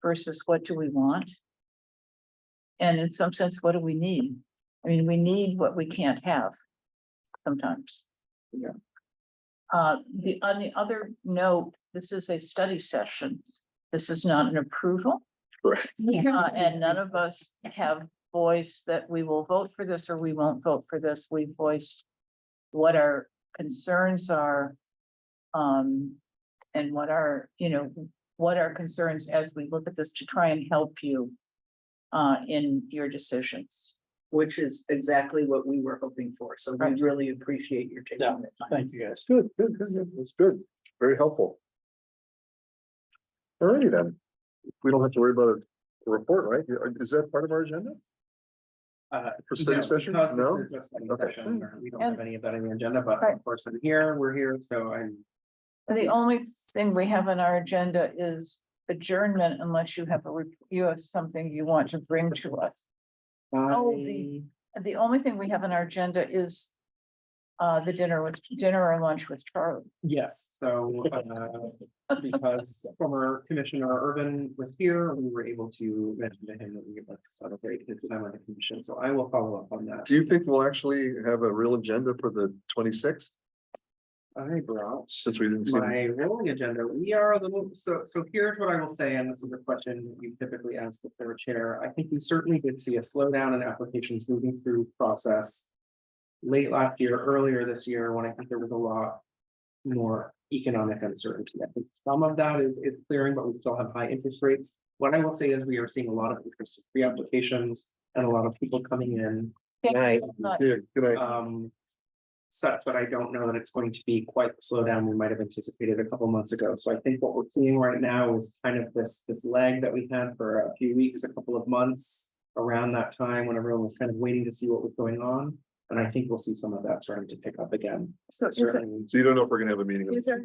versus what do we want? And in some sense, what do we need? I mean, we need what we can't have sometimes. Yeah. On the other note, this is a study session. This is not an approval. correct. And none of us have voiced that we will vote for this or we won't vote for this. We voiced what our concerns are. And what our concerns as we look at this to try and help you in your decisions. which is exactly what we were hoping for. So we Right. really appreciate your Yeah, taking the time. thank you guys. Good, good, good. That's good. Very helpful. All righty then. We don't have to worry about a report, right? Is that part of our agenda? For study No, session? because No? this is a study Okay. session, we don't And- have any of that on the agenda, but Right. of course, we're here, so I'm. The only thing we have on our agenda is adjournment unless you have you have something you want to bring to us. Oh, the only thing we have on our agenda is the dinner or lunch with Charlie. Yes, so, because former Commissioner Irvin was here, we were able to mention to him that we would like to celebrate his time on the commission, so I will follow up on that. Do you think we'll actually have a real agenda for the 26th? I brought Since we didn't see. my rolling agenda, we are a little, so here's what I will say, and this is a question you typically ask the third chair. I think we certainly did see a slowdown in applications moving through process. Late last year, earlier this year, when I think there was a lot more economic uncertainty. I think some of that is clearing, but we still have high interest rates. What I will say is we are seeing a lot of interest in pre-applications and a lot of people coming in. Thank you Right. so much. Yeah, good night. Such that I don't know that it's going to be quite the slowdown we might have anticipated a couple months ago. So I think what we're seeing right now is kind of this lag that we had for a few weeks, a couple of months around that time when everyone was kind of waiting to see what was going on. And I think we'll see some of that starting to pick up again. So is it, Certainly So you don't know if we're gonna have a meeting. is there?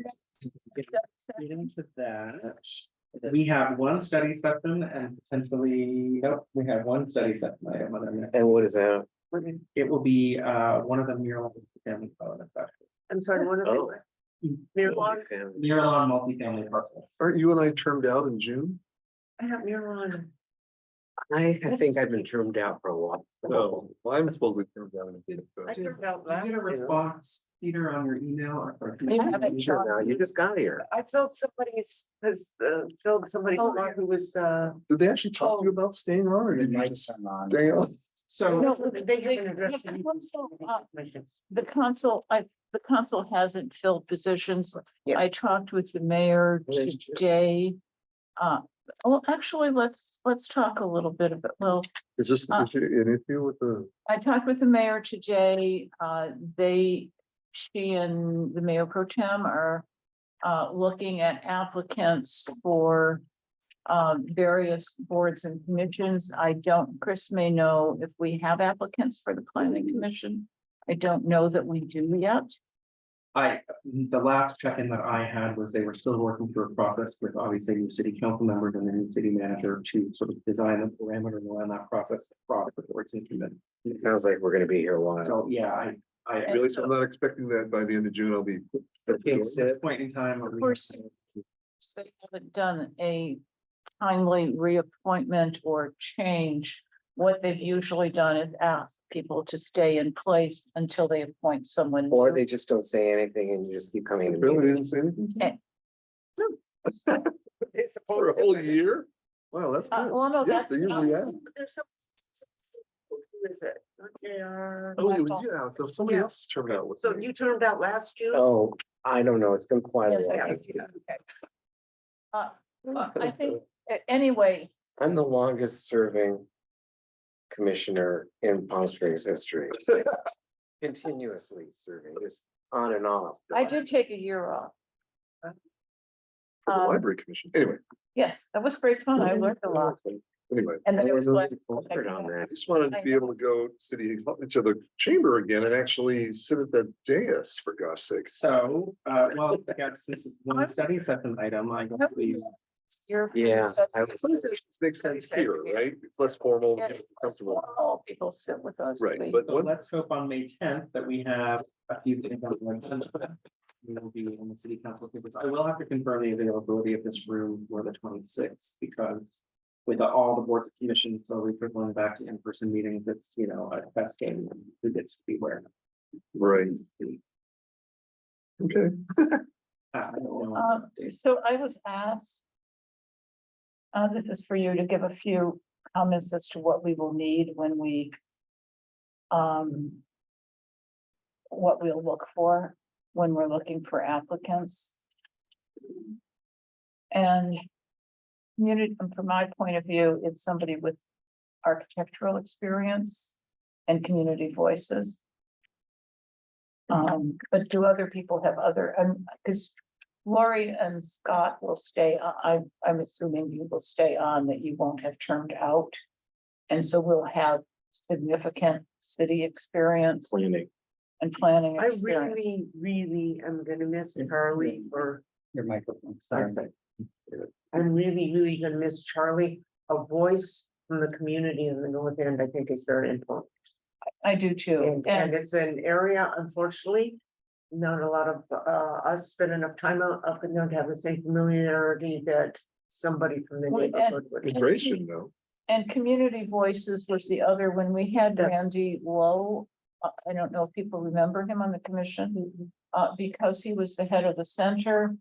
get into that. We have one study session and potentially, nope, we have one study session item on our next. And what is that? It will be one of the Miralon family development sections. I'm sorry, one of Oh. the. Miralon, Miralon multifamily parcels. Aren't you and I termed out in June? I have Miralon. I think I've been termed out for a while. No, well, I'm supposedly termed out in June. I so. turned out Did you get a last year. response, Peter, on your email or? Sure, now you just got here. I filled somebody's, filled somebody's Oh, slot who was, Did they actually talk to you about staying on or did you just stay on? So. No, they haven't addressed the any council, questions. the council hasn't filled positions. Yeah. I talked with the mayor That's true. today. Well, actually, let's talk a little bit about, well, Is this the issue, an issue with the? I talked with the mayor today. She and the mayor pro tem are looking at applicants for various boards and commissions. Chris may know if we have applicants for the planning commission. I don't know that we do yet. The last check-in that I had was they were still working through a process with obviously new city council members and the new city manager to sort of design the parameters around that process. Before it's implemented. It sounds like we're gonna be here a while. So, yeah, I Really, so I'm not expecting that by the end of June, I'll be. at this point in time. Of course, they haven't done a timely reappointment or change. What they've usually done is ask people to stay in place until they appoint someone. Or new. they just don't say anything and you just keep coming. to Really meetings. didn't say anything? It's For a supposed whole to. year? Wow, that's good. Well, no, Yes, that's. they usually have. There's some. Who is it? Okay, Oh, it was, yeah, so somebody Yeah. else turned out with So me. you turned out last June? Oh, I don't know. It's been quite a Yes, I while. think you- I think, anyway, I'm the longest serving commissioner in Palm Springs history. Continuously serving, just on and off. I did take a year off. For the library commission, anyway, Yes, that was great fun. I learned a lot. anyway. And then it was like, On I that. just wanted to be able to go to the chamber again and actually sit at the dais, for gosh sakes. So, well, I guess since it's one study session item, I guess we. you're. Yeah. It makes sense here, right? It's less formal, Yeah. comfortable. All people sit with us. Right, We- but So one, let's hope on May 10th that we have a few things on the agenda. We will be in the city council papers. I will have to confirm the availability of this room for the 26th because with all the boards and commissions, so we're going back to in-person meetings, it's, a best game who gets to be where. right, okay. I don't know. So I was asked. This is for you to give a few comments as to what we will need when we. What we'll look for when we're looking for applicants. And. Community, from my point of view, it's somebody with architectural experience and community voices. But do other people have other, because Lori and Scott will stay, I'm assuming you will stay on, that you won't have turned out. And so we'll have significant city experience Planning. and planning I experience. really am gonna miss Charlie for, Your microphone, sorry. I'm really gonna miss Charlie. A voice from the community in the north end, I think is very important. I do too. And it's an area, unfortunately, not a lot of us spend enough time up in there to have the same familiarity that somebody from the Well, and- neighborhood would. Integration, though. And community voices was the other, when we had That's- Randy Lowe, I don't know if people remember him on the commission. Because he was the head of the center.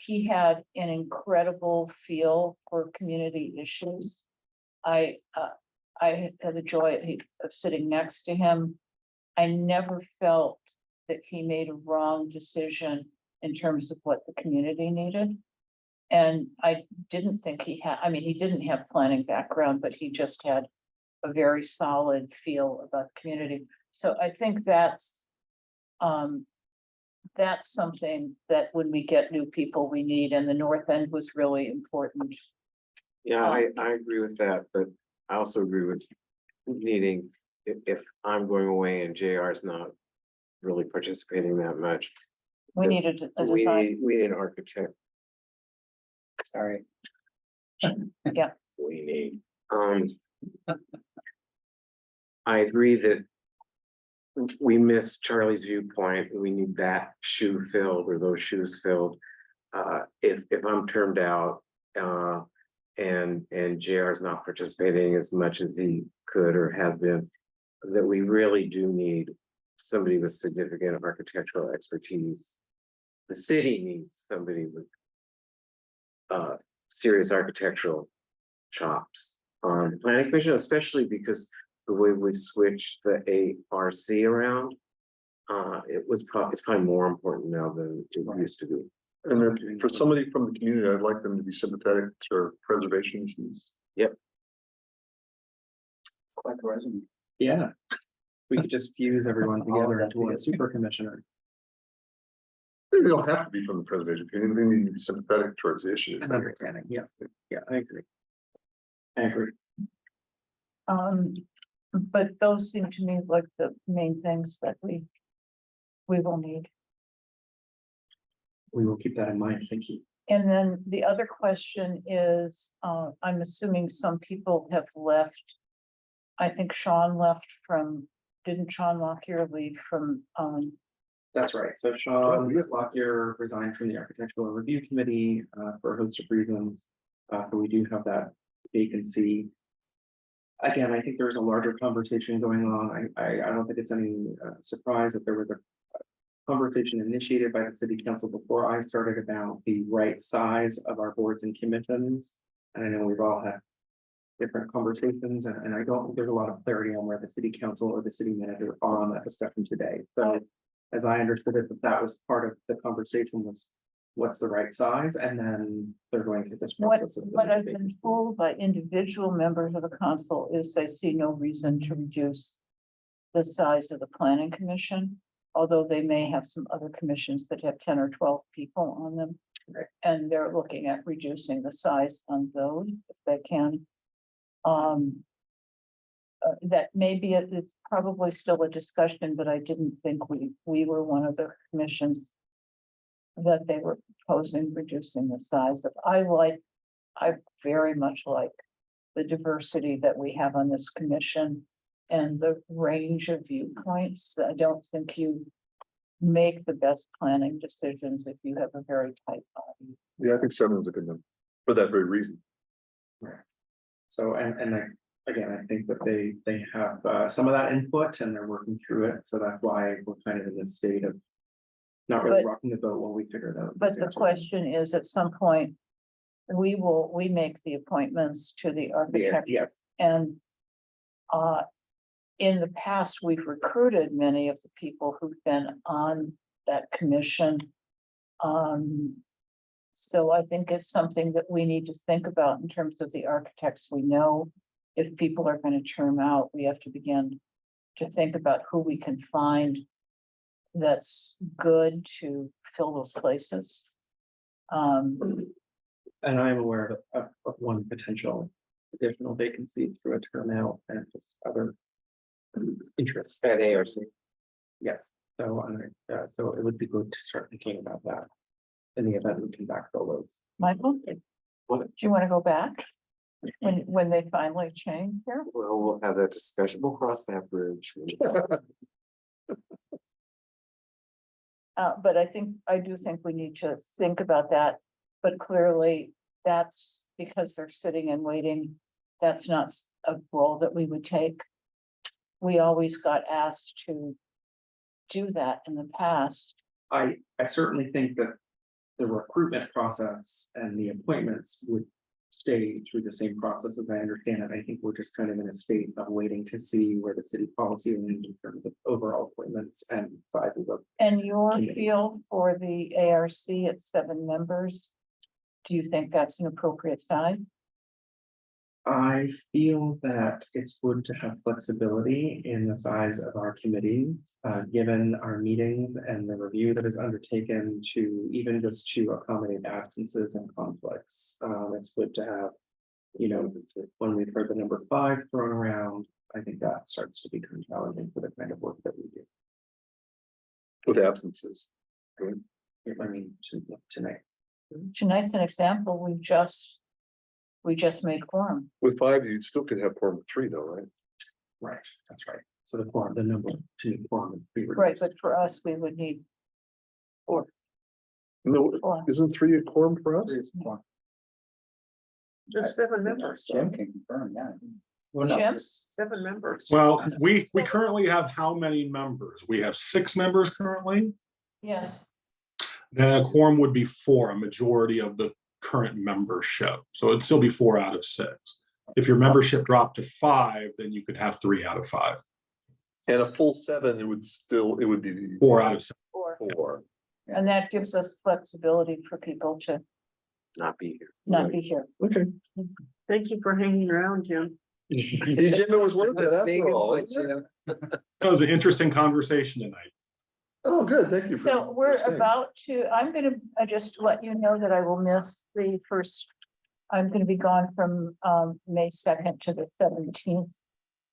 He had an incredible feel for community issues. I had the joy of sitting next to him. I never felt that he made a wrong decision in terms of what the community needed. And I didn't think he didn't have planning background, but he just had a very solid feel about the community. So I think that's something that when we get new people, we need, and the north end was really important. Yeah, I agree with that, but I also agree with needing if I'm going away and JR is not really participating that much, We needed a we design. need an architect. Sorry. Yeah. We need, I agree that we missed Charlie's viewpoint. We need that shoe filled or those shoes filled. If I'm termed out, and JR is not participating as much as he could or has been, that we really do need somebody with significant architectural expertise. The city needs somebody with serious architectural chops on the planning commission, especially because the way we switched the ARC around, it's probably more important now than it used to be. And then for somebody from the community, I'd like them to be sympathetic to preservation issues. Yep. Like the resume. Yeah. We could just fuse everyone together into one super commissioner. They don't have to be from the preservation community, they need to be sympathetic towards the issues. And understanding, yeah, I agree. I agree. But those seem to me like the main things that we will need. We will keep that in mind, thank you. And then the other question is, I'm assuming some people have left. I think Sean left from, didn't Sean Lockyer leave from, That's right, so Sean Lockyer resigned from the Architectural Review Committee for a host of reasons. So we do have that vacancy. Again, I think there's a larger conversation going on. I don't think it's any surprise that there was a conversation initiated by the city council before I started about the right size of our boards and commissions. And I know we've all had different conversations, and I don't think there's a lot of clarity on where the city council or the city manager are on that discussion today. So as I understood it, that was part of the conversation was what's the right size, and then they're going through this process. what I've been told by individual members of the council is they see no reason to reduce the size of the planning commission, although they may have some other commissions that have 10 or 12 people on them. Right. And they're looking at reducing the size on those if they can. That maybe it's probably still a discussion, but I didn't think we were one of the commissions that they were proposing reducing the size of. I very much like the diversity that we have on this commission and the range of viewpoints. I don't think you make the best planning decisions if you have a very tight body. Yeah, I think 7 is a good number for that very reason. Right. So, again, I think that they have some of that input and they're working through it. So that's why we're kind of in this state of not really rocking the boat while we figure it out. But the question is, at some point, we make the appointments to the architect. Yes. And in the past, we've recruited many of the people who've been on that commission. So I think it's something that we need to think about in terms of the architects we know. If people are going to term out, we have to begin to think about who we can find that's good to fill those places. And I'm aware of one potential additional vacancy through a term out and just other interests. At ARC. Yes, so so it would be good to start thinking about that in the event we can backfill those. Michael, do you want to go back when they finally change here? Well, we'll have that discussion. We'll cross that bridge. But I do think we need to think about that, but clearly that's because they're sitting and waiting. That's not a role that we would take. We always got asked to do that in the past. I certainly think that the recruitment process and the appointments would stay through the same process as I understand it. I think we're just kind of in a state of waiting to see where the city policy lands in terms of overall appointments and sizes of. And your Committee. feel for the ARC at 7 members, do you think that's an appropriate size? I feel that it's good to have flexibility in the size of our committees, given our meetings and the review that is undertaken to even just to accommodate absences and conflicts. It's good to have, when we've heard the number 5 thrown around, I think that starts to become challenging for the kind of work that we do. With absences. I mean, tonight. Tonight's an example, we just made quorum. With 5, you still could have quorum with 3 though, right? Right, that's right. So the quorum, the number to quorum. would be Right, reduced. but for us, we would need four. No, Four. isn't 3 a quorum for us? There's 7 members. Jim can confirm, yeah. Well, no, Jim? 7 members. Well, we currently have how many members? We have 6 members currently. Yes, Then a quorum would be 4, a majority of the current membership. So it'd still be 4 out of 6. If your membership dropped to 5, then you could have 3 out of 5, And a full 7, it would be 4 out of 6. four. 4. And that gives us flexibility for people to Not be here. not be here. Okay. Thank you for hanging around, Jim. Jim, it was worth it after all. wasn't it? That was an interesting conversation tonight. Oh, good, thank you. for- So we're for staying. about to, I'm gonna just let you know that I will miss the first. I'm gonna be gone from May 2nd to the 17th.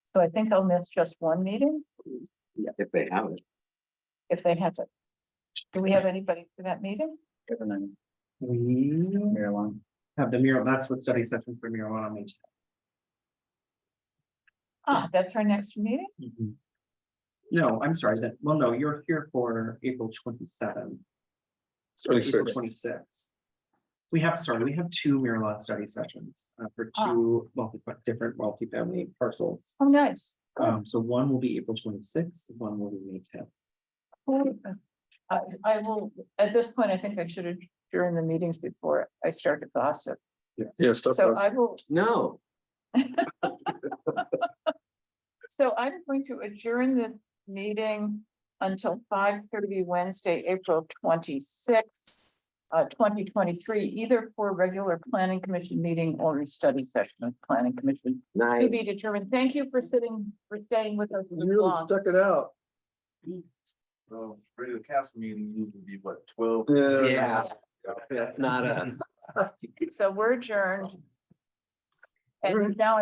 So I think I'll miss just one meeting If they have it. if they have it. Do we have anybody for that meeting? We Maryland. have the mural, that's the study session for mural on May Ah, that's our next meeting? 10th. No, I'm sorry, well, no, you're here for April 27th. 26th. 26th. We have 2 Miralot study sessions for 2 different multifamily parcels. Oh, nice. So one will be April 26th, one will be May 10th. I will, at this point, I think I should have during the meetings before I start to gossip. Yeah, stuff. So does. I will, No. so I'm going to adjourn the meeting until 5:30 Wednesday, April 26th, 2023, either for a regular planning commission meeting or a study session of planning commission to Nice. be determined. Thank you for staying with us You this really long. stuck it out. Well, regular council meeting usually be what, 12? Yeah, that's not us. So we're adjourned. And now I